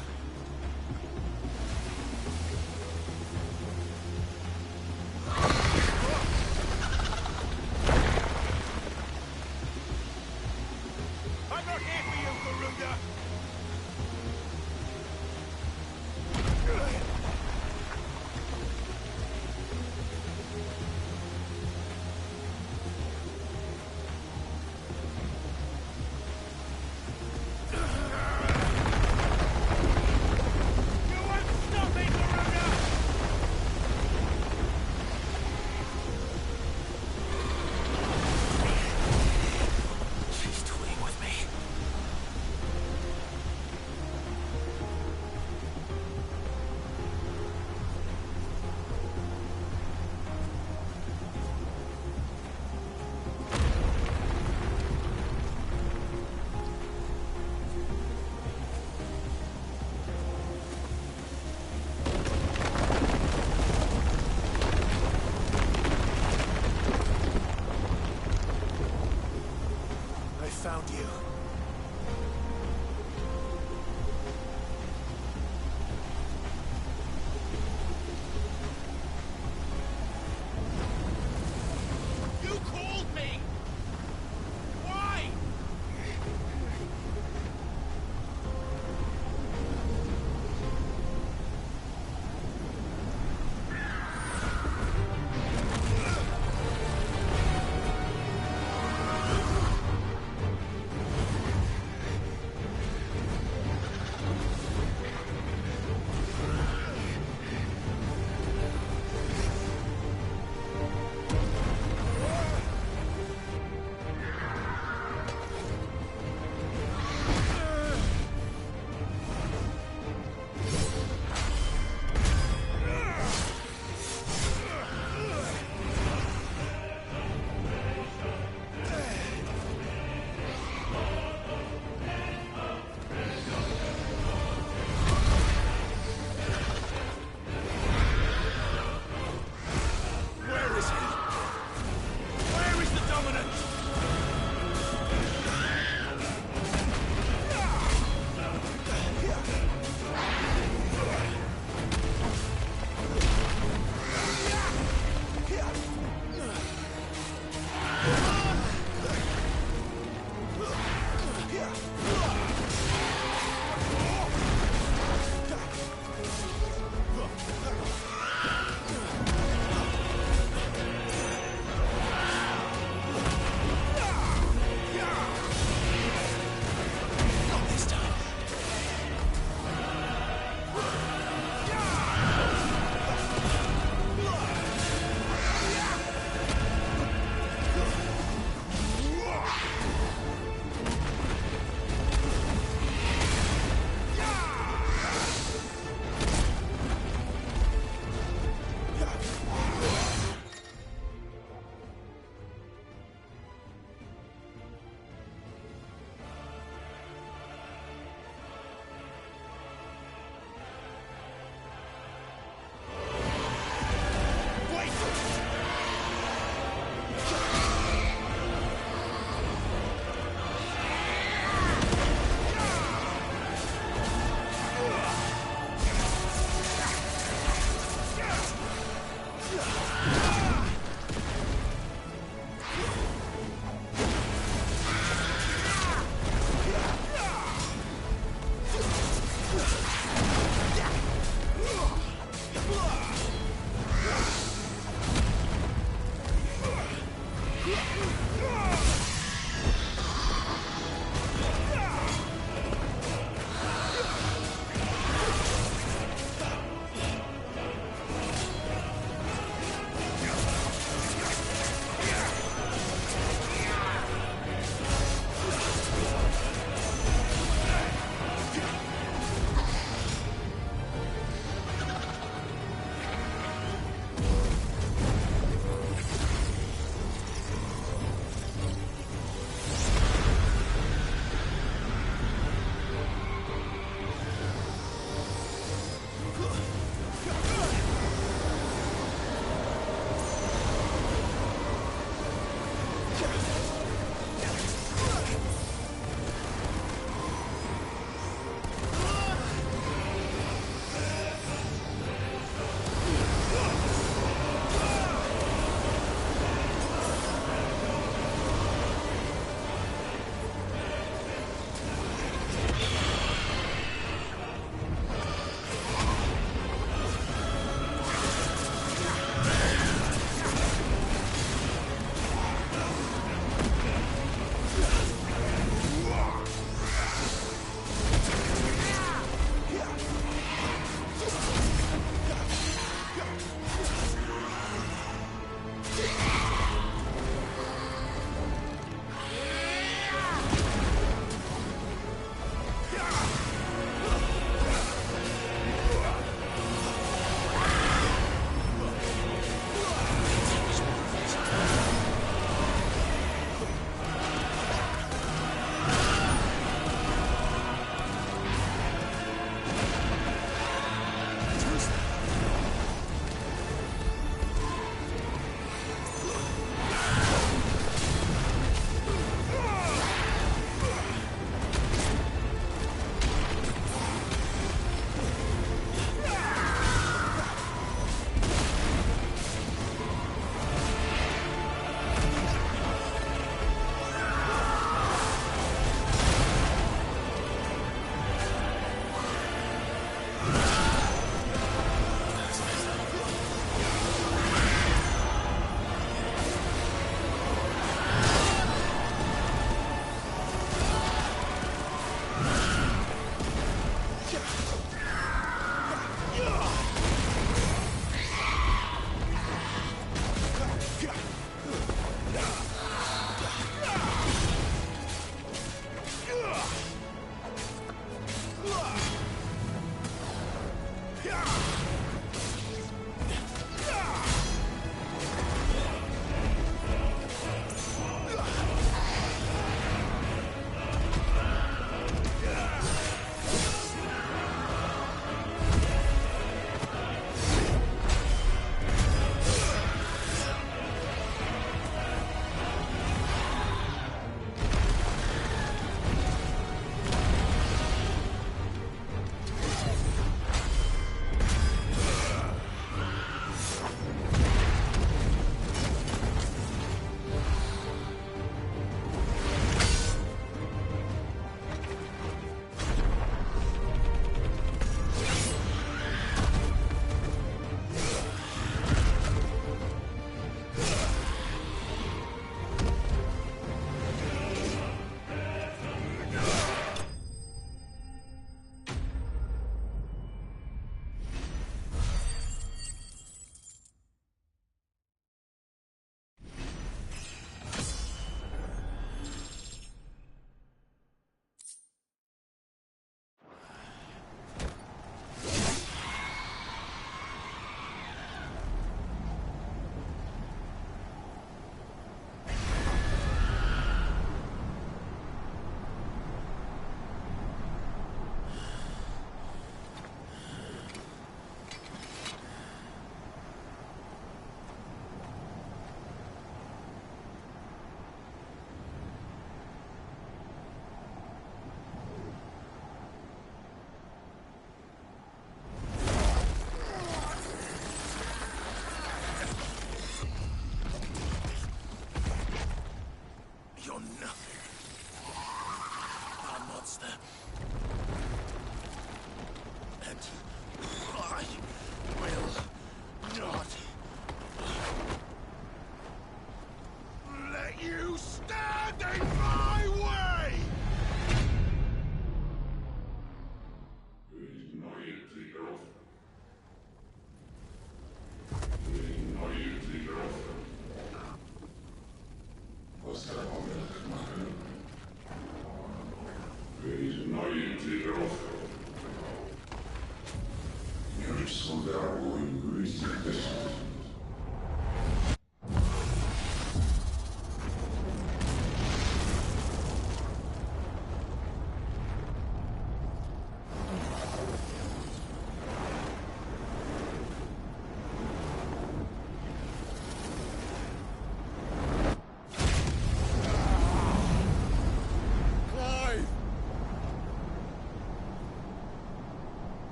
I'm not here for you, Garuda! You won't stop me, Garuda! She's toying with me.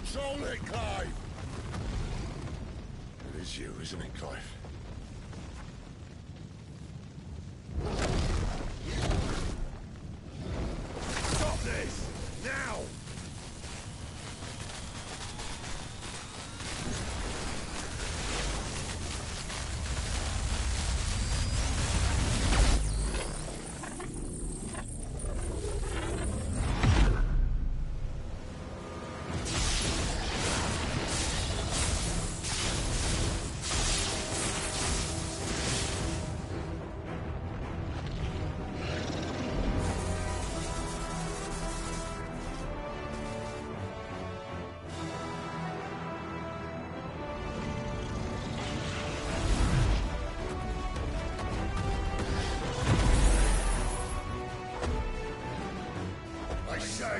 Control it, Clive! It is you, isn't it, Clive? Stop this! Now!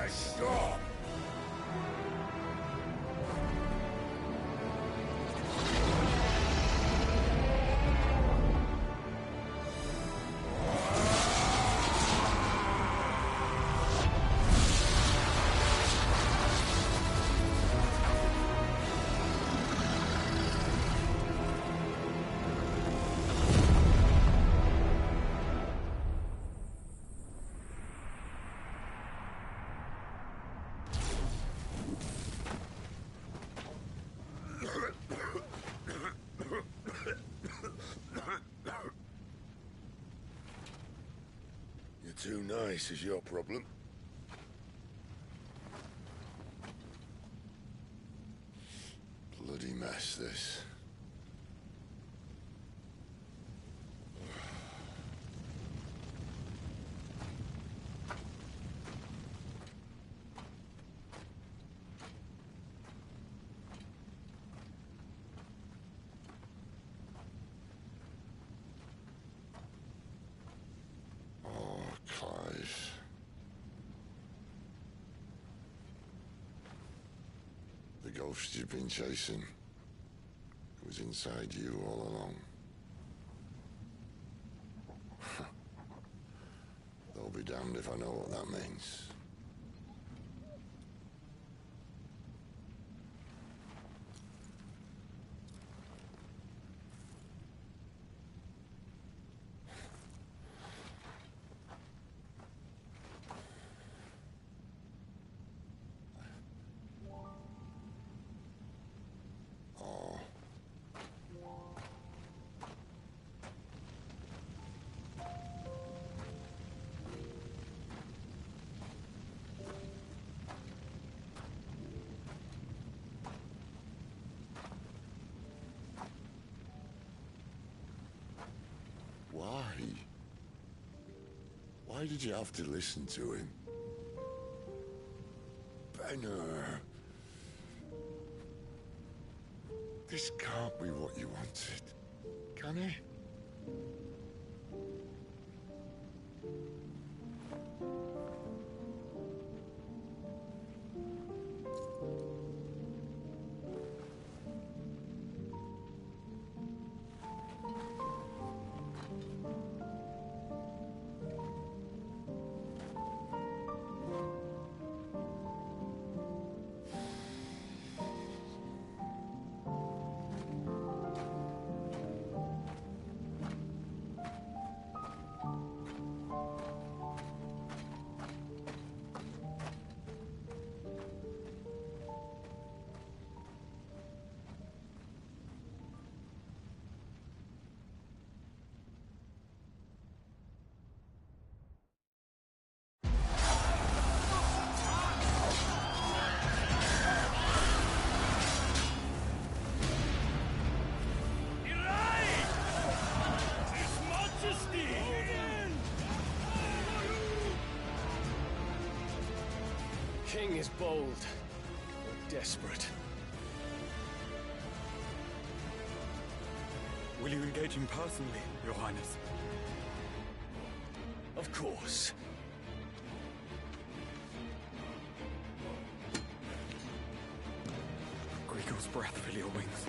Stop! Too nice is your problem. Bloody mess, this. The ghost you've been chasing was inside you all along. They'll be damned if I know what that means. Why did you have to listen to him? Benner. This can't be what you wanted, can it? King is bold, or desperate. Will you engage him personally, Your Highness? Of course. Greagor's breath fill your wings.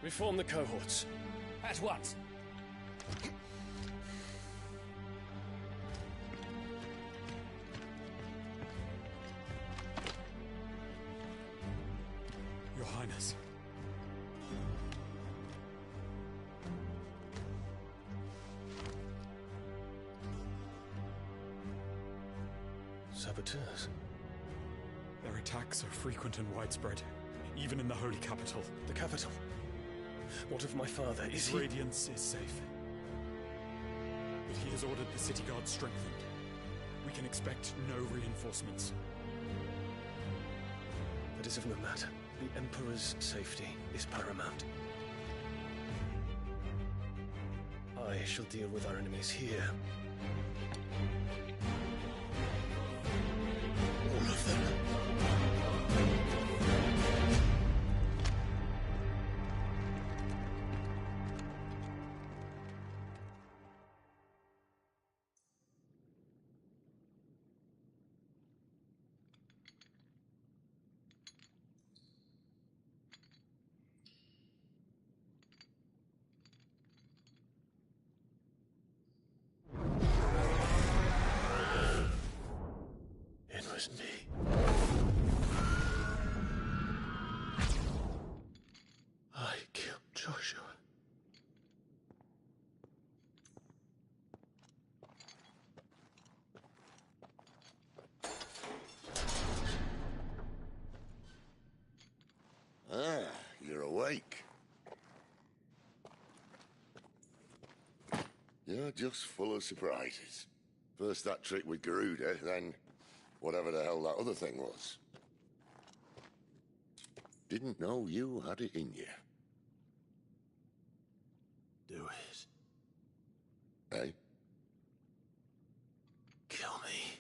Reform the cohorts. At once. Your Highness. Saboteurs. Their attacks are frequent and widespread, even in the holy capital. The capital? What of my father? Is His he... Radiance is safe. But he has ordered the city guard strengthened. We can expect no reinforcements. That is of no matter. The Emperor's safety is paramount. I shall deal with our enemies here. All of them. It was me. I killed Joshua. Ah, you're awake. You're just full of surprises. First that trick with Garuda, then whatever the hell that other thing was. Didn't know you had it in you. Do it. Eh? Kill me.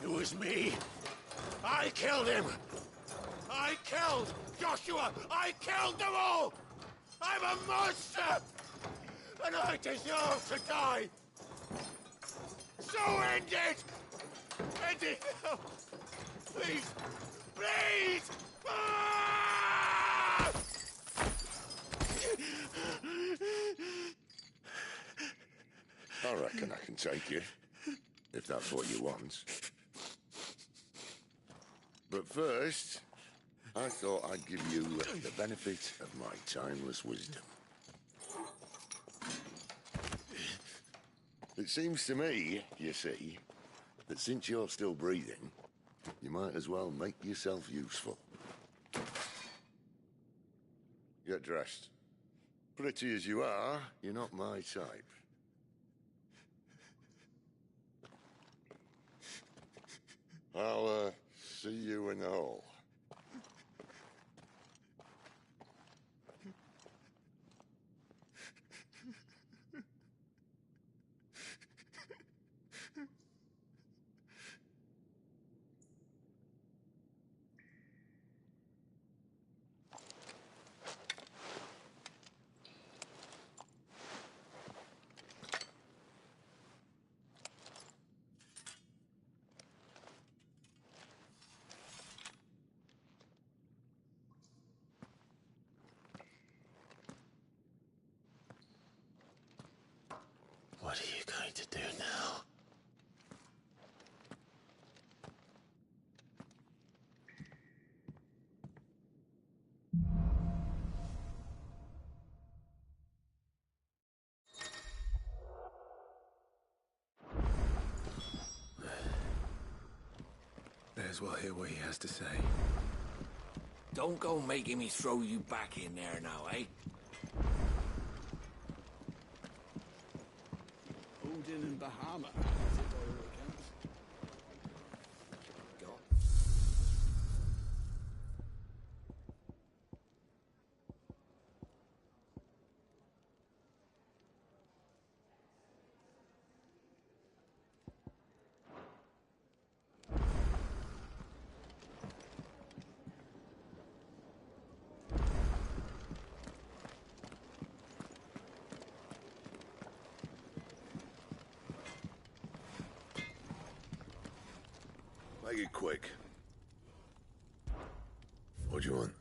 It was me. I killed him. I killed Joshua. I killed them all. I'm a monster. And I deserve to die. So end it. End it now. Please. Please. Ah! I reckon I can take you, if that's what you want. But first, I thought I'd give you the benefit of my timeless wisdom. It seems to me, you see, that since you're still breathing, you might as well make yourself useful. Get dressed. Pretty as you are, you're not my type. I'll, see you in the hall. What are you going to do now? May as well hear what he has to say. Don't go making me throw you back in there now, eh? Odin and Bahama. Make it quick. What do you want?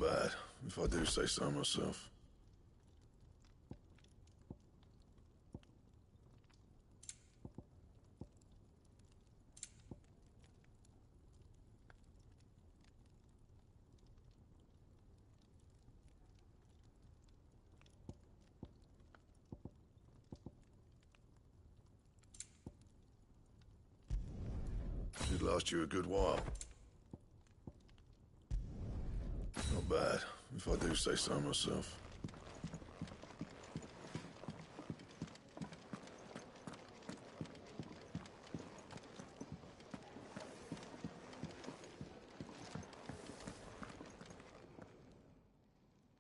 bad, if I do say so myself. Should last you a good while. Not bad, if I do say so myself.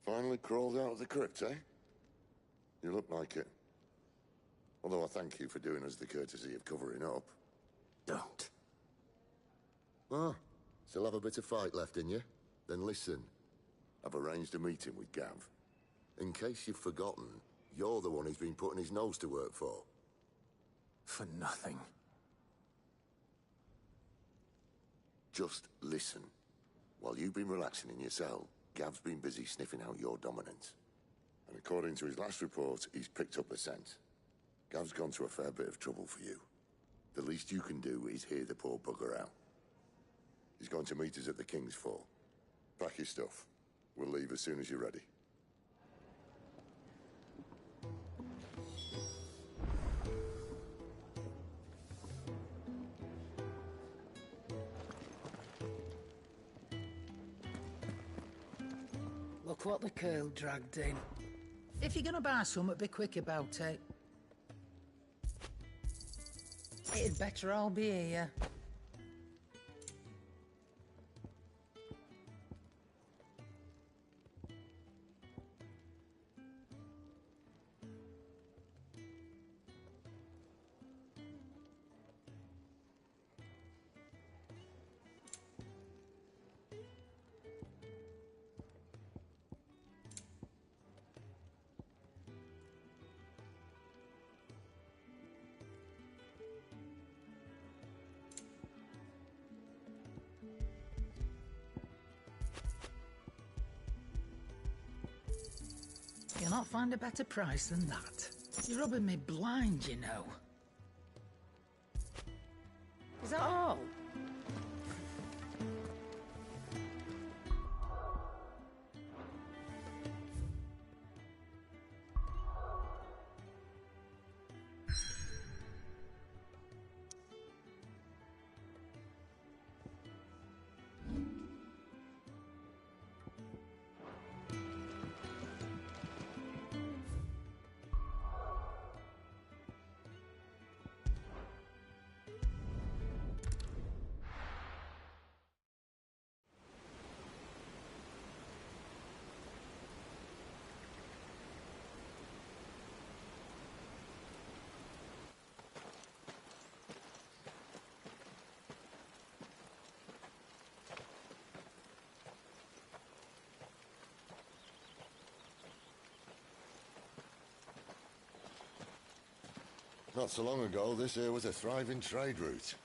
Finally crawled out of the crypt, eh? You look like it. Although I thank you for doing us the courtesy of covering up. Don't. Ah, still have a bit of fight left in you? Then listen. I've arranged a meeting with Gav. In case you've forgotten, you're the one he's been putting his nose to work for. For nothing. Just listen. While you've been relaxing in your cell, Gav's been busy sniffing out your dominance. And according to his last report, he's picked up a scent. Gav's gone to a fair bit of trouble for you. The least you can do is hear the poor bugger out. He's going to meet us at the King's Fall. Pack your stuff. We'll leave as soon as you're ready. Look what the curl dragged in. If you're gonna buy something, be quick about it. It'd better all be here. You'll not find a better price than that. You're rubbing me blind, you know. Is that all? Not so long ago, this here was a thriving trade route.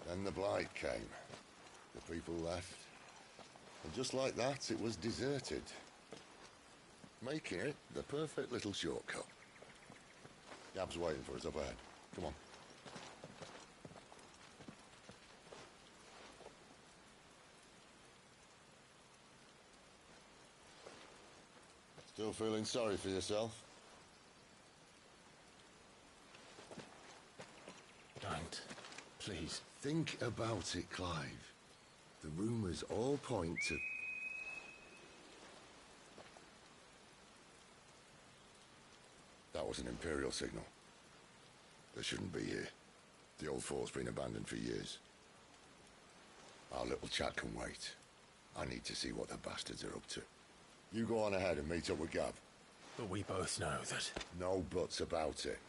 Then the Blight came. The people left. And just like that, it was deserted. Making it the perfect little shortcut. Gav's waiting for us up ahead. Come on. Still feeling sorry for yourself? Don't. Please. Think about it, Clive. The rumours all point to... That was an Imperial signal. They shouldn't be here. The old fort's been abandoned for years. Our little chat can wait. I need to see what the bastards are up to. You go on ahead and meet up with Gav. But we both know that... No buts about it.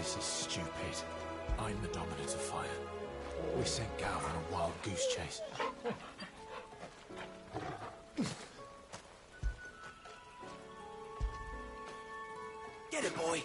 This is stupid. I'm the dominant of fire. We sent Gav on a wild goose chase. Get it, boy!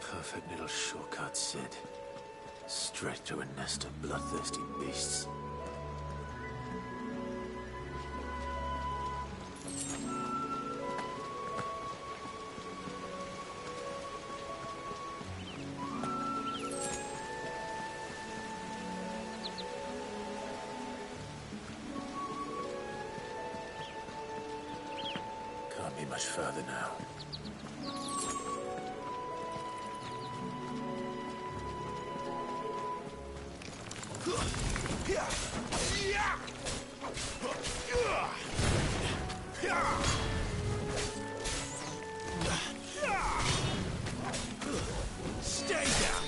perfect little shortcut, Sid. Straight to a nest of bloodthirsty beasts. Can't be much further now. Stay down!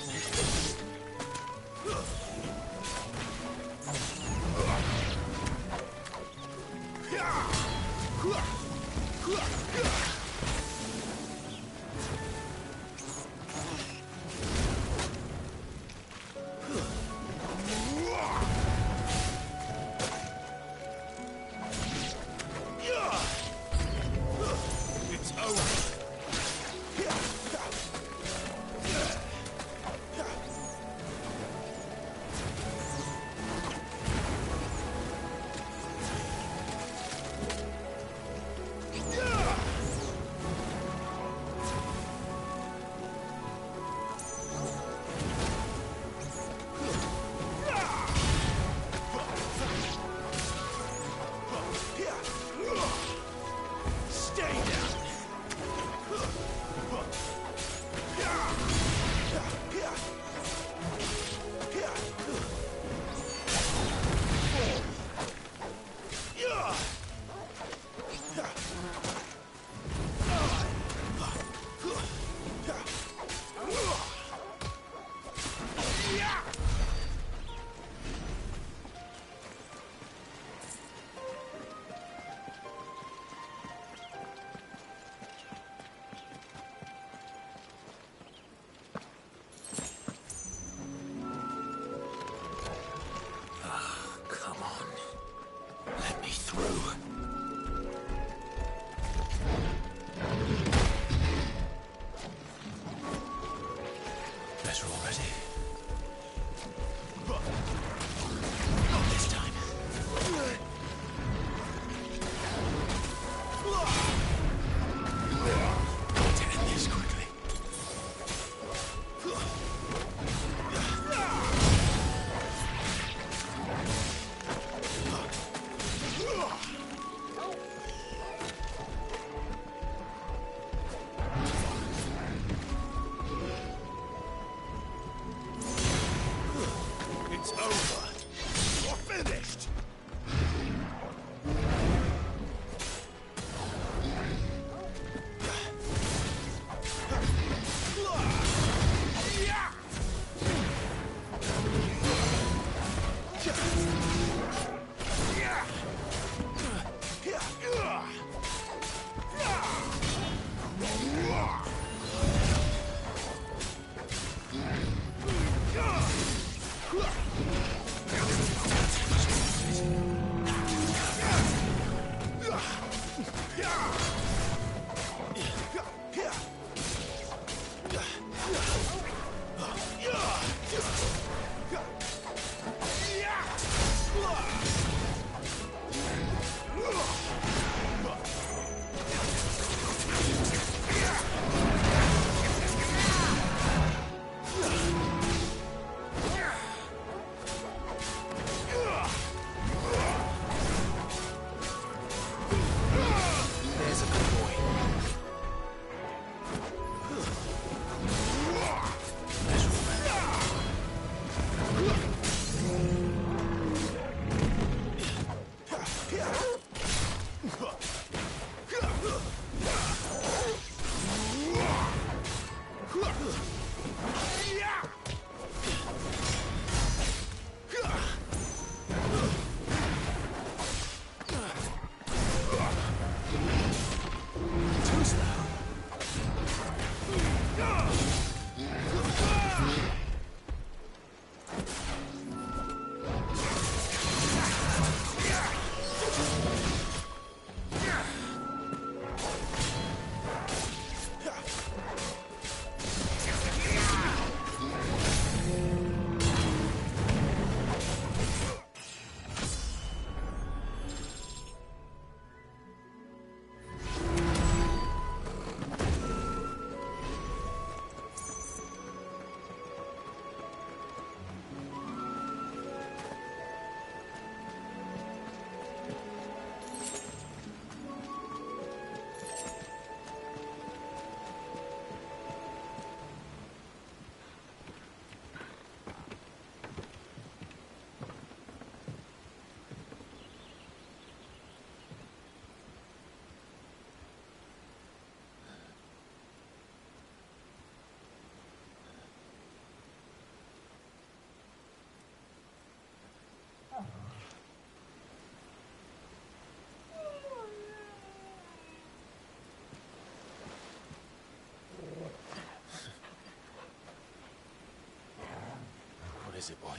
is it, boy?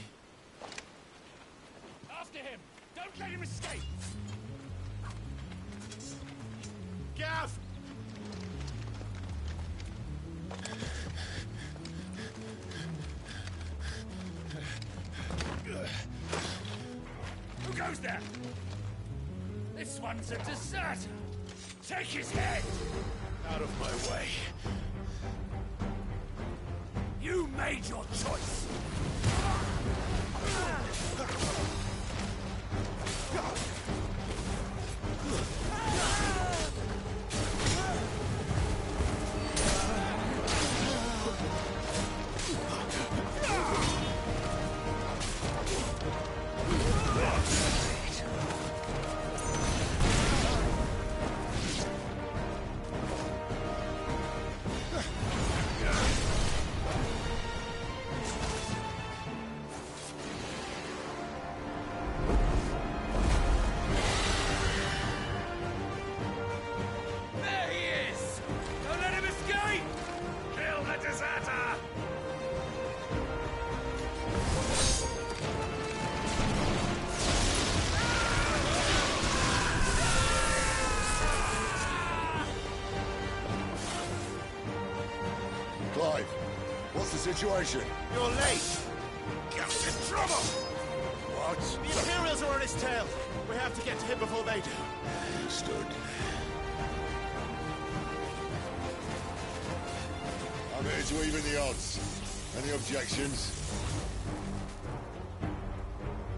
After him! Don't let him escape! Gav! Who goes there? This one's a deserter! Take his head! Out of my way. You made your choice! Clive, what's the situation? You're late! Gav's in trouble! What? The Imperials are on his tail! We have to get to him before they do. Understood. I'm here to even the odds. Any objections?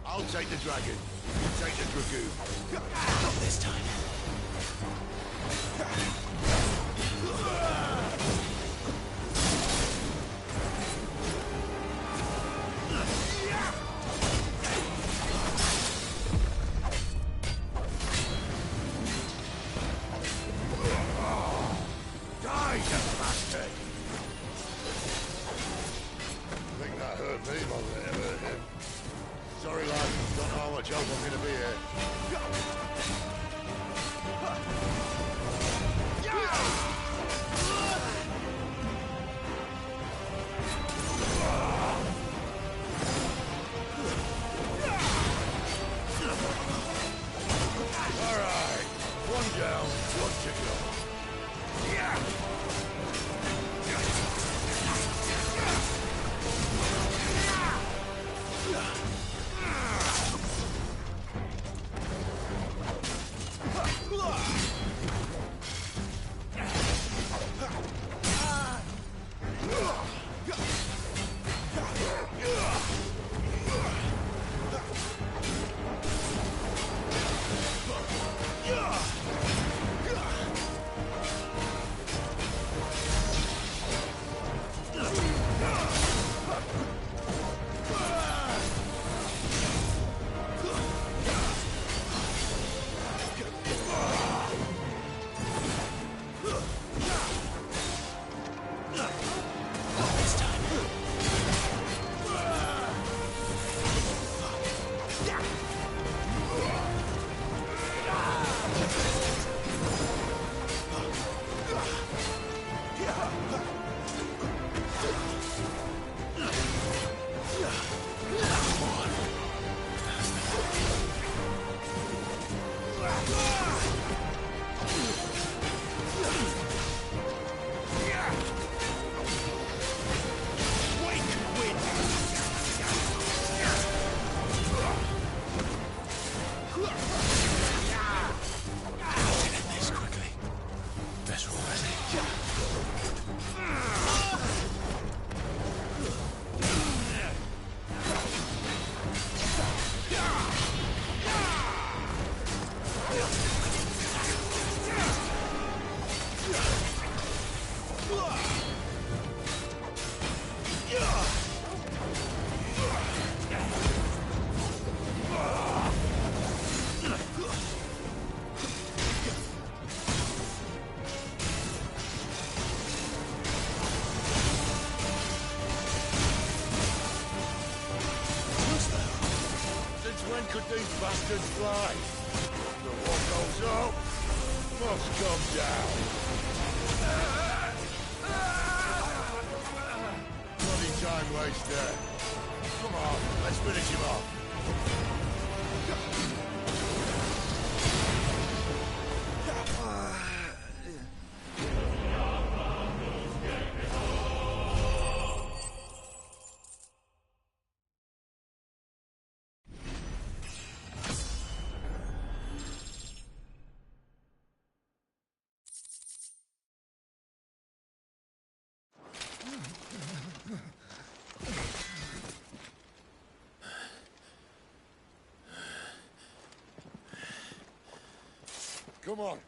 I'll take the dragon. You take the dragoon. Not this time. Die, you bastard! I think that hurt me more than it hurt him. Sorry, lad. Don't know how much help I'm gonna be here. All right. One down, one to go. These bastards fly. But what goes up must come down. Bloody time waster. Come on, let's finish him off. Come on.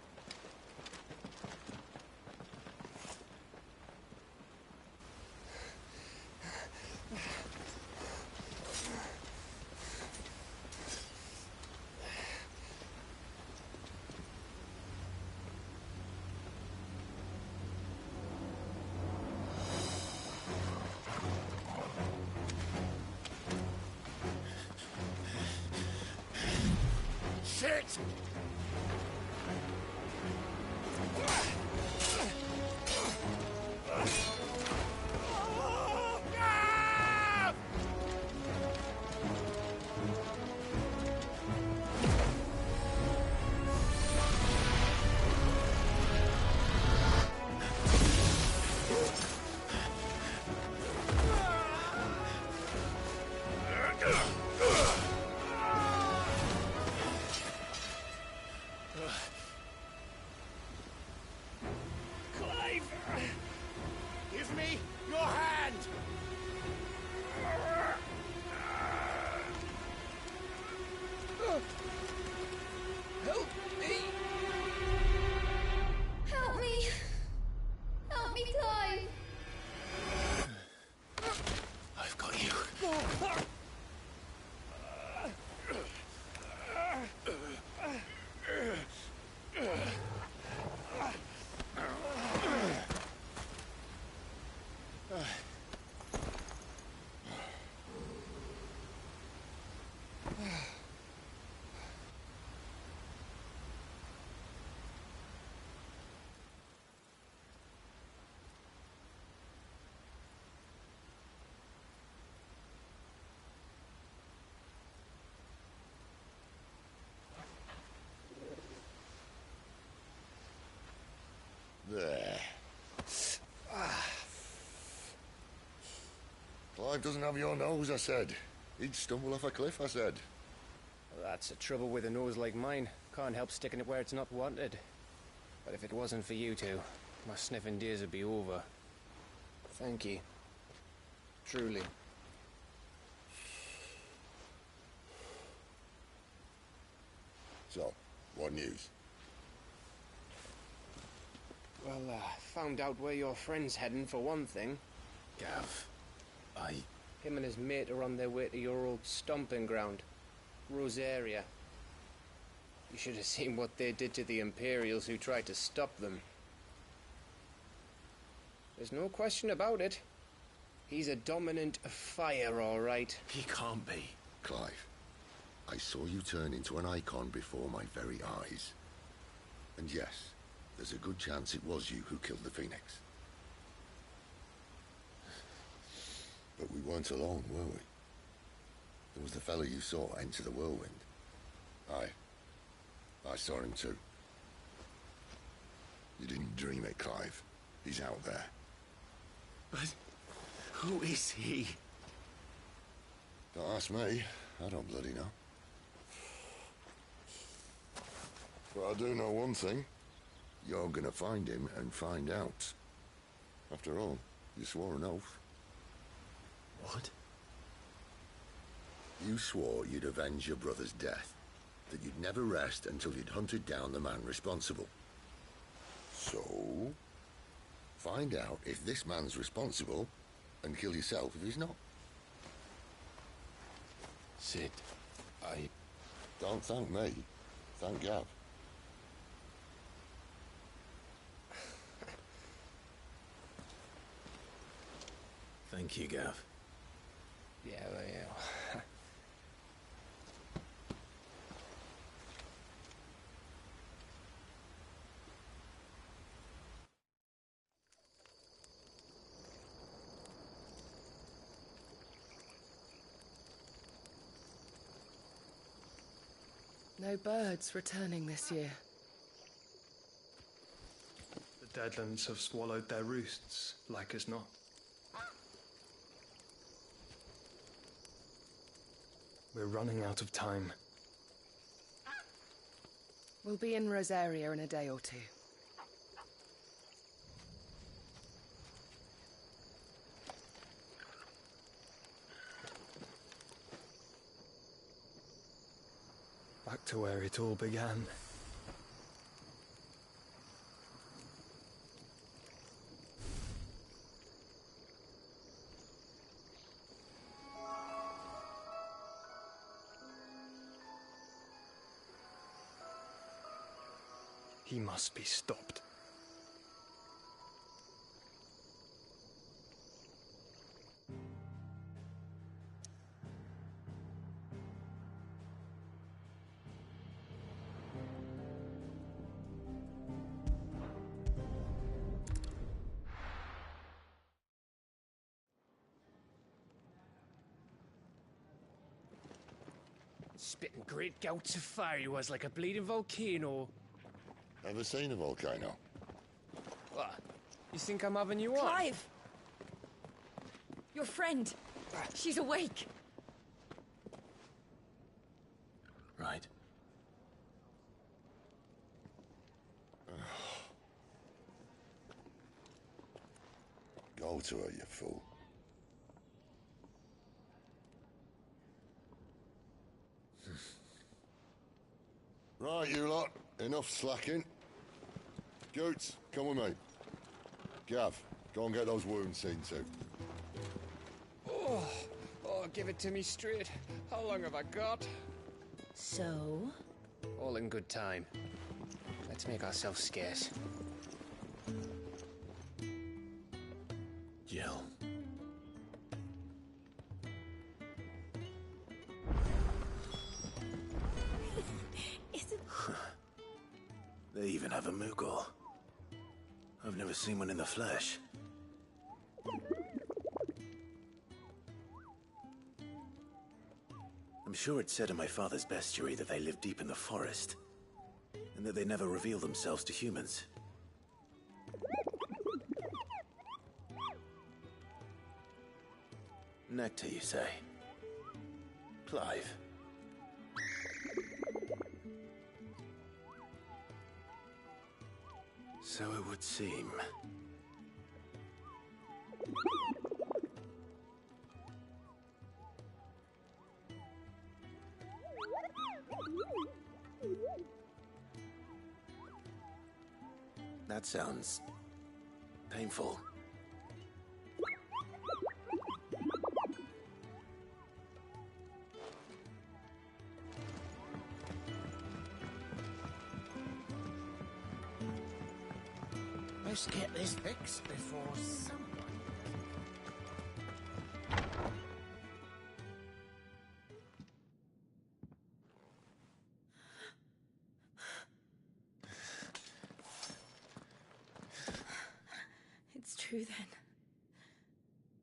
Shit! Give me your hand! Help me! Help me! Help me, Clive! I've got you. There. Clive doesn't have your nose, I said. He'd stumble off a cliff, I said. That's the trouble with a nose like mine. Can't help sticking it where it's not wanted. But if it wasn't for you two, my sniffing days would be over. Thank you. Truly. So, what news? Well, found out where your friend's heading, for one thing. Gav, Him and his mate are on their way to your old stomping ground, Rosaria. You should have seen what they did to the Imperials who tried to stop them. There's no question about it. He's a dominant of fire, all right. He can't be. Clive, I saw you turn into an icon before my very eyes. And yes, there's a good chance it was you who killed the Phoenix. But we weren't alone, were we? There was the fellow you saw enter the whirlwind. I saw him too. You didn't dream it, Clive. He's out there. But who is he? Don't ask me. I don't bloody know. But I do know one thing. You're gonna find him and find out. After all, you swore an oath. What? You swore you'd avenge your brother's death. That you'd never rest until you'd hunted down the man responsible. So, find out if this man's responsible and kill yourself if he's not. Sid, Don't thank me. Thank Gav. Thank you, Gav. Yeah, well, yeah. No birds returning this year. The Deadlands have swallowed their roosts, like as not. We're running out of time. We'll be in Rosaria in a day or two. Back to where it all began. He must be stopped. Spitting great gouts of fire he was, like a bleeding volcano. Ever seen a volcano? What? You think I'm having you on? Clive! Your friend. She's awake. Right. Go to her, you fool. Right, you lot. Enough slacking. Goots, come with me. Gav, go and get those wounds seen to. Oh, give it to me straight. How long have I got? So? All in good time. Let's make ourselves scarce. Jill. They even have a Moogle. I've never seen one in the flesh. I'm sure it said in my father's bestiary that they live deep in the forest, and that they never reveal themselves to humans. Nectar, you say? Clive. So it would seem. That sounds painful. Let's get this fixed before someone... It's true then.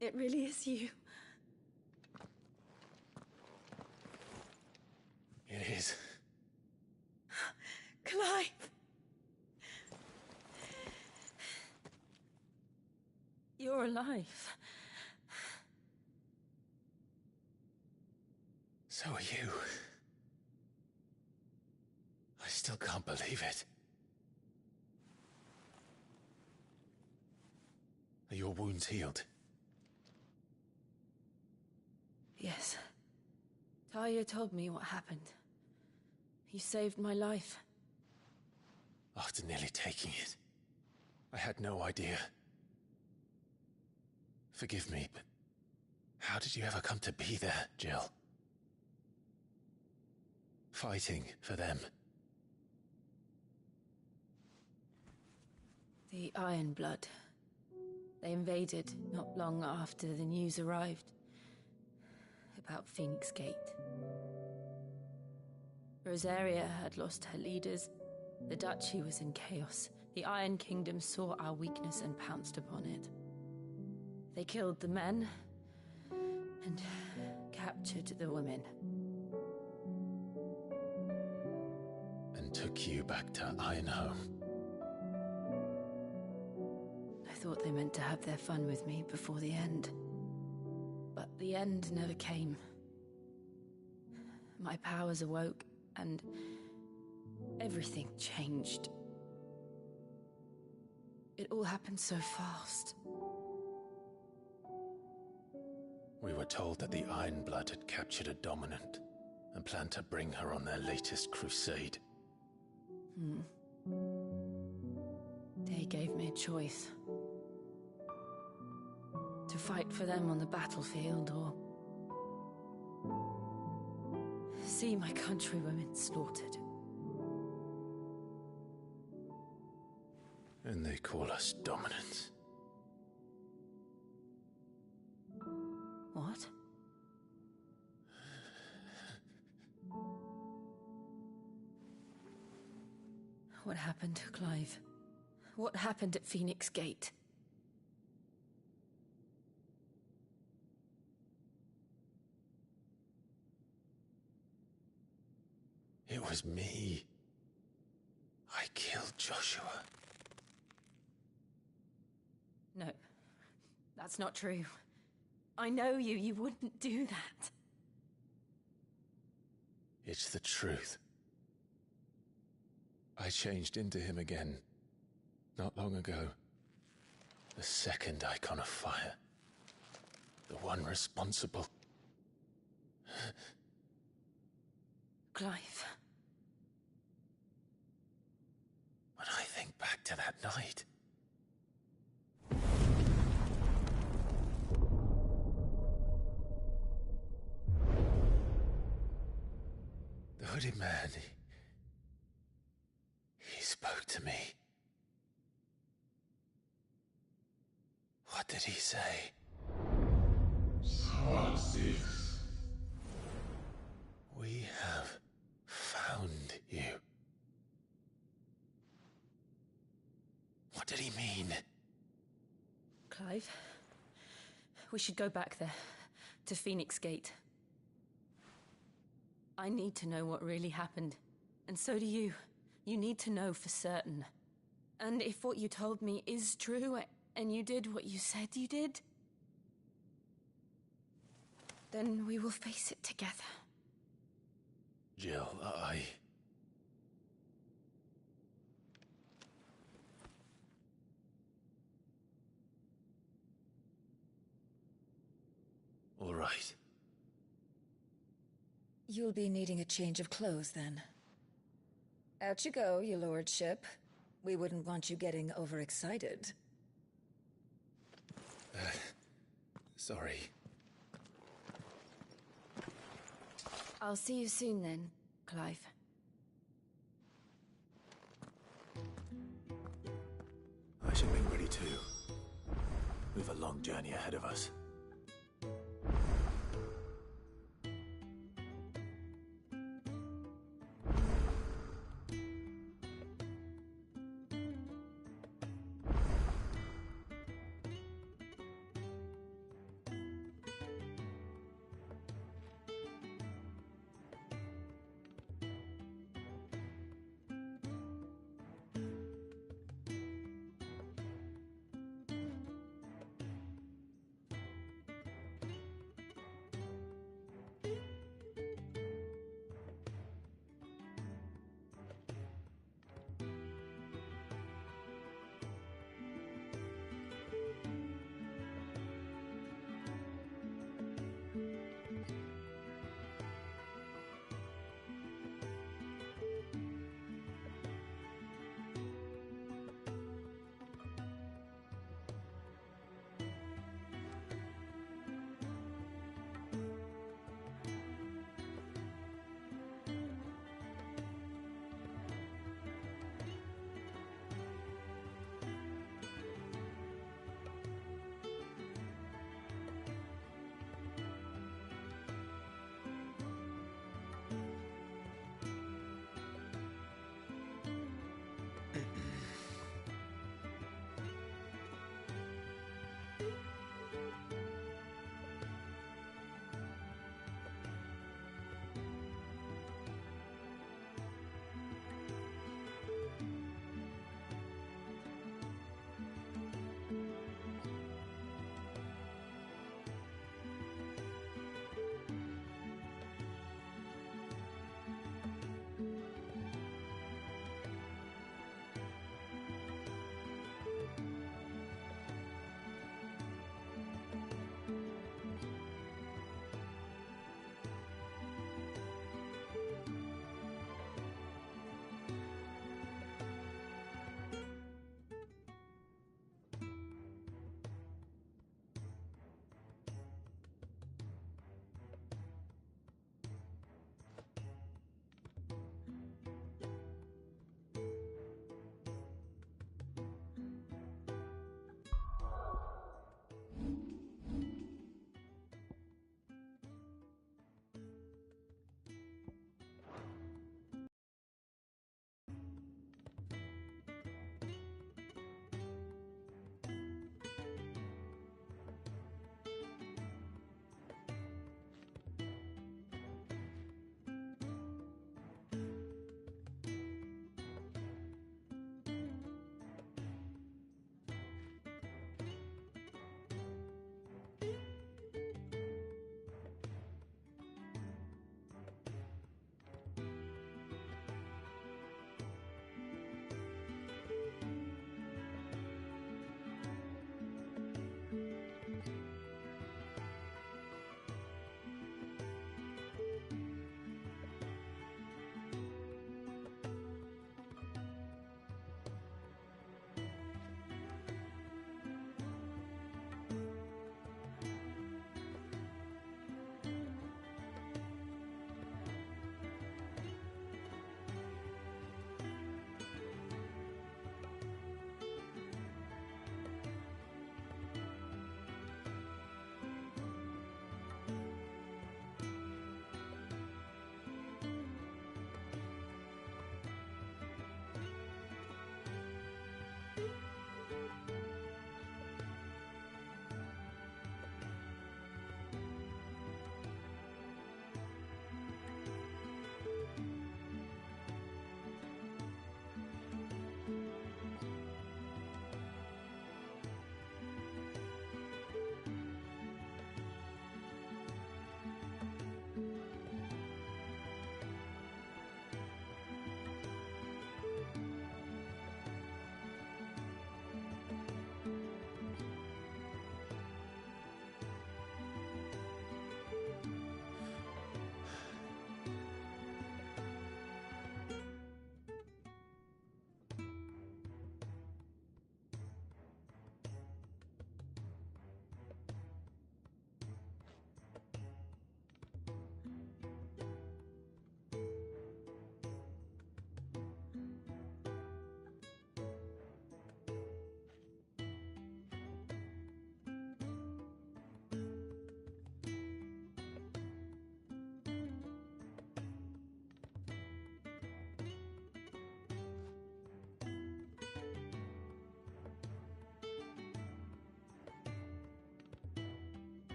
It really is you. It is. Clive! You're alive. So are you. I still can't believe it. Are your wounds healed? Yes. Talia told me what happened. You saved my life. After nearly taking it, I had no idea. Forgive me, but how did you ever come to be there, Jill? Fighting for them. The Iron Blood. They invaded not long after the news arrived about Phoenix Gate. Rosaria had lost her leaders. The Duchy was in chaos. The Iron Kingdom saw our weakness and pounced upon it. They killed the men and captured the women. take you back to Ironhome. I thought they meant to have their fun with me before the end. But the end never came. My powers awoke, and everything changed. It all happened so fast. We were told that the Ironblood had captured a dominant and planned to bring her on their latest crusade. They gave me a choice. To fight for them on the battlefield, or see my countrywomen slaughtered. And they call us dominants. What? What happened, Clive? What happened at Phoenix Gate? It was me. I killed Joshua. No, that's not true. I know you. You wouldn't do that. It's the truth. I changed into him again, not long ago. The second icon of fire. The one responsible. Clive. When I think back to that night... The hooded man, he spoke to me. What did he say? Six. We have found you. What did he mean? Clive, we should go back there, to Phoenix Gate. I need to know what really happened, and so do you. You need to know for certain. And if what you told me is true, and you did what you said you did, then we will face it together. Jill, All right. You'll be needing a change of clothes, then. Out you go, your lordship. We wouldn't want you getting overexcited. Sorry. I'll see you soon then, Clive. I should be ready too. We've a long journey ahead of us.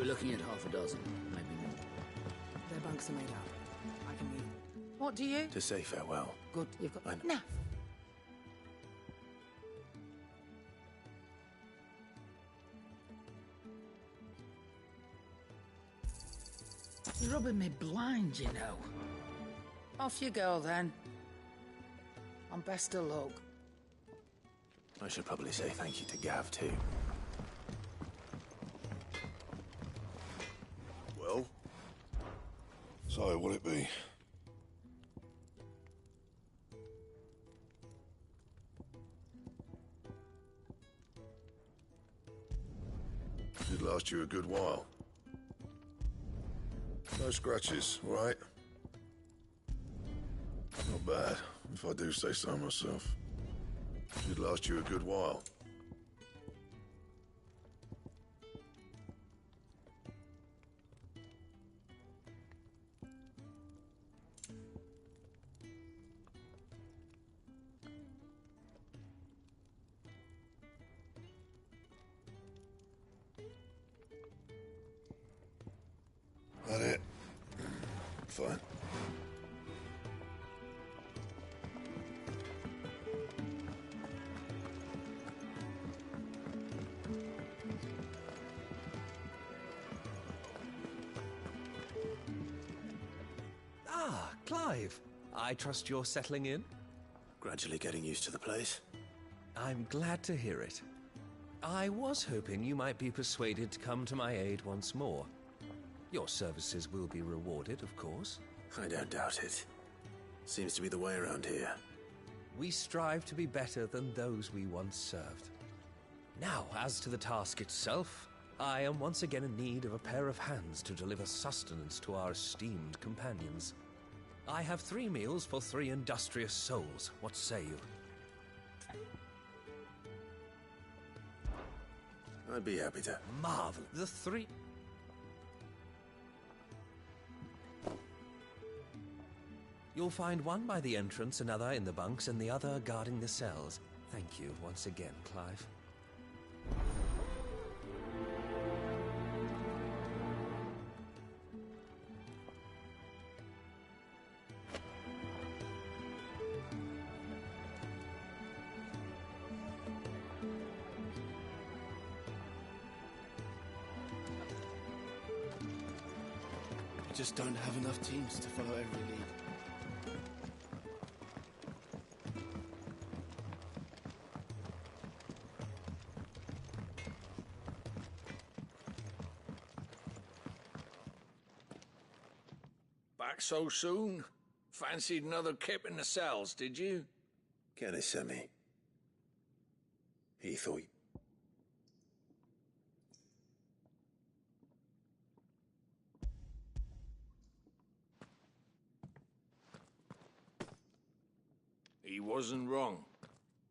We're looking at half a dozen, maybe more. Their bunks are made up. I can leave. What do you? To say farewell. Good, you've got... I know. Enough! You're rubbing me blind, you know. Off you go, then. And best of luck. I should probably say thank you to Gav, too. Well? So, what'll it be? Should last you a good while. No scratches, all right? Not bad, if I do say so myself. Should last you a good while. That it? Fine. Ah, Clive. I trust you're settling in? Gradually getting used to the place. I'm glad to hear it. I was hoping you might be persuaded to come to my aid once more. Your services will be rewarded, of course. I don't doubt it. Seems to be the way around here. We strive to be better than those we once served. Now, as to the task itself, I am once again in need of a pair of hands to deliver sustenance to our esteemed companions. I have 3 meals for 3 industrious souls. What say you? I'd be happy to. Marvel. The 3... You'll find one by the entrance, another in the bunks, and the other guarding the cells. Thank you once again, Clive. We just don't have enough teams to follow every lead. Back so soon? Fancied another kip in the cells, did you? Kenneth sent me. He thought... He wasn't wrong.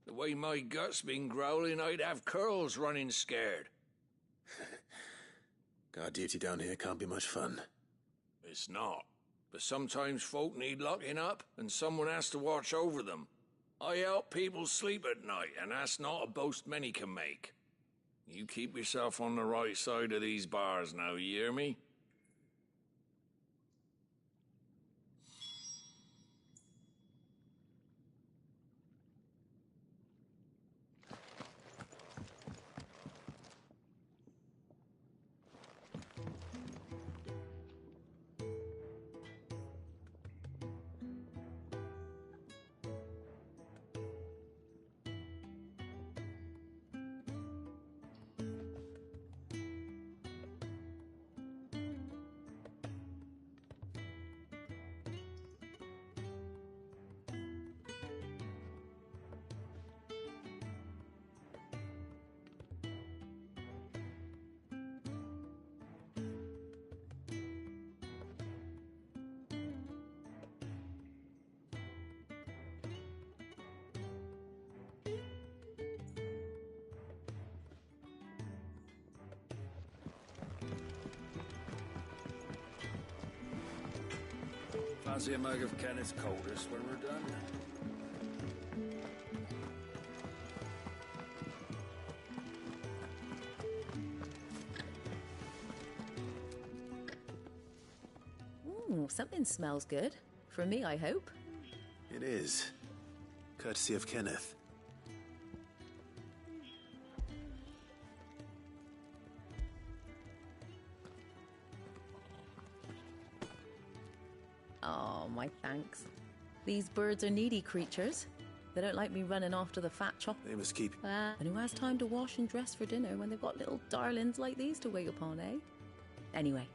The way my gut's been growling, I'd have curls running scared. Guard duty down here can't be much fun. It's not. But sometimes folk need locking up, and someone has to watch over them. I help people sleep at night, and that's not a boast many can make. You keep yourself on the right side of these bars now, you hear me? Fancy a mug of Kenneth's coldest when we're done. something smells good. For me, I hope. It is. Courtesy of Kenneth. Oh, my thanks. These birds are needy creatures. They don't like me running off to the fat chop. They must keep... And who has time to wash and dress for dinner when they've got little darlings like these to wait upon, eh? Anyway,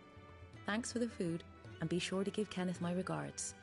thanks for the food, and be sure to give Kenneth my regards.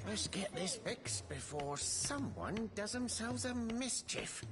Let's get this fixed before someone does themselves a mischief.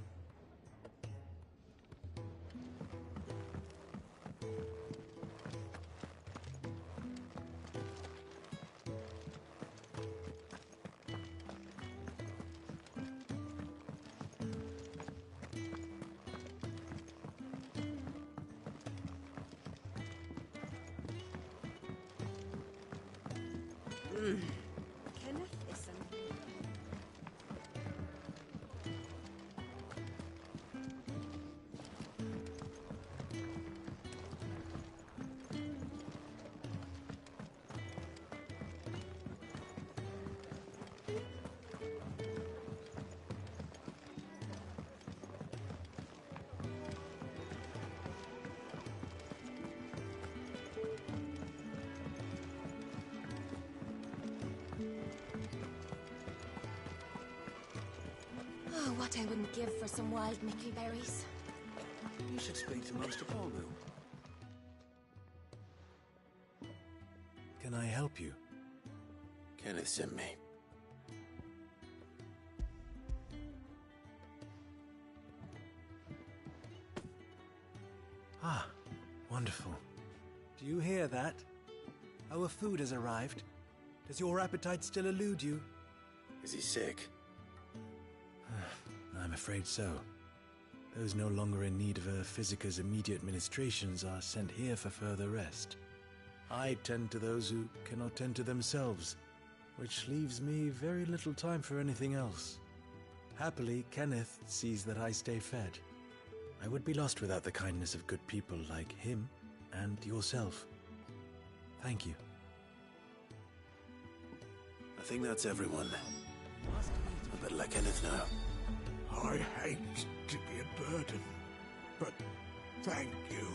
Oh, what I wouldn't give for some wild Mickey berries. You should speak to Master Paulmill. Can I help you? Kenneth sent me. Ah, wonderful. Do you hear that? Our food has arrived. Does your appetite still elude you? Is he sick? I'm afraid so. Those no longer in need of a Physica's immediate ministrations are sent here for further rest. I tend to those who cannot tend to themselves, which leaves me very little time for anything else. Happily, Kenneth sees that I stay fed. I would be lost without the kindness of good people like him and yourself. Thank you. I think that's everyone. I better let Kenneth know. I hate to be a burden, but thank you.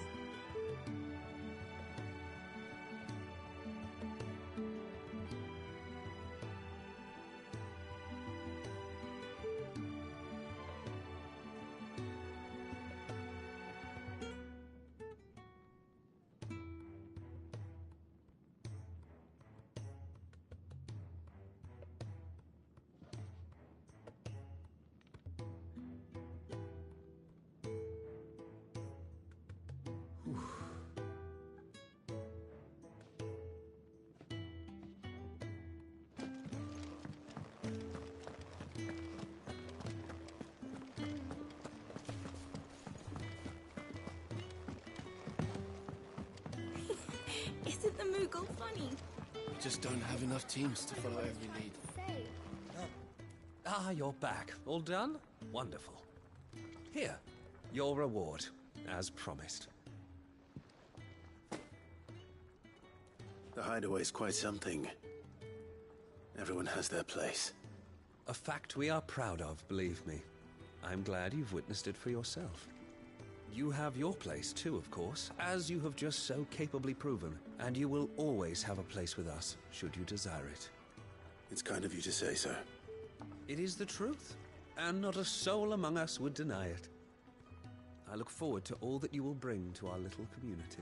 Isn't the Moogle funny? We just don't have enough teams to follow every lead. Ah, you're back. All done? Wonderful. Here, your reward, as promised. The hideaway's quite something. Everyone has their place. A fact we are proud of, believe me. I'm glad you've witnessed it for yourself. You have your place too, of course, as you have just so capably proven, and you will always have a place with us, should you desire it. It's kind of you to say so. It is the truth, and not a soul among us would deny it. I look forward to all that you will bring to our little community.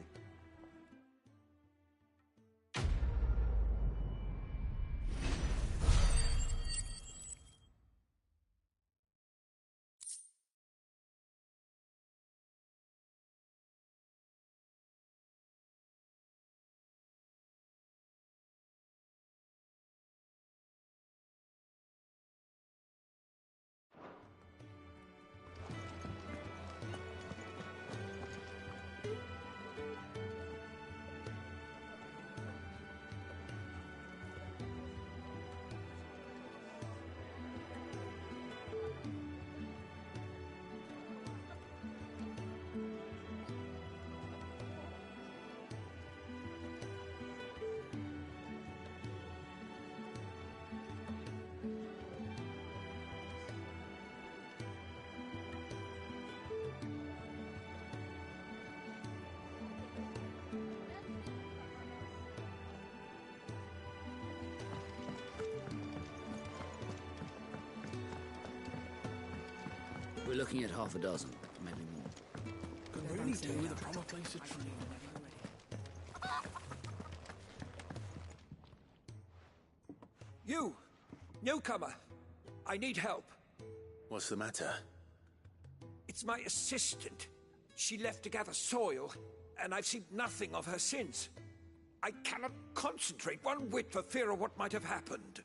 We're looking at half a dozen, maybe more. Could really do with a proper place to train. You! Newcomer! I need help. What's the matter? It's my assistant. She left to gather soil, and I've seen nothing of her since. I cannot concentrate one whit for fear of what might have happened.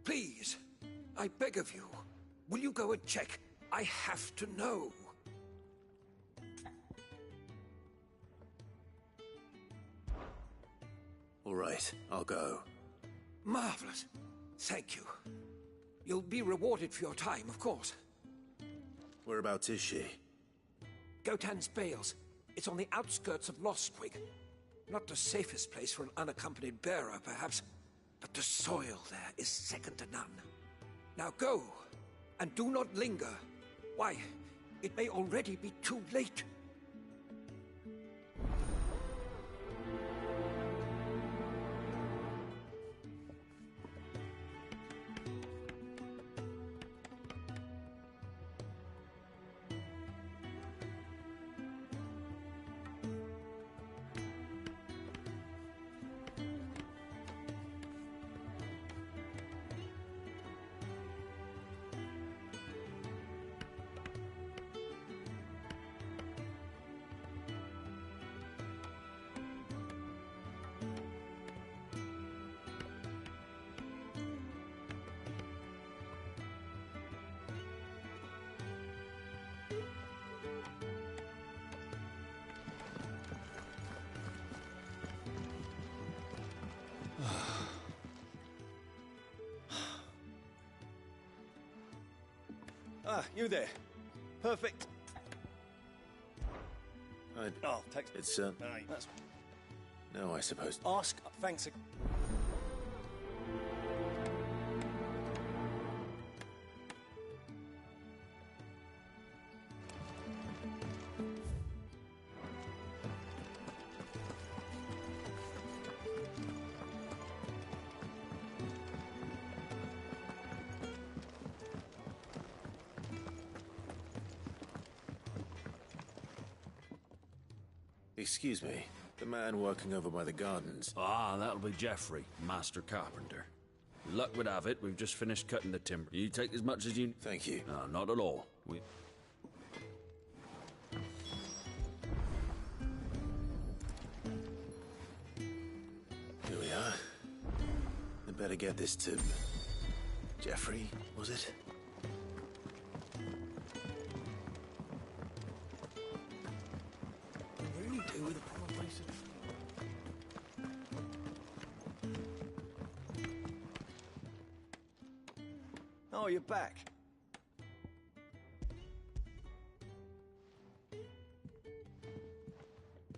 Please, I beg of you, will you go and check? I have to know. All right, I'll go. Marvelous. Thank you. You'll be rewarded for your time, of course. Whereabouts is she? Gotan's Bales. It's on the outskirts of Lostwig. Not the safest place for an unaccompanied bearer, perhaps, but the soil there is second to none. Now go, and do not linger. Why, it may already be too late. Ah, you there. Perfect. Oh, text. It's, Aye, that's... No, I suppose. Ask. Thanks. Excuse me, the man working over by the gardens. Ah, that'll be Geoffrey, Master Carpenter. Luck would have it, we've just finished cutting the timber. You take as much as you... Thank you. No, not at all. We... Here we are. I'd better get this to... Geoffrey, was it? Oh, you're back.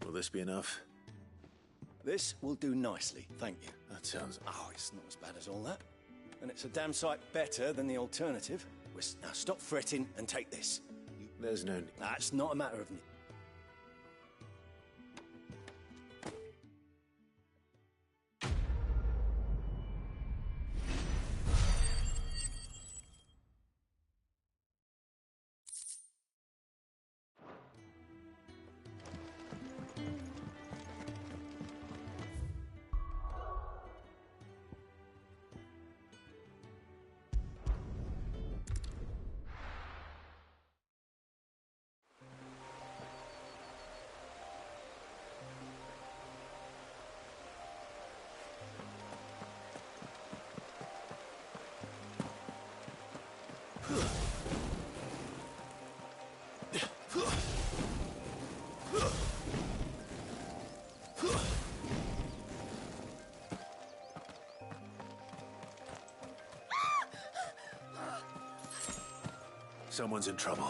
Will this be enough? This will do nicely, thank you. That sounds... Oh, it's not as bad as all that. And it's a damn sight better than the alternative. Now stop fretting and take this. There's no... That's not a matter of... Someone's in trouble.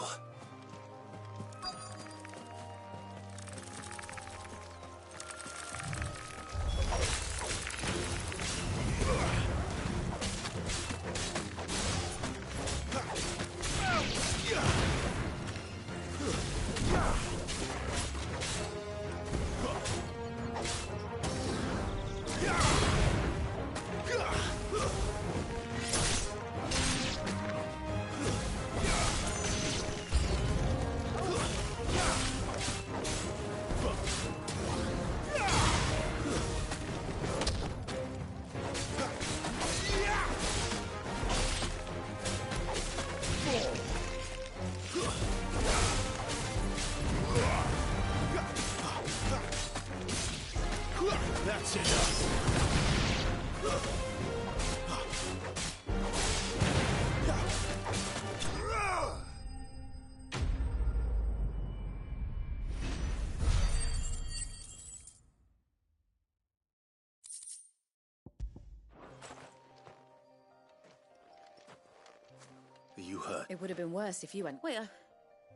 Are you hurt? It would have been worse if you went. Wait,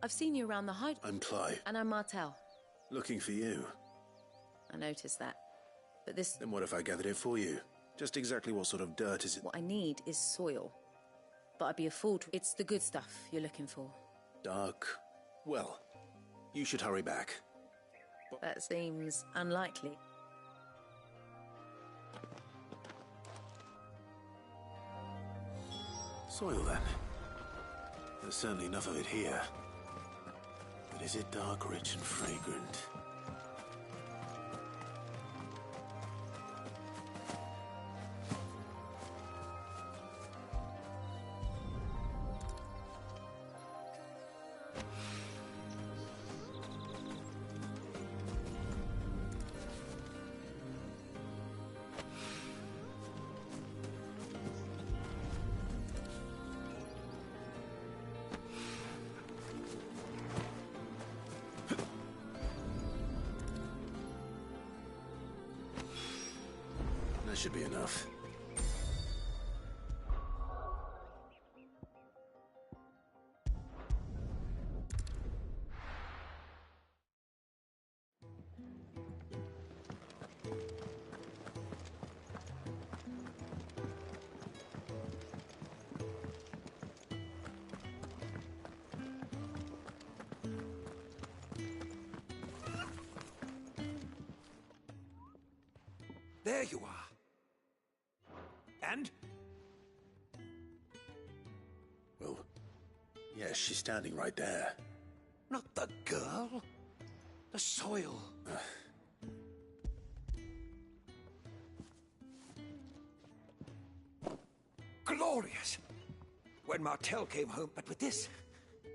I've seen you around the hide. I'm Clive. And I'm Martel. Looking for you. I noticed that. But this... Then what if I gathered it for you? Just exactly what sort of dirt is it? What I need is soil. But I'd be a fool to... It's the good stuff you're looking for. Dark. Well, you should hurry back. That seems unlikely. Soil, then. There's certainly enough of it here. But is it dark, rich, and fragrant? That should be enough. There you are. And? Well, yes, she's standing right there. Not the girl. The soil. Glorious. When Martel came home, but with this...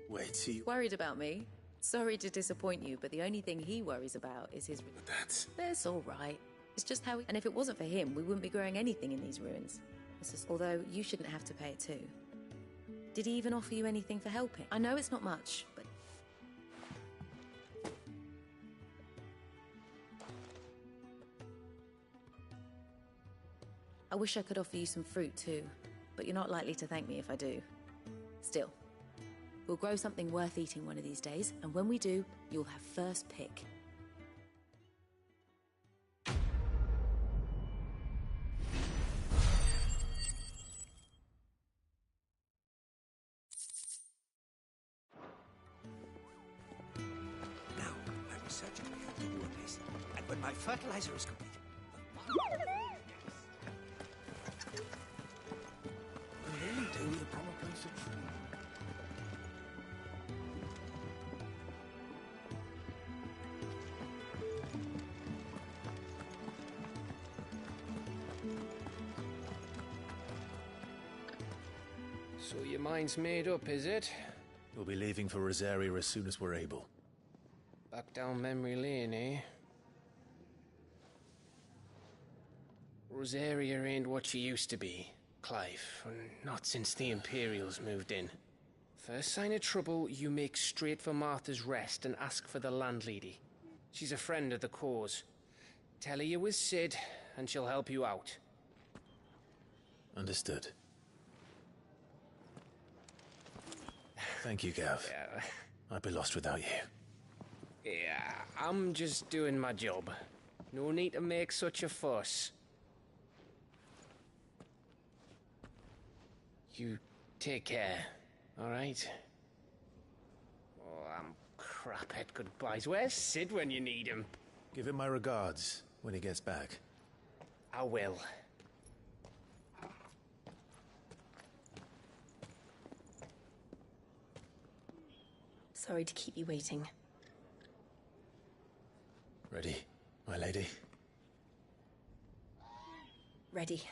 Wait, see... Worried about me? Sorry to disappoint you, but the only thing he worries about is his... But that's... That's all right. It's just how... And if it wasn't for him, we wouldn't be growing anything in these ruins. Although, you shouldn't have to pay it too. Did he even offer you anything for helping? I know it's not much, but... I wish I could offer you some fruit too, but you're not likely to thank me if I do. Still, we'll grow something worth eating one of these days, and when we do, you'll have first pick. And when my fertilizer is complete... Really do the proper place to train. So your mind's made up, is it? We'll be leaving for Rosaria as soon as we're able. Back down memory lane, eh? Rosaria ain't what she used to be, Clive. Not since the Imperials moved in. First sign of trouble, you make straight for Martha's Rest and ask for the landlady. She's a friend of the cause. Tell her you was Cid, and she'll help you out. Understood. Thank you, Gav. Yeah. I'd be lost without you. Yeah, I'm just doing my job. No need to make such a fuss. You take care, all right? Oh, I'm crap at goodbyes. Where's Cid when you need him? Give him my regards when he gets back. I will. Sorry to keep you waiting. Ready, my lady? Ready.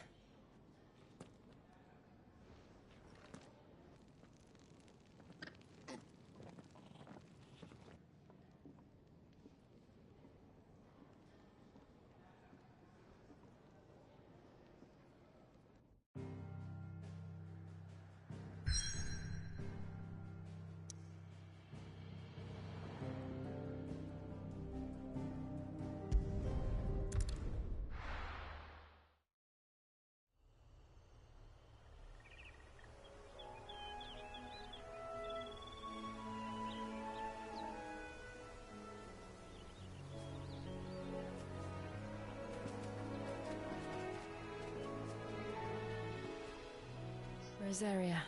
Rosaria.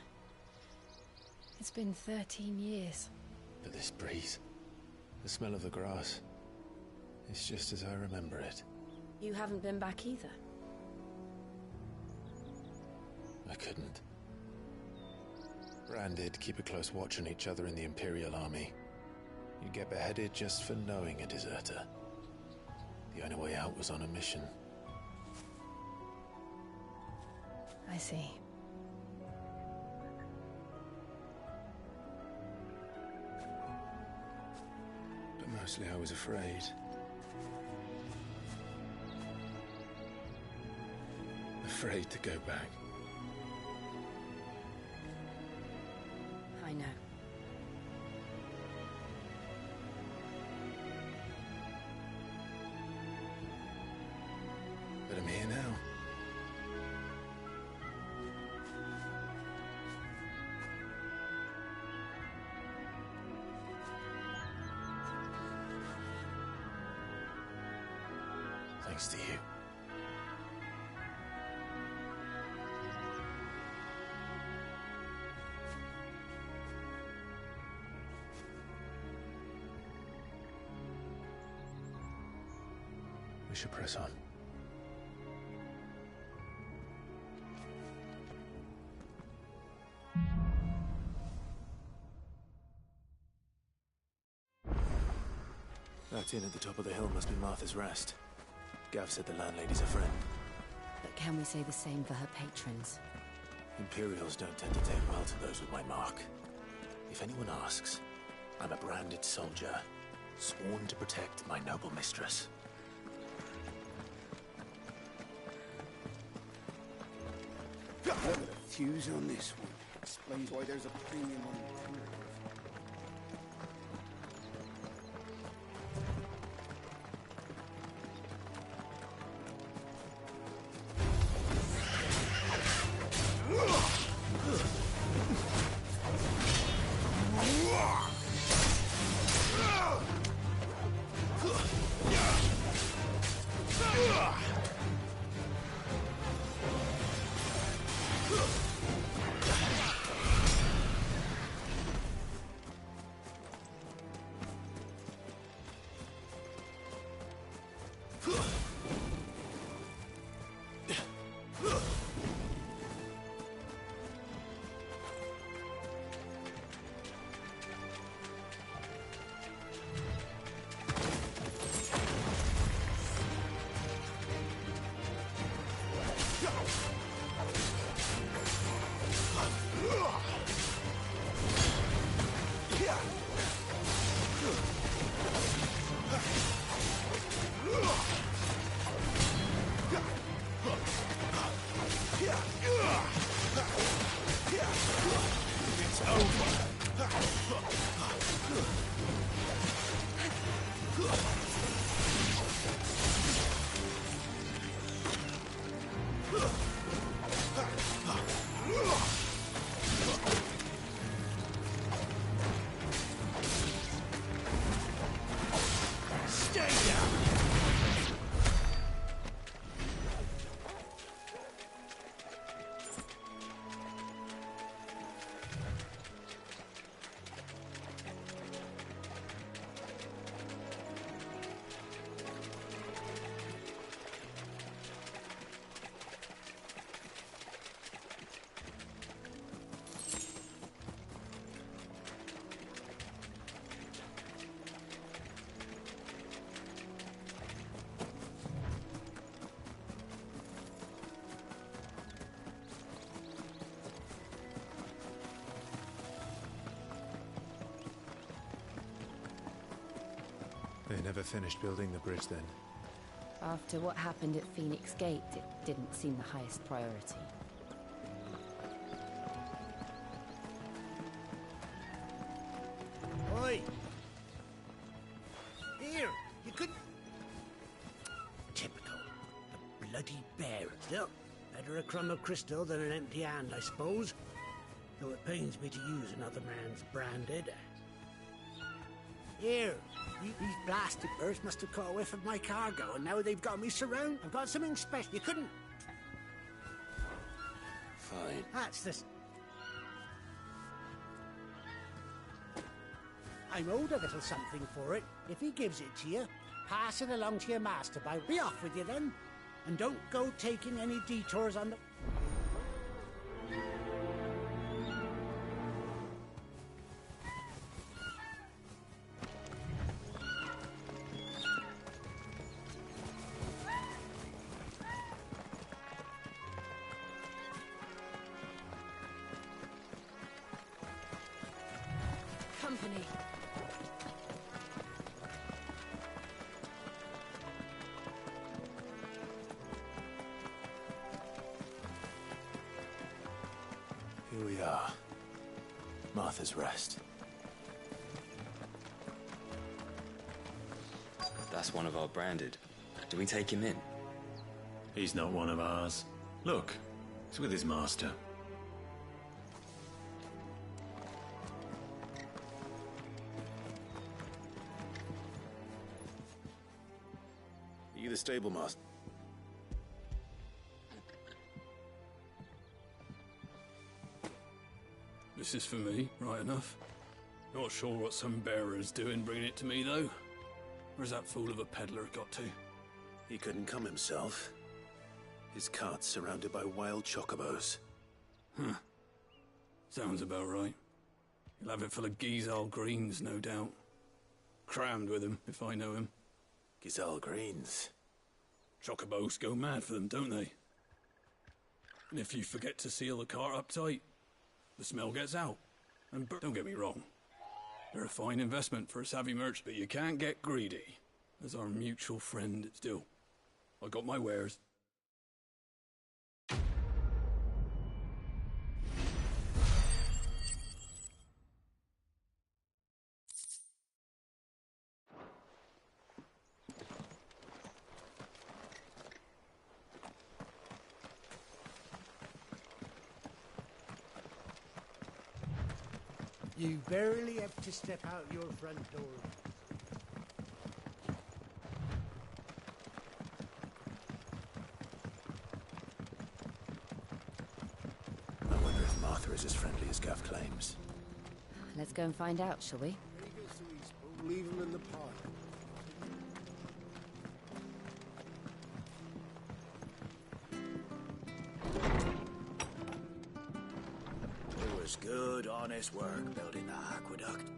It's been 13 years. But this breeze, the smell of the grass, it's just as I remember it. You haven't been back either. I couldn't. Branded, keep a close watch on each other in the Imperial Army. You get beheaded just for knowing a deserter. The only way out was on a mission. I see. But mostly I was afraid. Afraid to go back. I know. But I'm here now. Thanks to you. We should press on. That inn at the top of the hill must be Martha's Rest. Gav said the landlady's a friend. But can we say the same for her patrons? Imperials don't tend to take well to those with my mark. If anyone asks, I'm a branded soldier, sworn to protect my noble mistress. Look at the fuse on this one. Explains why there's a premium on the They never finished building the bridge then. After what happened at Phoenix Gate, it didn't seem the highest priority. Oi! Here, you could... Typical. A bloody bear. Still, better a crumb of crystal than an empty hand, I suppose. Though it pains me to use another man's branded. Here, these blasted birds must have caught a whiff of my cargo, and now they've got me surrounded. I've got something special. You couldn't... Fine. That's the... I'm owed a little something for it. If he gives it to you, pass it along to your master. Be off with you then. And don't go taking any detours on the... Company. Here we are. Martha's Rest. That's one of our branded. Do we take him in? He's not one of ours. Look, he's with his master. Are you the stable master? This is for me, right enough. Not sure what some bearer's doing bringing it to me, though. Where's that fool of a peddler got to? He couldn't come himself. His cart's surrounded by wild chocobos. Huh. Sounds about right. He'll have it full of Gizal greens, no doubt. Crammed with him, if I know him. Gizal greens? Chocobos go mad for them, don't they? And if you forget to seal the cart up tight, the smell gets out. And don't get me wrong, they're a fine investment for a savvy merchant, but you can't get greedy. As our mutual friend, still, I got my wares. You barely have to step out your front door. I wonder if Martha is as friendly as Gav claims. Let's go and find out, shall we? Leave him in the park. It was good, honest work building the aqueduct.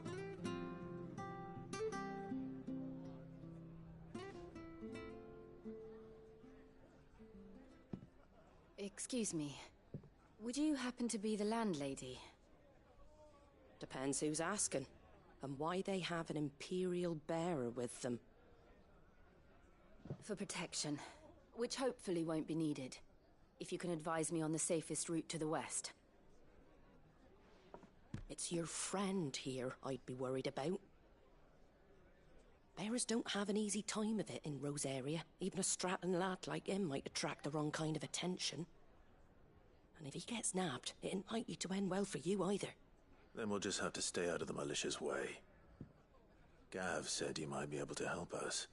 Excuse me. Would you happen to be the landlady? Depends who's asking, and why they have an Imperial bearer with them. For protection, which hopefully won't be needed. If you can advise me on the safest route to the west. It's your friend here I'd be worried about. Bearers don't have an easy time of it in Rosaria. Even a Stratton lad like him might attract the wrong kind of attention. And if he gets nabbed, it ain't likely to end well for you either. Then we'll just have to stay out of the malicious way. Gav said he might be able to help us.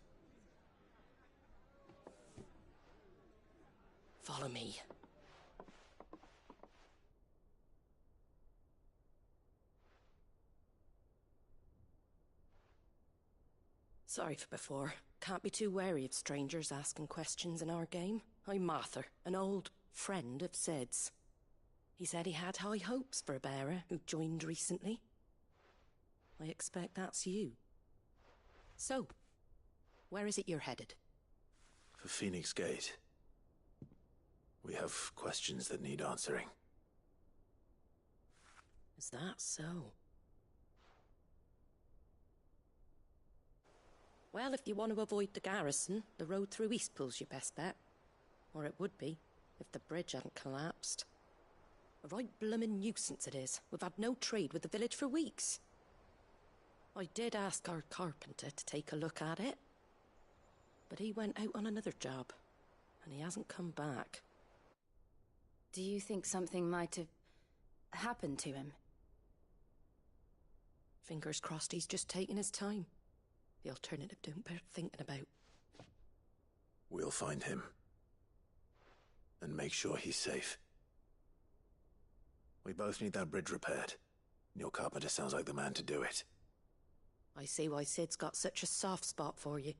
Follow me. Sorry for before. Can't be too wary of strangers asking questions in our game. I'm Martha, an old friend of Sid's. He said he had high hopes for a bearer who joined recently. I expect that's you. So, where is it you're headed? For Phoenix Gate. We have questions that need answering. Is that so? Well, if you want to avoid the garrison, the road through Eastpool's your best bet. Or it would be, if the bridge hadn't collapsed. A right bloomin' nuisance it is. We've had no trade with the village for weeks. I did ask our carpenter to take a look at it. But he went out on another job, and he hasn't come back. Do you think something might have happened to him? Fingers crossed he's just taking his time. The alternative don't bear thinking about. We'll find him. And make sure he's safe. We both need that bridge repaired. Your carpenter sounds like the man to do it. I see why Sid's got such a soft spot for you.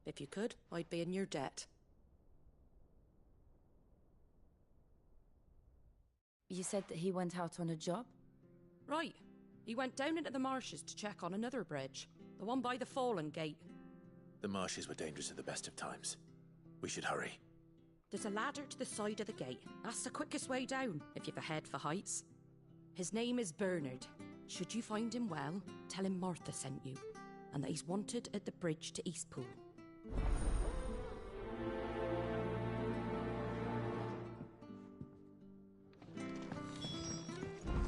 If you could, I'd be in your debt. You said that he went out on a job? Right. He went down into the marshes to check on another bridge. The one by the Fallen Gate. The marshes were dangerous at the best of times. We should hurry. There's a ladder to the side of the gate. That's the quickest way down, if you've a head for heights. His name is Bernard. Should you find him well, tell him Martha sent you, and that he's wanted at the bridge to Eastpool.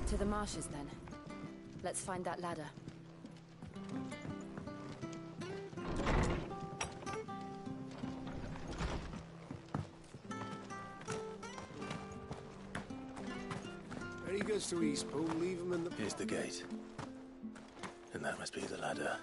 To the marshes, then. Let's find that ladder. When he goes to Eastpool, leave him in the... Here's the gate. And that must be the ladder.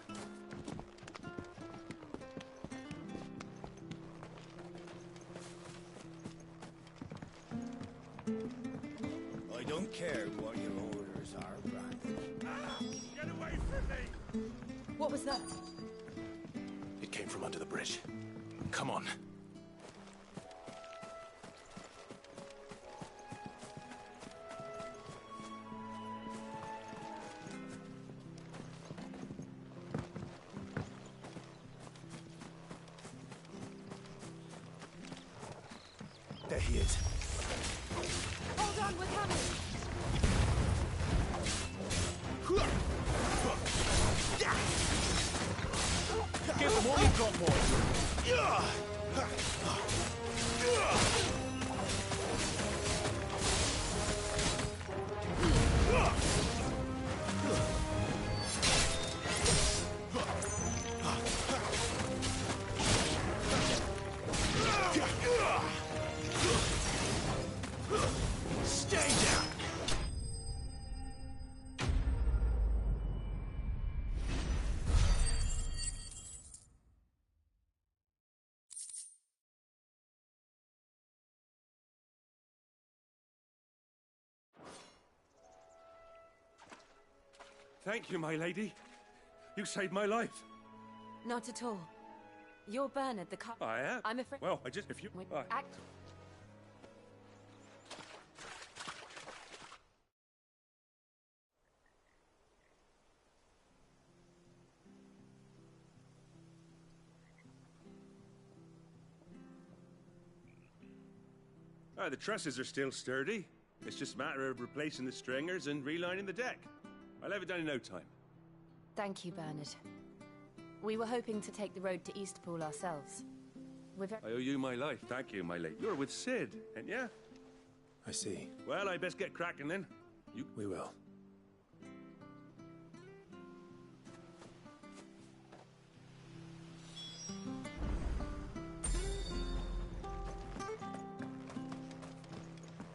I don't care what your orders are, Brandon. Get away from me! What was that? It came from under the bridge. Come on. There he is. Hold on, we're coming! Give them all you've got, boys. Stay down! Thank you, my lady. You saved my life. Not at all. You're Bernard, the cop. I am. I'm afraid. Well, if you... Act. The trusses are still sturdy. It's just a matter of replacing the stringers and relining the deck. I'll have it done in no time. Thank you, Bernard. We were hoping to take the road to Eastpool ourselves. I owe you my life. Thank you, my lady. You're with Sid, ain't ya? I see. Well, I best get cracking then. We will.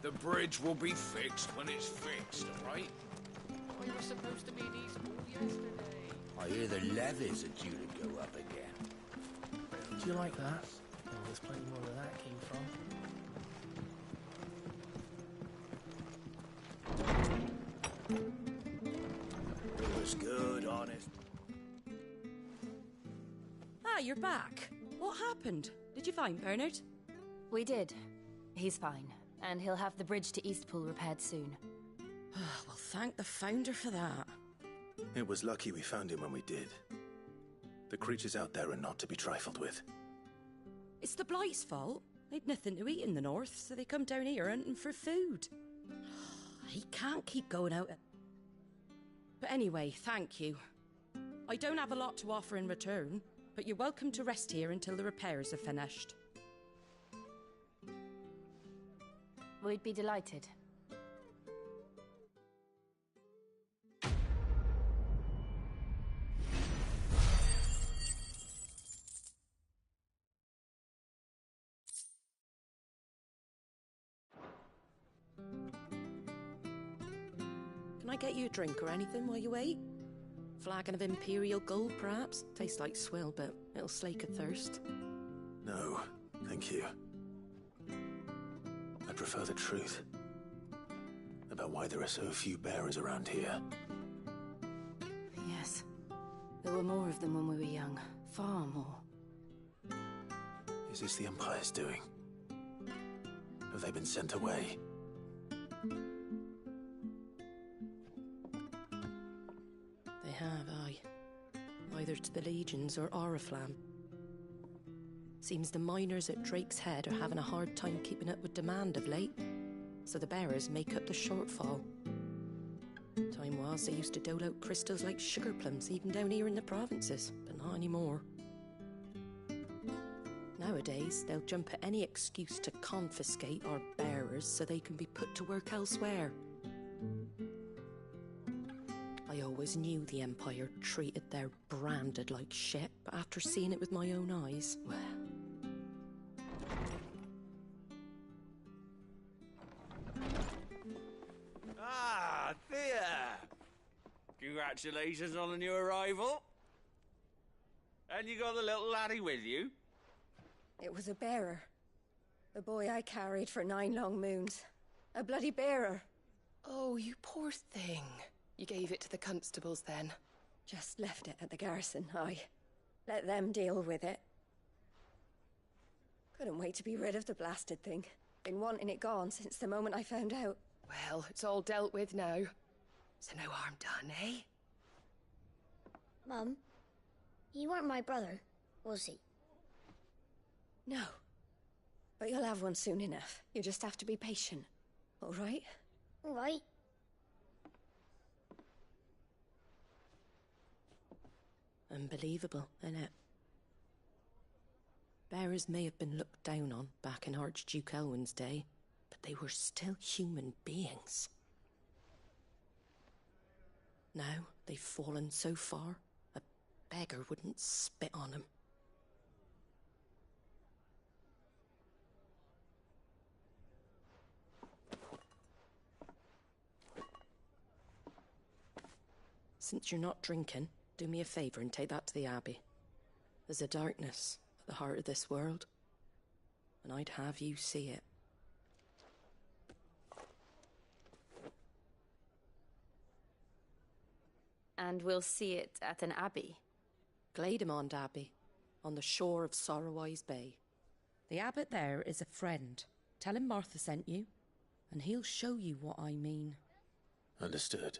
The bridge will be fixed when it's fixed, right? We were supposed to be at Eastpool yesterday. I hear the levies are due to go up again. Do you like that? Oh, there's plenty more where that came from. It was good, honest. Ah, you're back. What happened? Did you find Bernard? We did. He's fine. And he'll have the bridge to Eastpool repaired soon. Well, thank the Founder for that. It was lucky we found him when we did. The creatures out there are not to be trifled with. It's the Blight's fault. They'd nothing to eat in the north, so they come down here hunting for food. He can't keep going out. But anyway, thank you. I don't have a lot to offer in return, but you're welcome to rest here until the repairs are finished. We'd be delighted. Can I get you a drink or anything while you wait? Flagon of Imperial Gold, perhaps? Tastes like swill, but it'll slake a thirst. No, thank you. I prefer the truth about why there are so few bearers around here. Yes. There were more of them when we were young. Far more. Is this the Empire's doing? Have they been sent away? They have, aye. Either to the Legions or Oriflamme. Seems the miners at Drake's Head are having a hard time keeping up with demand of late, so the bearers make up the shortfall. Time was they used to dole out crystals like sugar plums even down here in the provinces, but not anymore. Nowadays, they'll jump at any excuse to confiscate our bearers so they can be put to work elsewhere. I always knew the Empire treated their branded like shit, but after seeing it with my own eyes, well... Ah, Thea! Congratulations on the new arrival. And you got the little laddie with you? It was a bearer. The boy I carried for 9 long moons. A bloody bearer. Oh, you poor thing. You gave it to the constables then? Just left it at the garrison, aye. Let them deal with it. Couldn't wait to be rid of the blasted thing. Been wanting it gone since the moment I found out. Well, it's all dealt with now. So no harm done, eh? Mum, he weren't my brother, was he? No. But you'll have one soon enough. You just have to be patient. All right? All right. Unbelievable, innit? Bearers may have been looked down on back in Archduke Elwin's day, but they were still human beings. Now they've fallen so far, a beggar wouldn't spit on them. Since you're not drinking, do me a favour and take that to the Abbey. There's a darkness at the heart of this world, and I'd have you see it. And we'll see it at an abbey? Glademond Abbey, on the shore of Sorrowwise Bay. The abbot there is a friend. Tell him Martha sent you, and he'll show you what I mean. Understood.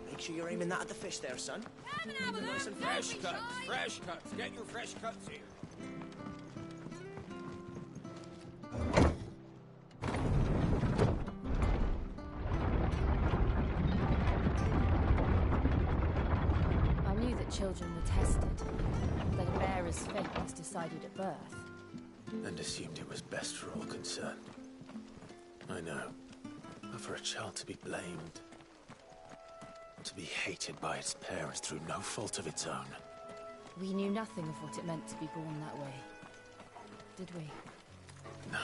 Make sure you're aiming that at the fish there, son. Nice and fresh cuts, fresh cuts. Get your fresh cuts here. children were tested, that a bearer's fate was decided at birth. And assumed it was best for all concerned. I know. But for a child to be blamed, to be hated by its parents through no fault of its own. We knew nothing of what it meant to be born that way, did we? No.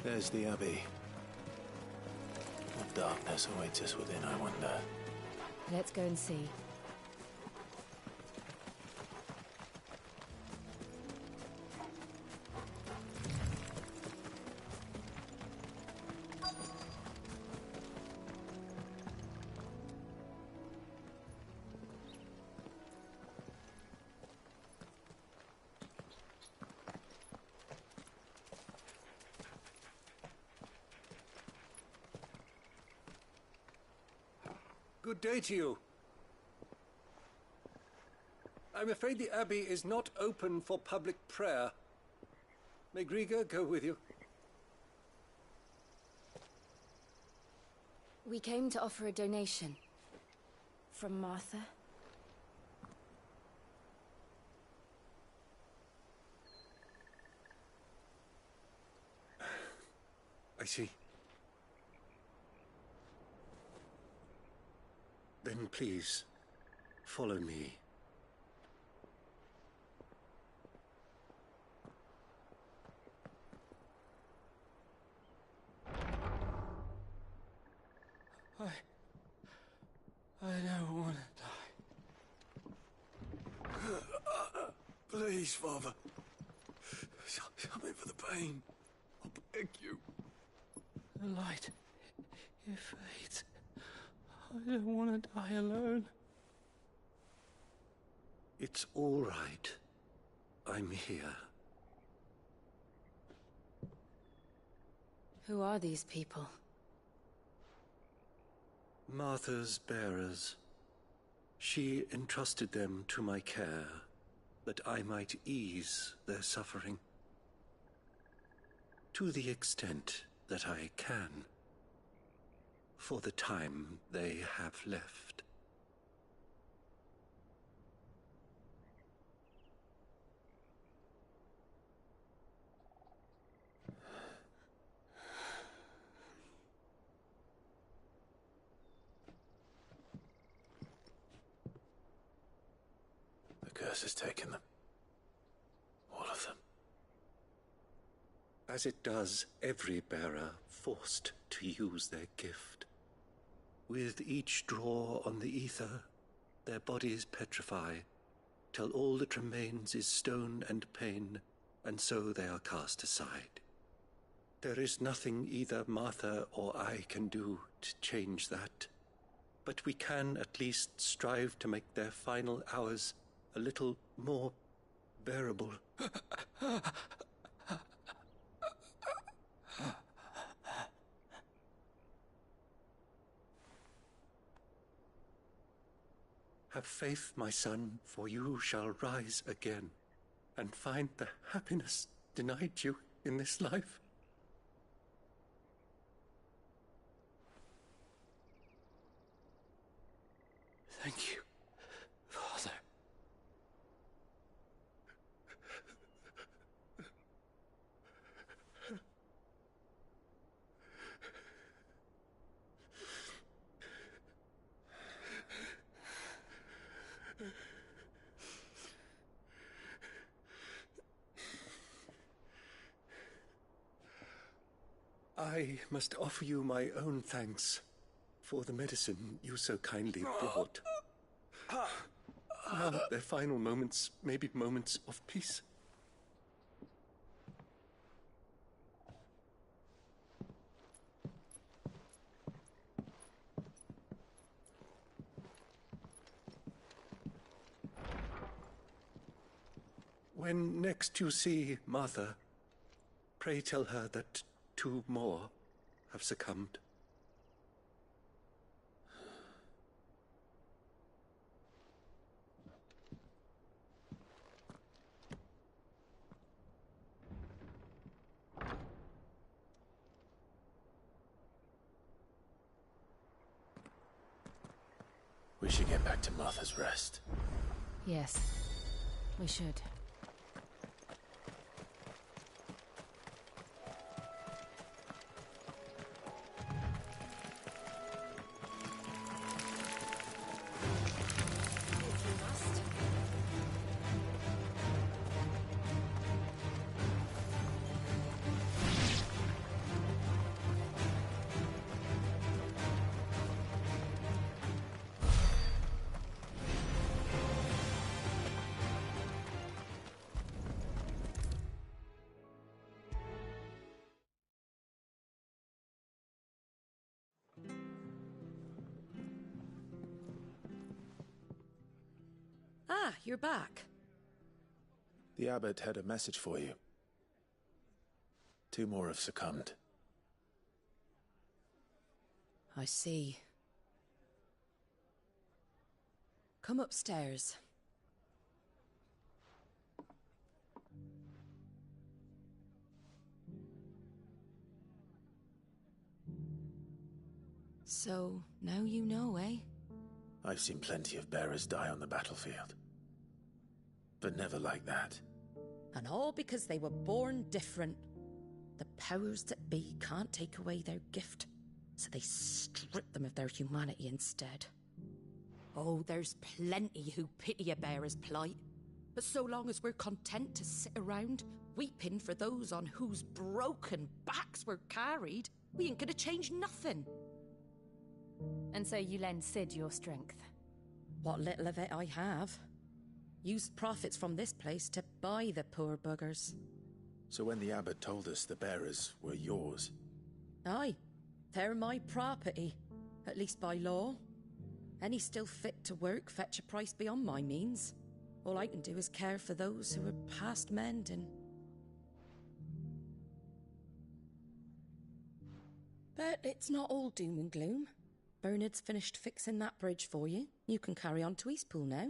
There's the Abbey. What darkness awaits us within, I wonder. Let's go and see. Good day to you. I'm afraid the Abbey is not open for public prayer. May Griga go with you? We came to offer a donation. From Martha. I see. Then please, follow me. I don't want to die. Please, Father. Help me for the pain. I beg you. The light, it fades. I don't want to die alone. It's all right. I'm here. Who are these people? Martha's bearers. She entrusted them to my care, that I might ease their suffering. To the extent that I can. For the time they have left. The curse has taken them. All of them. As it does every bearer forced to use their gift. With each draw on the ether, their bodies petrify, till all that remains is stone and pain, and so they are cast aside. There is nothing either Martha or I can do to change that, but we can at least strive to make their final hours a little more bearable. Have faith, my son, for you shall rise again, and find the happiness denied you in this life. Thank you, Father. I must offer you my own thanks for the medicine you so kindly brought. Now their final moments may be moments of peace. When next you see Martha, pray tell her that 2 more have succumbed. We should get back to Martha's Rest. Yes, we should. Ah, you're back. The abbot had a message for you. 2 more have succumbed. I see. Come upstairs. So, now you know, eh? I've seen plenty of bearers die on the battlefield. But never like that. And all because they were born different. The powers that be can't take away their gift, so they strip them of their humanity instead. Oh, there's plenty who pity a bearer's plight. But so long as we're content to sit around, weeping for those on whose broken backs we're carried, we ain't gonna change nothing. And so you lend Cid your strength? What little of it I have. Used profits from this place to buy the poor buggers. So when the abbot told us the bearers were yours... Aye, they're my property, at least by law. Any still fit to work fetch a price beyond my means. All I can do is care for those who are past mending. But it's not all doom and gloom. Bernard's finished fixing that bridge for you. You can carry on to Eastpool now.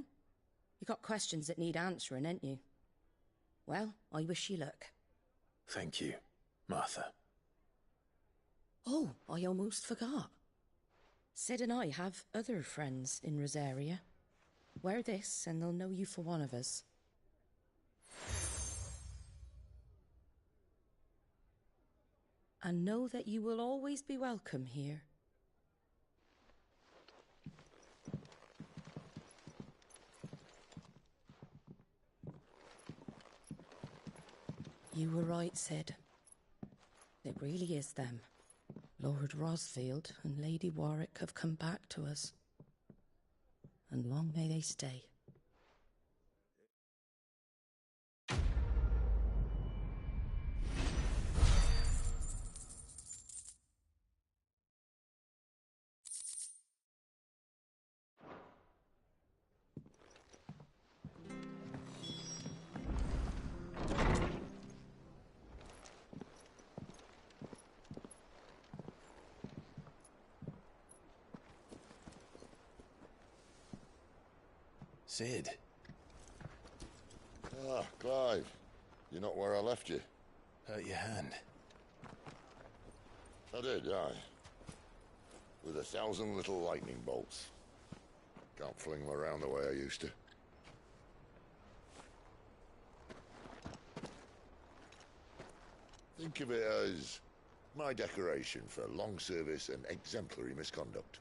You got questions that need answering, ain't you? Well, I wish you luck. Thank you, Martha. Oh, I almost forgot. Cid and I have other friends in Rosaria. Wear this and they'll know you for one of us. And know that you will always be welcome here. You were right, Cid. It really is them. Lord Rosfield and Lady Warwick have come back to us. And long may they stay. Cid. Ah, Clive. You're not where I left you. Hurt your hand. I did, aye. With 1,000 little lightning bolts. Can't fling them around the way I used to. Think of it as my decoration for long service and exemplary misconduct.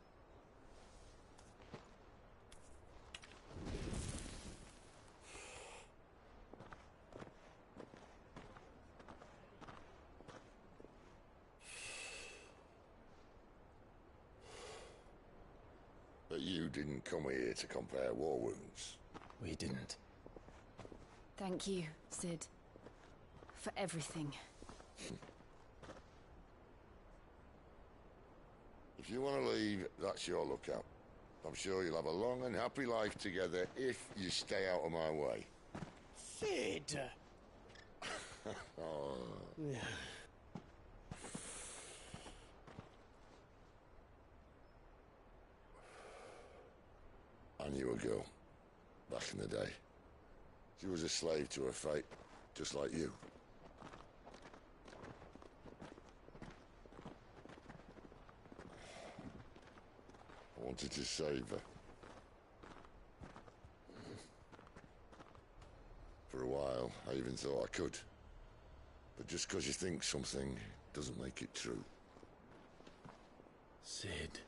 didn't come here to compare war wounds. We didn't. Thank you, Sid. For everything. If you want to leave, that's your lookout. I'm sure you'll have a long and happy life together if you stay out of my way. Sid! Oh. I knew a girl, back in the day. She was a slave to her fate, just like you. I wanted to save her. For a while, I even thought I could. But just because you think something doesn't make it true. Sid.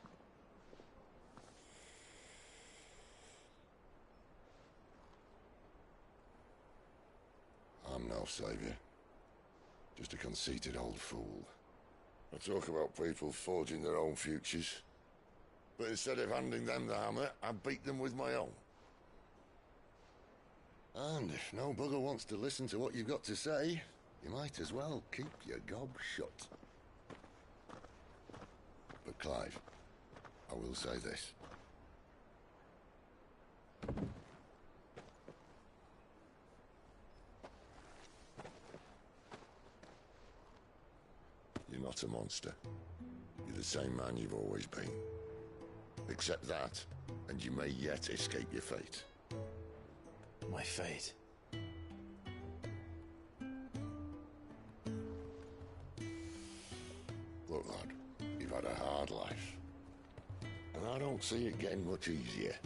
I'm no savior. Just a conceited old fool. I talk about people forging their own futures. But instead of handing them the hammer, I beat them with my own. And if no bugger wants to listen to what you've got to say, you might as well keep your gob shut. But Clive, I will say this. You're not a monster. You're the same man you've always been. Accept that, and you may yet escape your fate. My fate? Look, lad, you've had a hard life. And I don't see it getting much easier.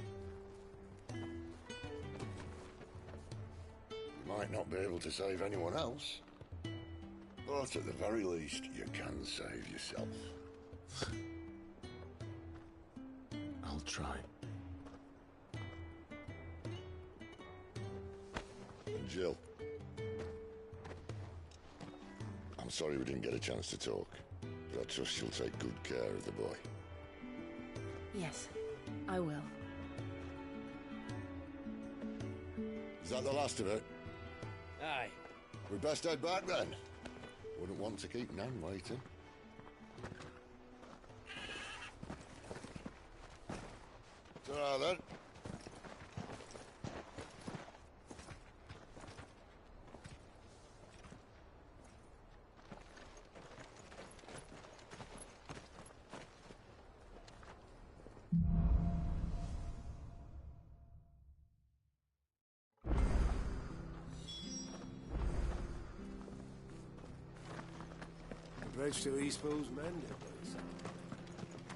You might not be able to save anyone else, but at the very least, you can save yourself. I'll try. And Jill, I'm sorry we didn't get a chance to talk, but I trust you'll take good care of the boy. Yes, I will. Is that the last of it? Aye. We'd best head back then. Wouldn't want to keep Nan waiting. Ta-ra then. The bridge to Eastbo's mended.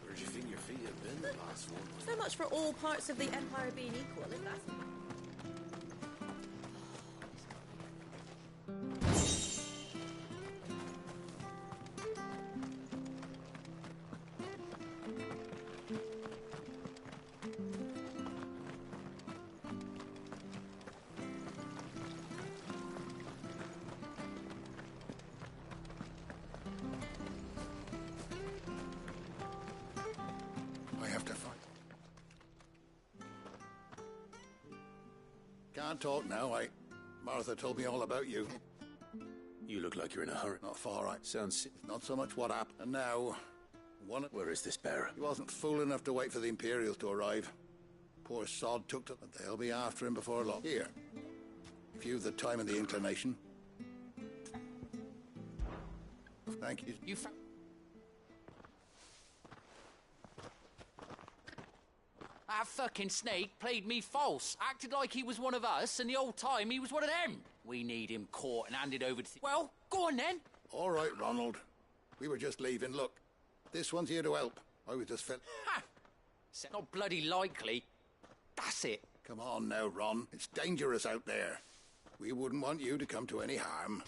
Where'd you think your feet have been the last one? So much for all parts of the Empire being equal, if that's... I have to fight. Can't talk now, Martha told me all about you. You look like you're in a hurry. Not far, right? Sounds... Not so much what happened. And now... Where is this bearer? He wasn't fool enough to wait for the Imperials to arrive. Poor sod took to... But they'll be after him before long. Here. If you've the time and the inclination. Thank you. That fucking snake played me false, acted like he was one of us, and the whole time he was one of them. We need him caught and handed over to... Well, go on then. All right, Ronald. We were just leaving. Look, this one's here to help. I was just Ha! It's not bloody likely. That's it. Come on now, Ron. It's dangerous out there. We wouldn't want you to come to any harm.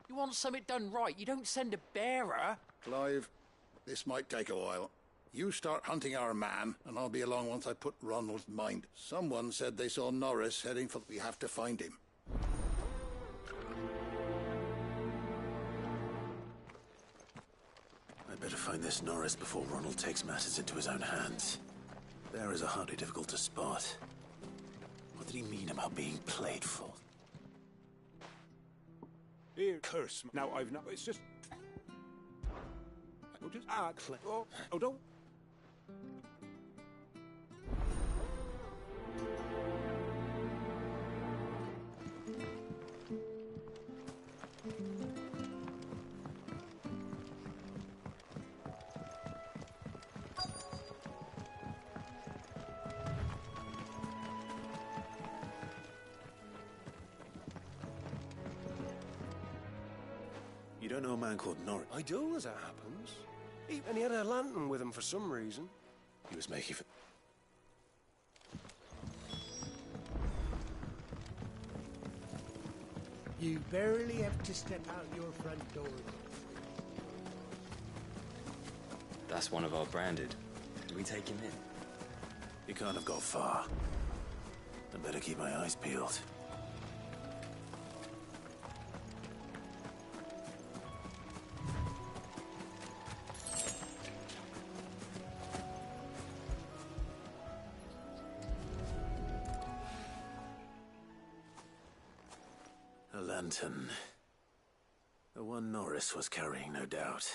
You want something done right, you don't send a bearer. Clive, this might take a while. You start hunting our man, and I'll be along once I put Ronald's mind. Someone said they saw Norris heading for... We have to find him. I'd better find this Norris before Ronald takes matters into his own hands. There is a hardly difficult to spot. What did he mean about being played for? Here, curse. Now, I've not... It's just... Oh, just... Oh, don't... You don't know a man called Norris? I do, as it happens. And he had a lantern with him for some reason. He was making for... You barely have to step out your front door. That's one of our branded. Do we take him in? He can't have got far. I better keep my eyes peeled. A lantern. The one Norris was carrying, no doubt.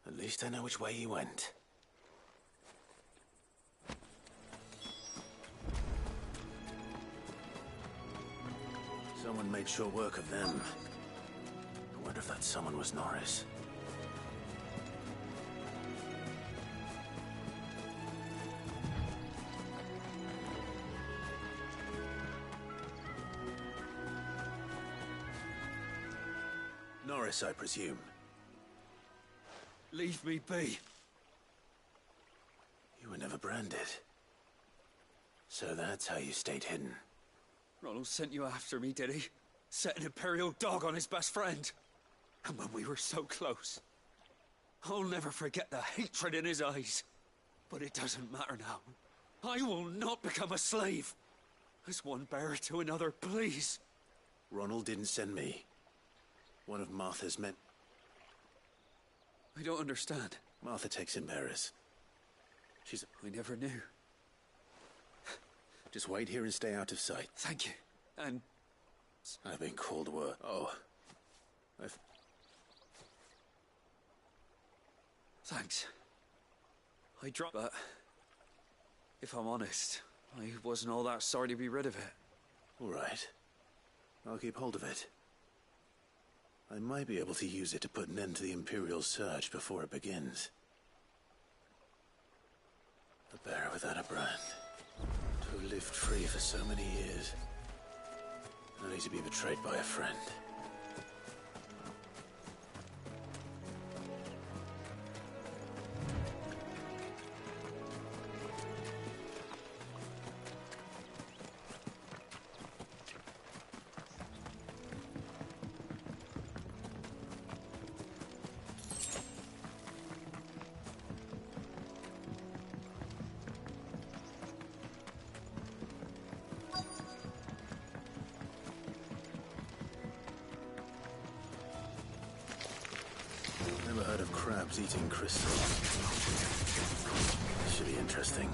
At least I know which way he went. Someone made short work of them. I wonder if that someone was Norris. Norris, I presume. Leave me be. You were never branded. So that's how you stayed hidden. Ronald sent you after me, did he? Set an Imperial dog on his best friend. And when we were so close. I'll never forget the hatred in his eyes. But it doesn't matter now. I will not become a slave. As one bearer to another, please. Ronald didn't send me. One of Martha's men. I don't understand. Martha takes in bearers. She's... I never knew. Just wait here and stay out of sight. Thank you. And... I've been called a word. Oh. Thanks. I dropped that. If I'm honest, I wasn't all that sorry to be rid of it. All right. I'll keep hold of it. I might be able to use it to put an end to the Imperial surge before it begins. A bearer without a brand. To have lived free for so many years. Only to be betrayed by a friend. Never heard of crabs eating crystals. This should be interesting.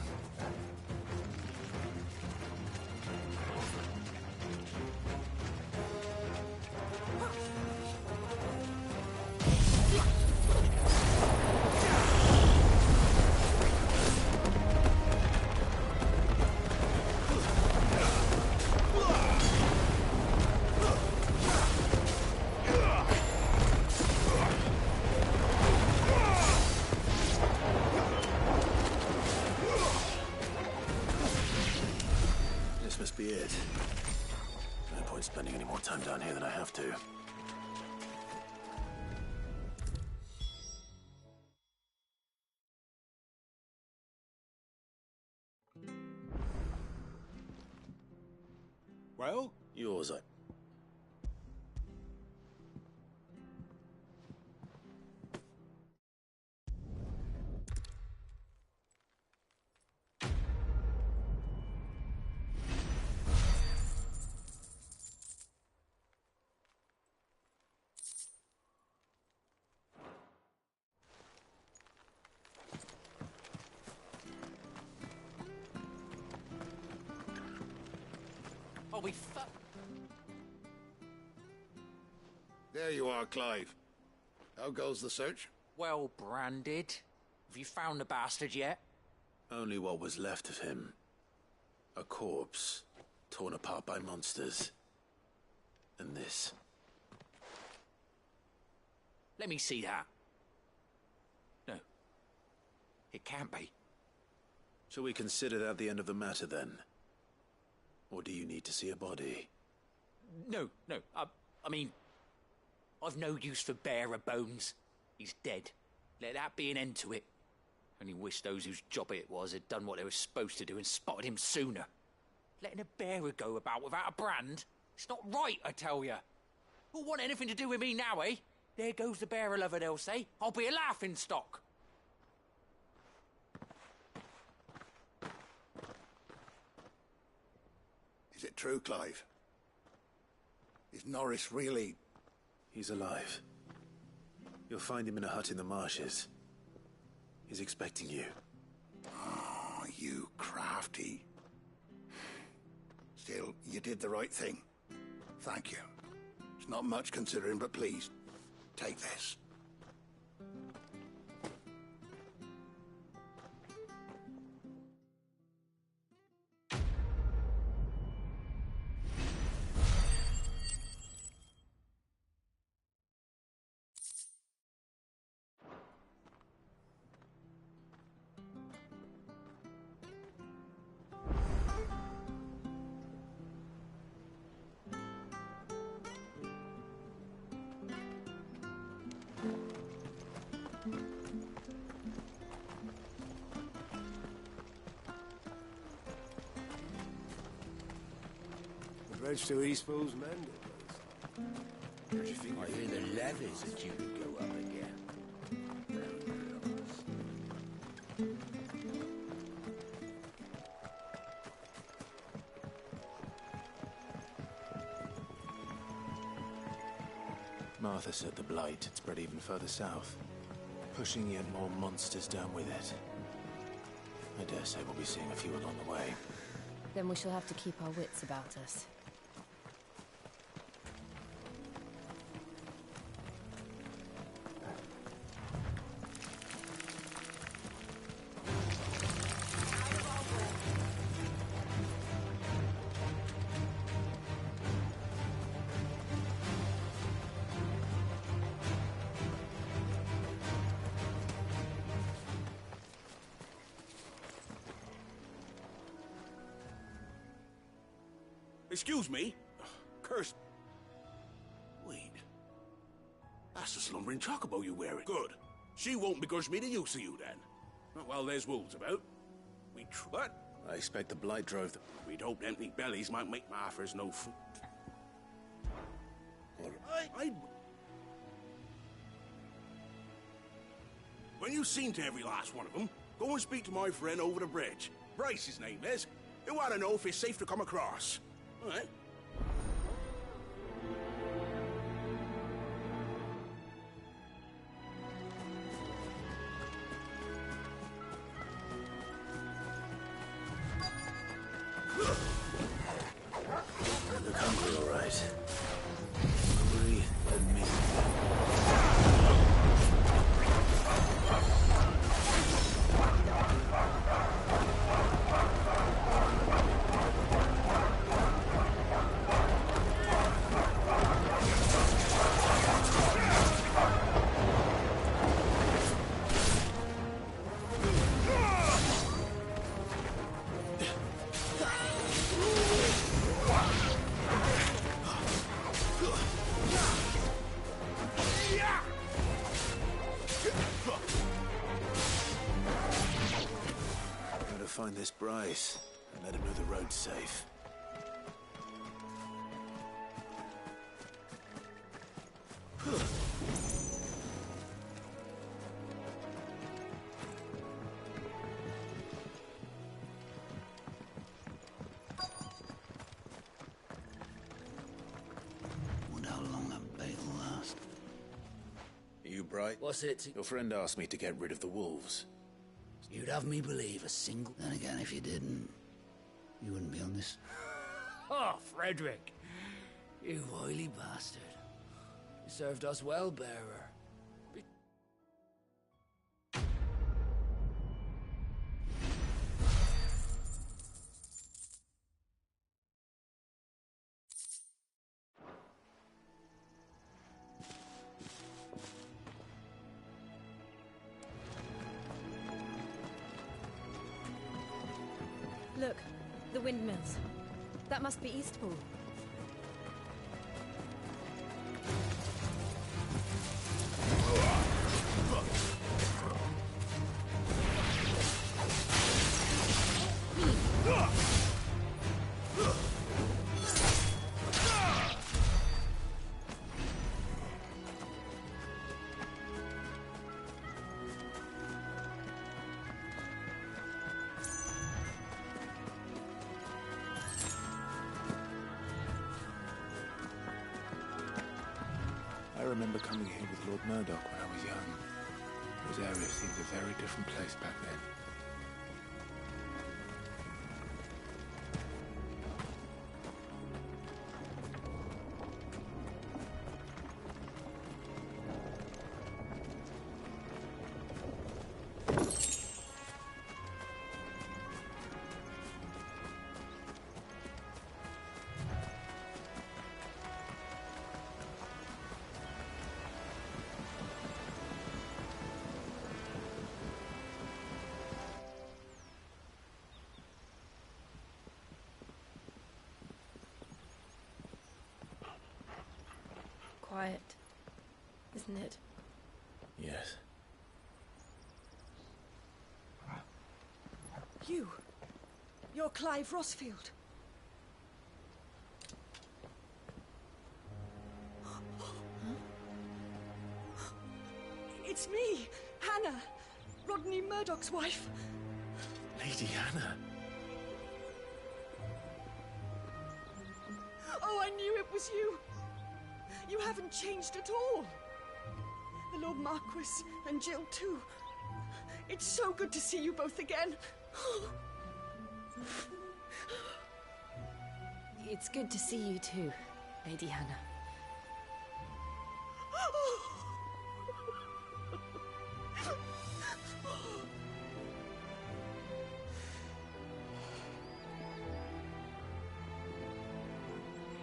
Be it. No point spending any more time down here than I have to. Well? Yours, I... be fu- There you are, Clive. How goes the search? Well branded. Have you found the bastard yet? Only what was left of him. A corpse, torn apart by monsters. And this. Let me see that. No. It can't be. Shall we consider that the end of the matter, then? Or do you need to see a body? No. I mean, I've no use for bearer bones. He's dead. Let that be an end to it. Only wish those whose job it was had done what they were supposed to do and spotted him sooner. Letting a bearer go about without a brand? It's not right, I tell you. Who'll want anything to do with me now, eh? There goes the bearer lover, they'll say. I'll be a laughingstock. Is it true, Clive? Is Norris really... He's alive. You'll find him in a hut in the marshes. He's expecting you. Oh, you crafty. Still, you did the right thing. Thank you. It's not much considering, but please, take this. Bridge to Eastpool's mended. I hear the levies are due to go up again. Martha said the blight had spread even further south, pushing yet more monsters down with it. I dare say we'll be seeing a few along the way. Then we shall have to keep our wits about us. Excuse me? Curse... Wait. That's the slumbering chocobo you're wearing. Good. She won't begrudge me the use of you, then. Well, there's wolves about. What? I expect the blight drove them. We'd hope empty bellies might make Martha's no food. When you've seen to every last one of them, go and speak to my friend over the bridge. Bryce, his name is. He want to know if it's safe to come across. All right. Look hungry, all right. Hungry and me. Find this Bryce and let him know the road's safe. Wonder how long that bait will last. Are you Bright? What's it? Your friend asked me to get rid of the wolves. You'd have me believe a single... Then again, if you didn't, you wouldn't be on this. Oh, Frederick! You wily bastard. You served us well, bearer. Look, the windmills. That must be Eastpool. I remember coming here with Lord Murdoch when I was young. This area seemed a very different place back then. Quiet, isn't it? Yes. You're Clive Rossfield. It's me, Hannah, Rodney Murdoch's wife. Lady Hannah. Oh, I knew it was you. You haven't changed at all. The Lord Marquis and Jill too. It's so good to see you both again. It's good to see you too, Lady Hannah.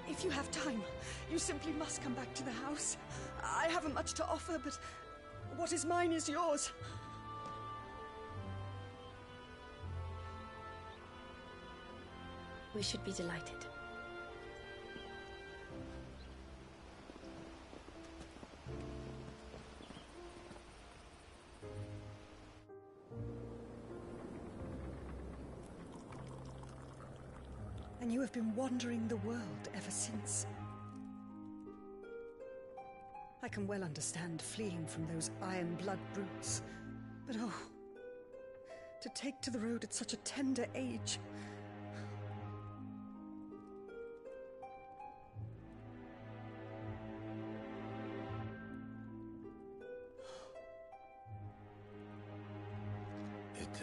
If you have time, you simply must come back to the house. I haven't much to offer, but what is mine is yours. We should be delighted. And you have been wandering the world ever since. I can well understand fleeing from those iron blood brutes, but oh, to take to the road at such a tender age. It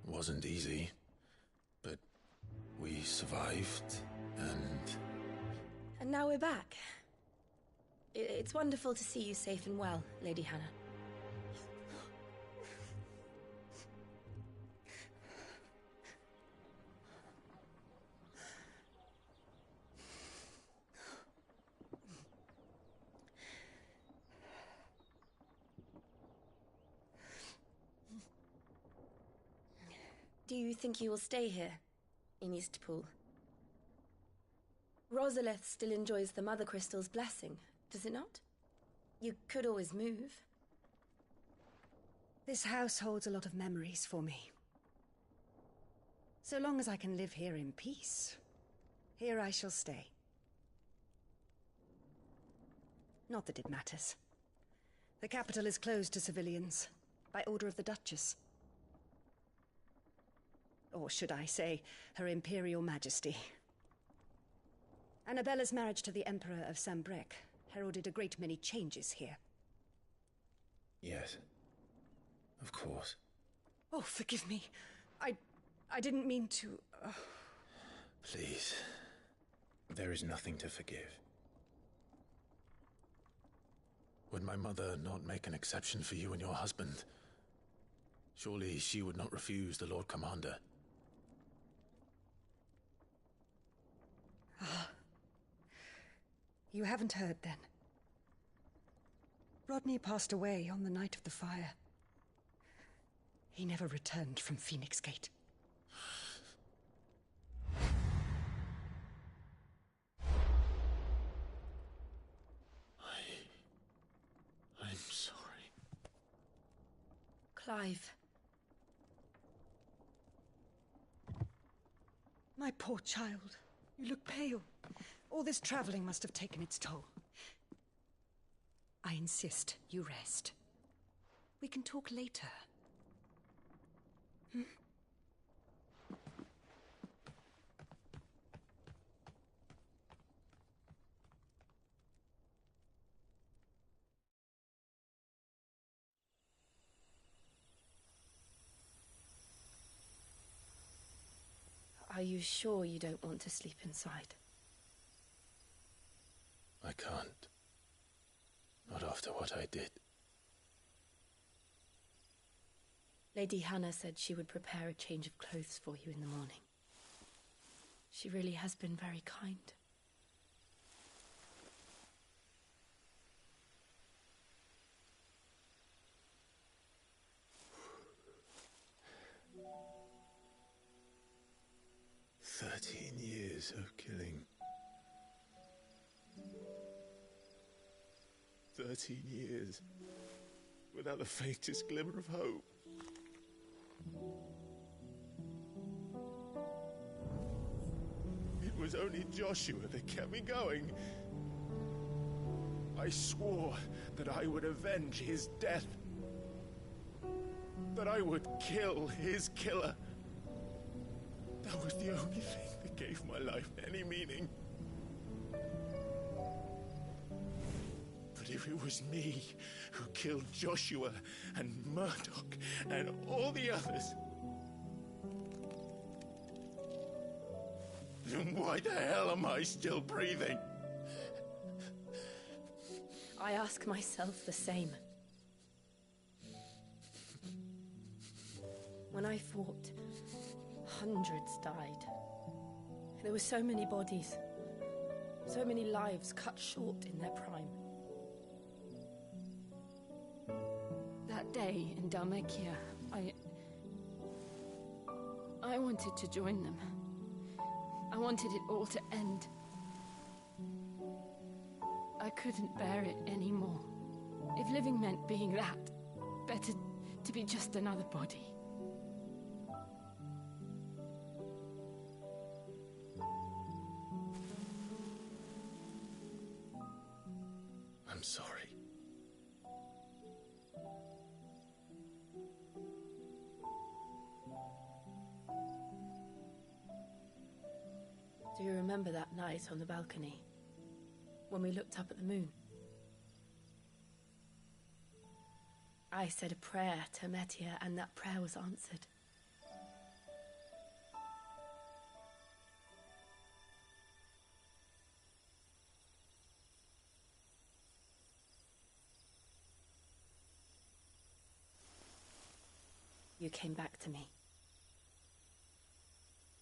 wasn't easy, but we survived, and... And now we're back. It's wonderful to see you safe and well, Lady Hannah. Do you think you will stay here, in Eastpool? Rosalith still enjoys the Mother Crystal's blessing, does it not? You could always move. This house holds a lot of memories for me. So long as I can live here in peace, here I shall stay. Not that it matters. The capital is closed to civilians, by order of the Duchess. Or should I say, Her Imperial Majesty. Annabella's marriage to the Emperor of Sambrec heralded a great many changes here. Yes. Of course. Oh, forgive me. I didn't mean to... Please. There is nothing to forgive. Would my mother not make an exception for you and your husband? Surely she would not refuse the Lord Commander. Ah. You haven't heard, then. Rodney passed away on the night of the fire. He never returned from Phoenix Gate. I'm sorry. Clive. My poor child. You look pale. All this traveling must have taken its toll. I insist you rest. We can talk later. Hmm? Are you sure you don't want to sleep inside? I can't. Not after what I did. Lady Hannah said she would prepare a change of clothes for you in the morning. She really has been very kind. Years of killing. 13 years without the faintest glimmer of hope. It was only Joshua that kept me going. I swore that I would avenge his death. That I would kill his killer. That was the only thing that gave my life any meaning. But if it was me who killed Joshua and Murdoch and all the others, then why the hell am I still breathing? I ask myself the same. When I fought, hundreds died. There were so many bodies, so many lives cut short in their prime. That day in Dhalmekia, I wanted to join them. I wanted it all to end. I couldn't bear it anymore. If living meant being that, better to be just another body. I'm sorry. Do you remember that night on the balcony, when we looked up at the moon? I said a prayer to Metia, and that prayer was answered. You came back to me.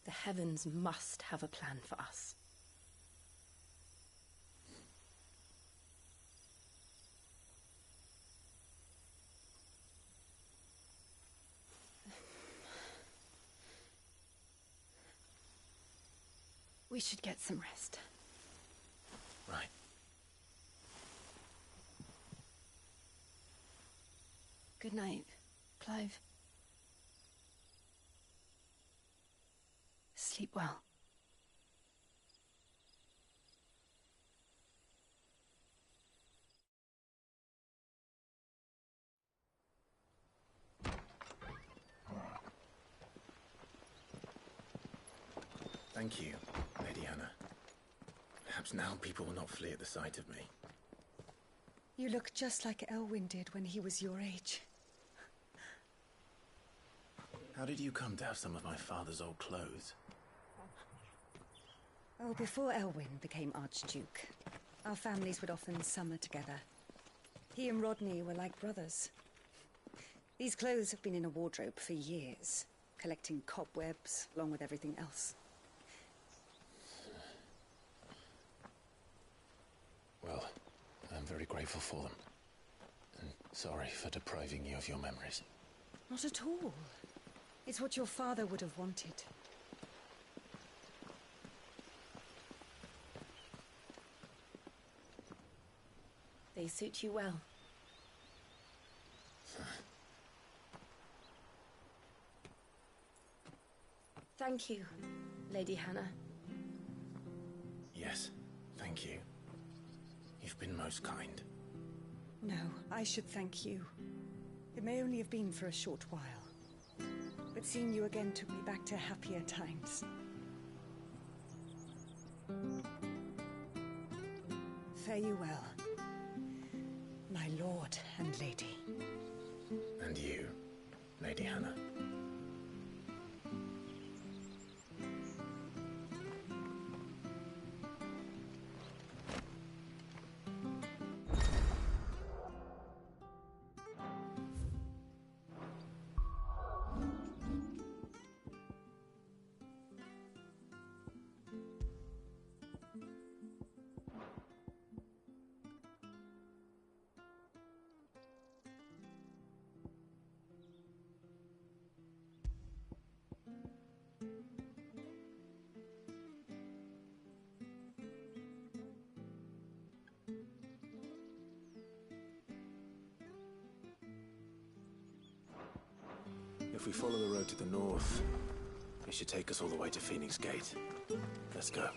The heavens must have a plan for us. We should get some rest. Right. Good night, Clive. Sleep well. Thank you, Lady Hannah. Perhaps now people will not flee at the sight of me. You look just like Elwyn did when he was your age. How did you come to have some of my father's old clothes? Oh, before Elwyn became Archduke, our families would often summer together. He and Rodney were like brothers. These clothes have been in a wardrobe for years, collecting cobwebs along with everything else. Well, I'm very grateful for them. And sorry for depriving you of your memories. Not at all. It's what your father would have wanted. They suit you well. Thank you, Lady Hannah. Yes, thank you. You've been most kind. No, I should thank you. It may only have been for a short while, but seeing you again took me back to happier times. Fare you well, my lord and lady. And you, Lady Hannah. If we follow the road to the north, it should take us all the way to Phoenix Gate. Let's go.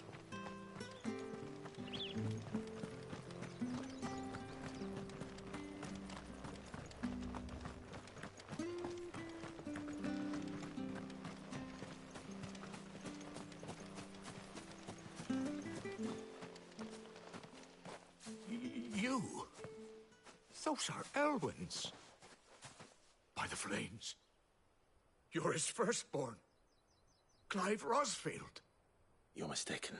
You? Those are Elwyn's. By the flames. You're his firstborn. Clive Rosfield. You're mistaken.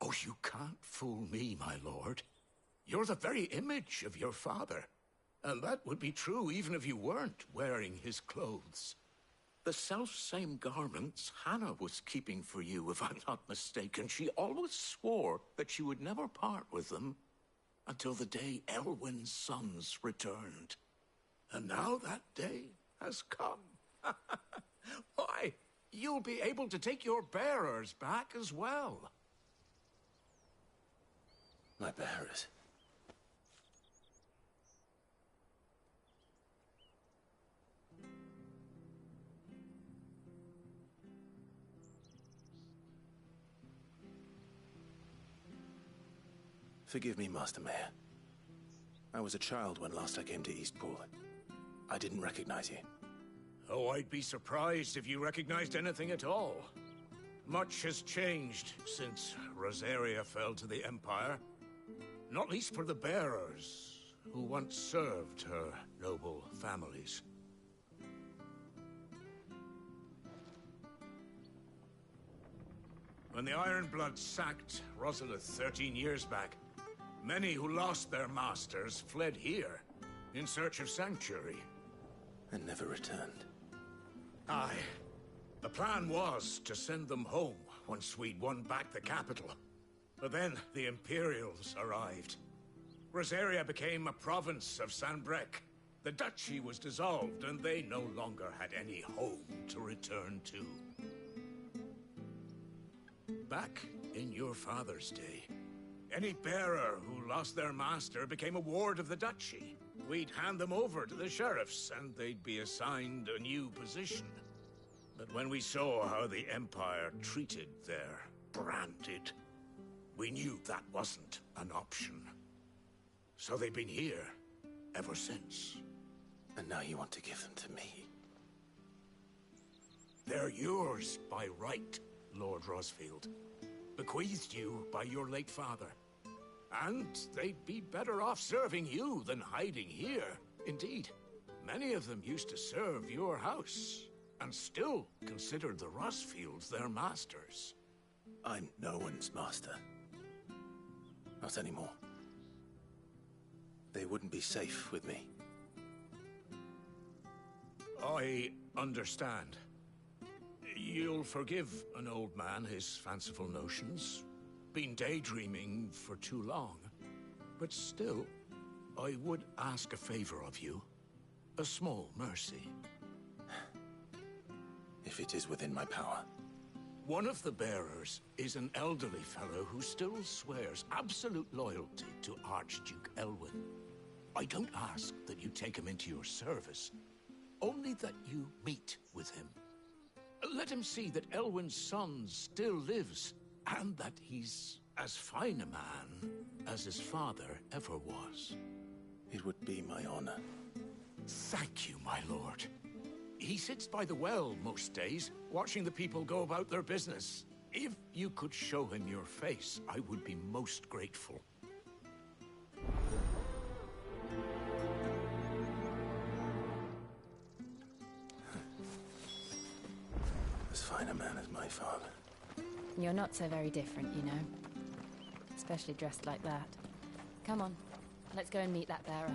Oh, you can't fool me, my lord. You're the very image of your father. And that would be true even if you weren't wearing his clothes. The self-same garments Hannah was keeping for you, if I'm not mistaken. She always swore that she would never part with them until the day Elwyn's sons returned. And now that day has come. Why, you'll be able to take your bearers back as well. My bearers? Forgive me, Master Mayor. I was a child when last I came to Eastpool. I didn't recognize you. Oh, I'd be surprised if you recognized anything at all. Much has changed since Rosaria fell to the Empire. Not least for the bearers, who once served her noble families. When the Ironbloods sacked Rosalith 13 years back, many who lost their masters fled here in search of sanctuary. And never returned. Aye. The plan was to send them home once we'd won back the capital. But then the Imperials arrived. Rosaria became a province of Sanbreque. The duchy was dissolved, and they no longer had any home to return to. Back in your father's day, any bearer who lost their master became a ward of the duchy. We'd hand them over to the sheriffs, and they'd be assigned a new position. But when we saw how the Empire treated their branded, we knew that wasn't an option. So they've been here ever since. And now you want to give them to me? They're yours by right, Lord Rosfield. Bequeathed you by your late father. And they'd be better off serving you than hiding here. Indeed, many of them used to serve your house. and still consider the Rosfields their masters. I'm no one's master. Not anymore. They wouldn't be safe with me. I understand. You'll forgive an old man his fanciful notions. Been daydreaming for too long. But still, I would ask a favor of you. A small mercy. If it is within my power. One of the bearers is an elderly fellow who still swears absolute loyalty to Archduke Elwyn. I don't ask that you take him into your service, only that you meet with him. Let him see that Elwyn's son still lives, and that he's as fine a man as his father ever was. It would be my honor. Thank you, my lord. He sits by the well most days, watching the people go about their business. If you could show him your face, I would be most grateful. As fine a man as my father. You're not so very different, you know. Especially dressed like that. Come on, let's go and meet that bearer.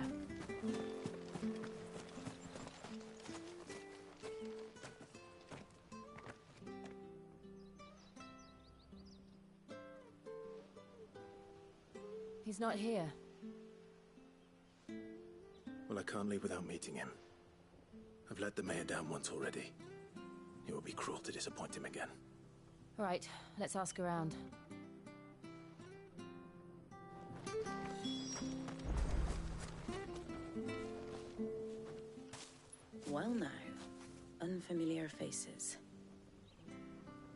He's not here. Well, I can't leave without meeting him. I've let the mayor down once already. It would be cruel to disappoint him again. All right, let's ask around. Well now, unfamiliar faces.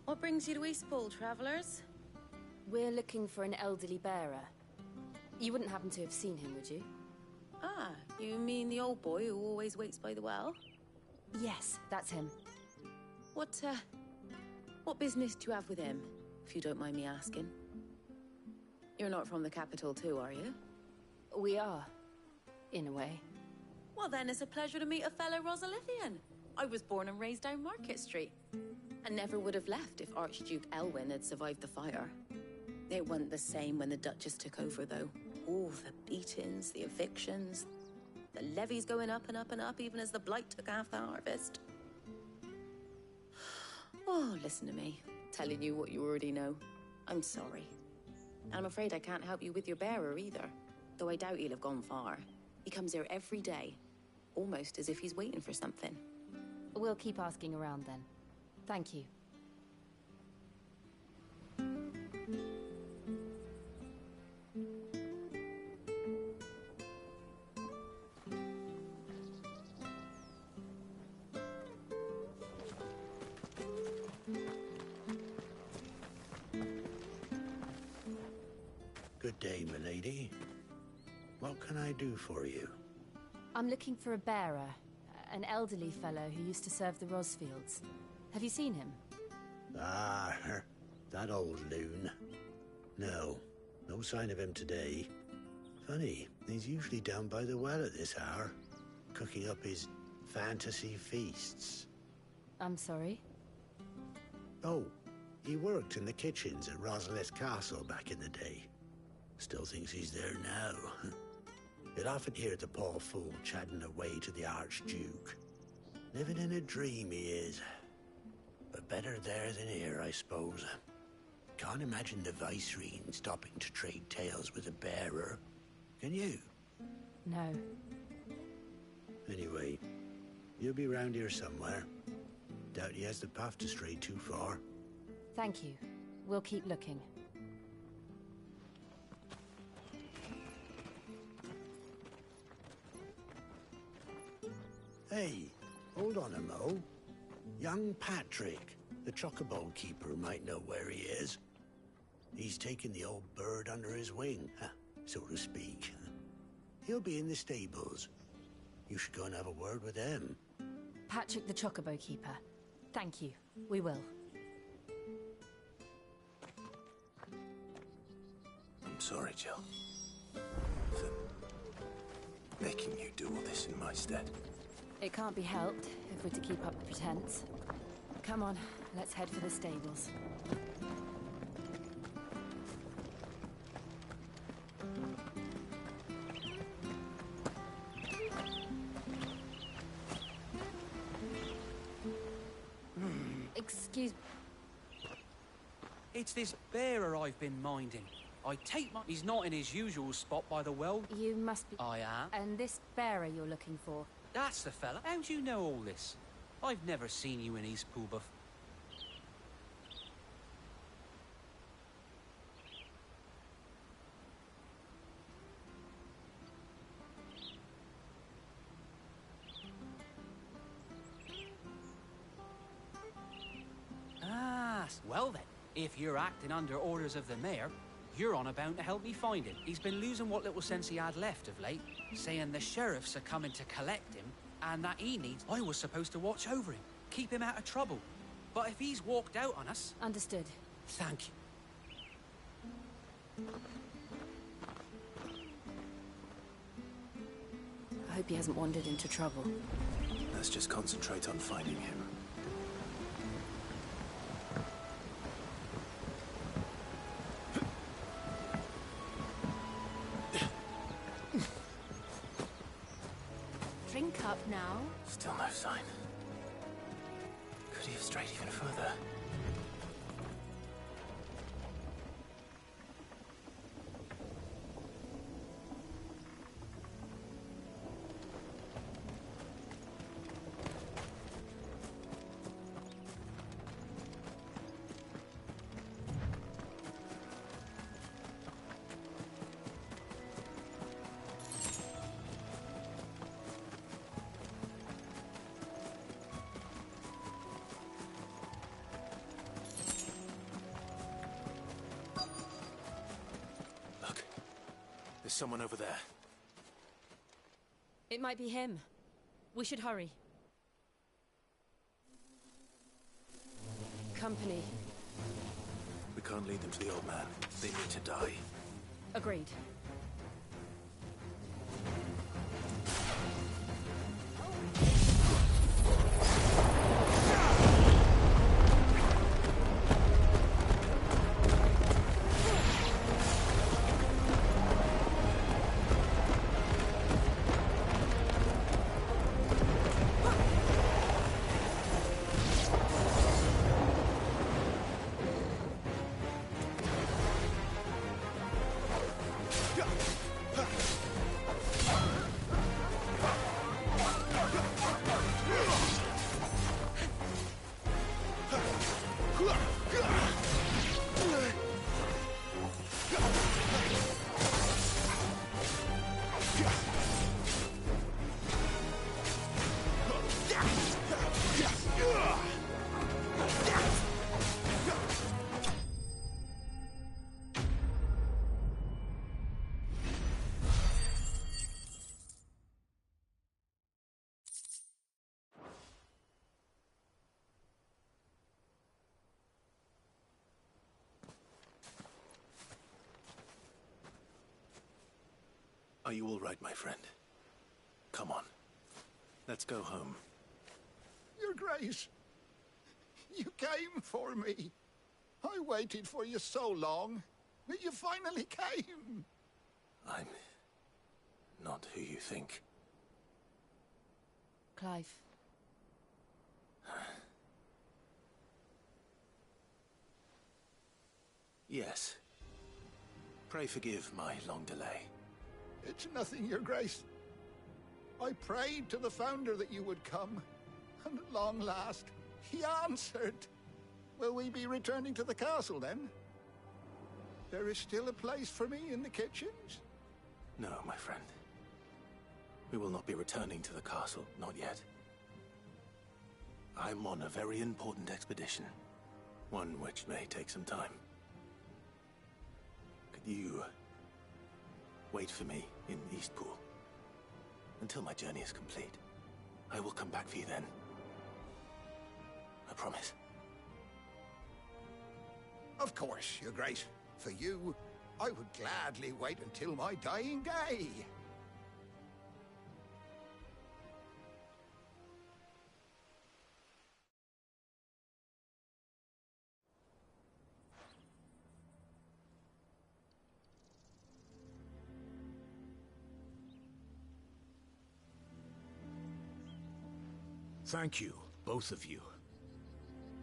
What brings you to Eastpool, travellers? We're looking for an elderly bearer. You wouldn't happen to have seen him, would you? Ah, you mean the old boy who always waits by the well? Yes, that's him. What business do you have with him, if you don't mind me asking? You're not from the capital too, are you? We are, in a way. Well then, it's a pleasure to meet a fellow Rosalithian. I was born and raised down Market Street. And never would have left if Archduke Elwyn had survived the fire. It wasn't the same when the Duchess took over, though. Oh, the beatings, the evictions, the levies going up and up and up, even as the blight took half the harvest. Oh, listen to me, telling you what you already know. I'm sorry. And I'm afraid I can't help you with your bearer either, though I doubt he'll have gone far. He comes here every day, almost as if he's waiting for something. We'll keep asking around then. Thank you. Good day, milady. What can I do for you? I'm looking for a bearer, an elderly fellow who used to serve the Rosfields. Have you seen him? Ah, that old loon. No sign of him today. Funny, he's usually down by the well at this hour, cooking up his fantasy feasts. I'm sorry? Oh, he worked in the kitchens at Rosalet Castle back in the day. Still thinks he's there now. You'll often hear the poor fool chatting away to the Archduke. Living in a dream he is. But better there than here, I suppose. Can't imagine the Viceroy stopping to trade tales with a bearer. Can you? No. Anyway, you'll be round here somewhere. Doubt he has the path to stray too far. Thank you. We'll keep looking. Hey, hold on a mo. Young Patrick, the chocobo keeper, might know where he is. He's taken the old bird under his wing, so to speak. He'll be in the stables. You should go and have a word with him. Patrick the chocobo keeper. Thank you. We will. I'm sorry, Jill. For making you do all this in my stead. It can't be helped if we're to keep up the pretense. Come on, let's head for the stables. Excuse me. It's this bearer I've been minding. I take my... He's not in his usual spot by the well. You must be... I am. And this bearer you're looking for? That's the fella. How do you know all this? I've never seen you in Eastpool before. Well then, if you're acting under orders of the mayor, you're on about to help me find him. He's been losing what little sense he had left of late, saying the sheriffs are coming to collect him, and that he needs... I was supposed to watch over him, keep him out of trouble. But if he's walked out on us... Understood. Thank you. I hope he hasn't wandered into trouble. Let's just concentrate on finding him. Drink up now. Still no sign. Could he have strayed even further? There's someone over there. It might be him. We should hurry. Company. We can't lead them to the old man. They need to die. Agreed. Are you all right, my friend? Come on. Let's go home. Your Grace, you came for me. I waited for you so long, but you finally came. I'm not who you think. Clive. Yes. Pray forgive my long delay. It's nothing, Your Grace. I prayed to the Founder that you would come, and at long last, he answered. Will we be returning to the castle, then? There is still a place for me in the kitchens? No, my friend. We will not be returning to the castle, not yet. I'm on a very important expedition, one which may take some time. Could you wait for me in Eastpool until my journey is complete? I will come back for you then. I promise. Of course, Your Grace. For you, I would gladly wait until my dying day. Thank you, both of you.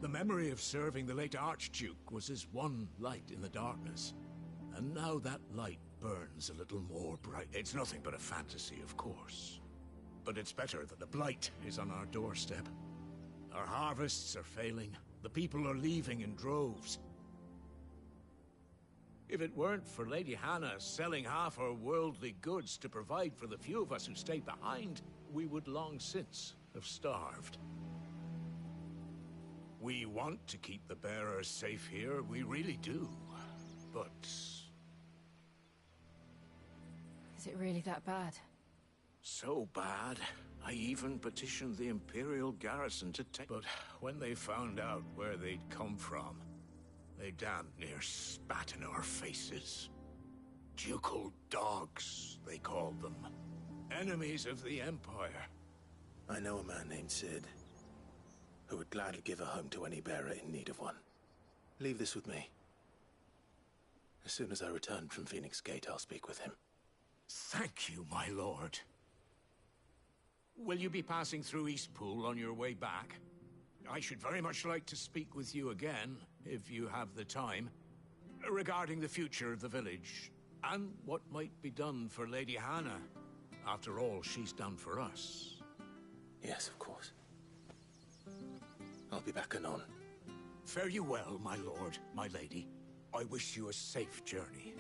The memory of serving the late Archduke was as one light in the darkness. And now that light burns a little more bright. It's nothing but a fantasy, of course. But it's better that the blight is on our doorstep. Our harvests are failing. The people are leaving in droves. If it weren't for Lady Hannah selling half her worldly goods to provide for the few of us who stayed behind, we would long since have starved. We want to keep the bearers safe here, we really do. But... Is it really that bad? So bad, I even petitioned the Imperial garrison to take... But when they found out where they'd come from, they damn near spat in our faces. Ducal dogs, they called them. Enemies of the Empire. I know a man named Cid, who would gladly give a home to any bearer in need of one. Leave this with me. As soon as I return from Phoenix Gate, I'll speak with him. Thank you, my lord. Will you be passing through Eastpool on your way back? I should very much like to speak with you again, if you have the time, regarding the future of the village, and what might be done for Lady Hannah. After all, she's done for us. Yes, of course. I'll be back anon. Fare you well, my lord, my lady. I wish you a safe journey.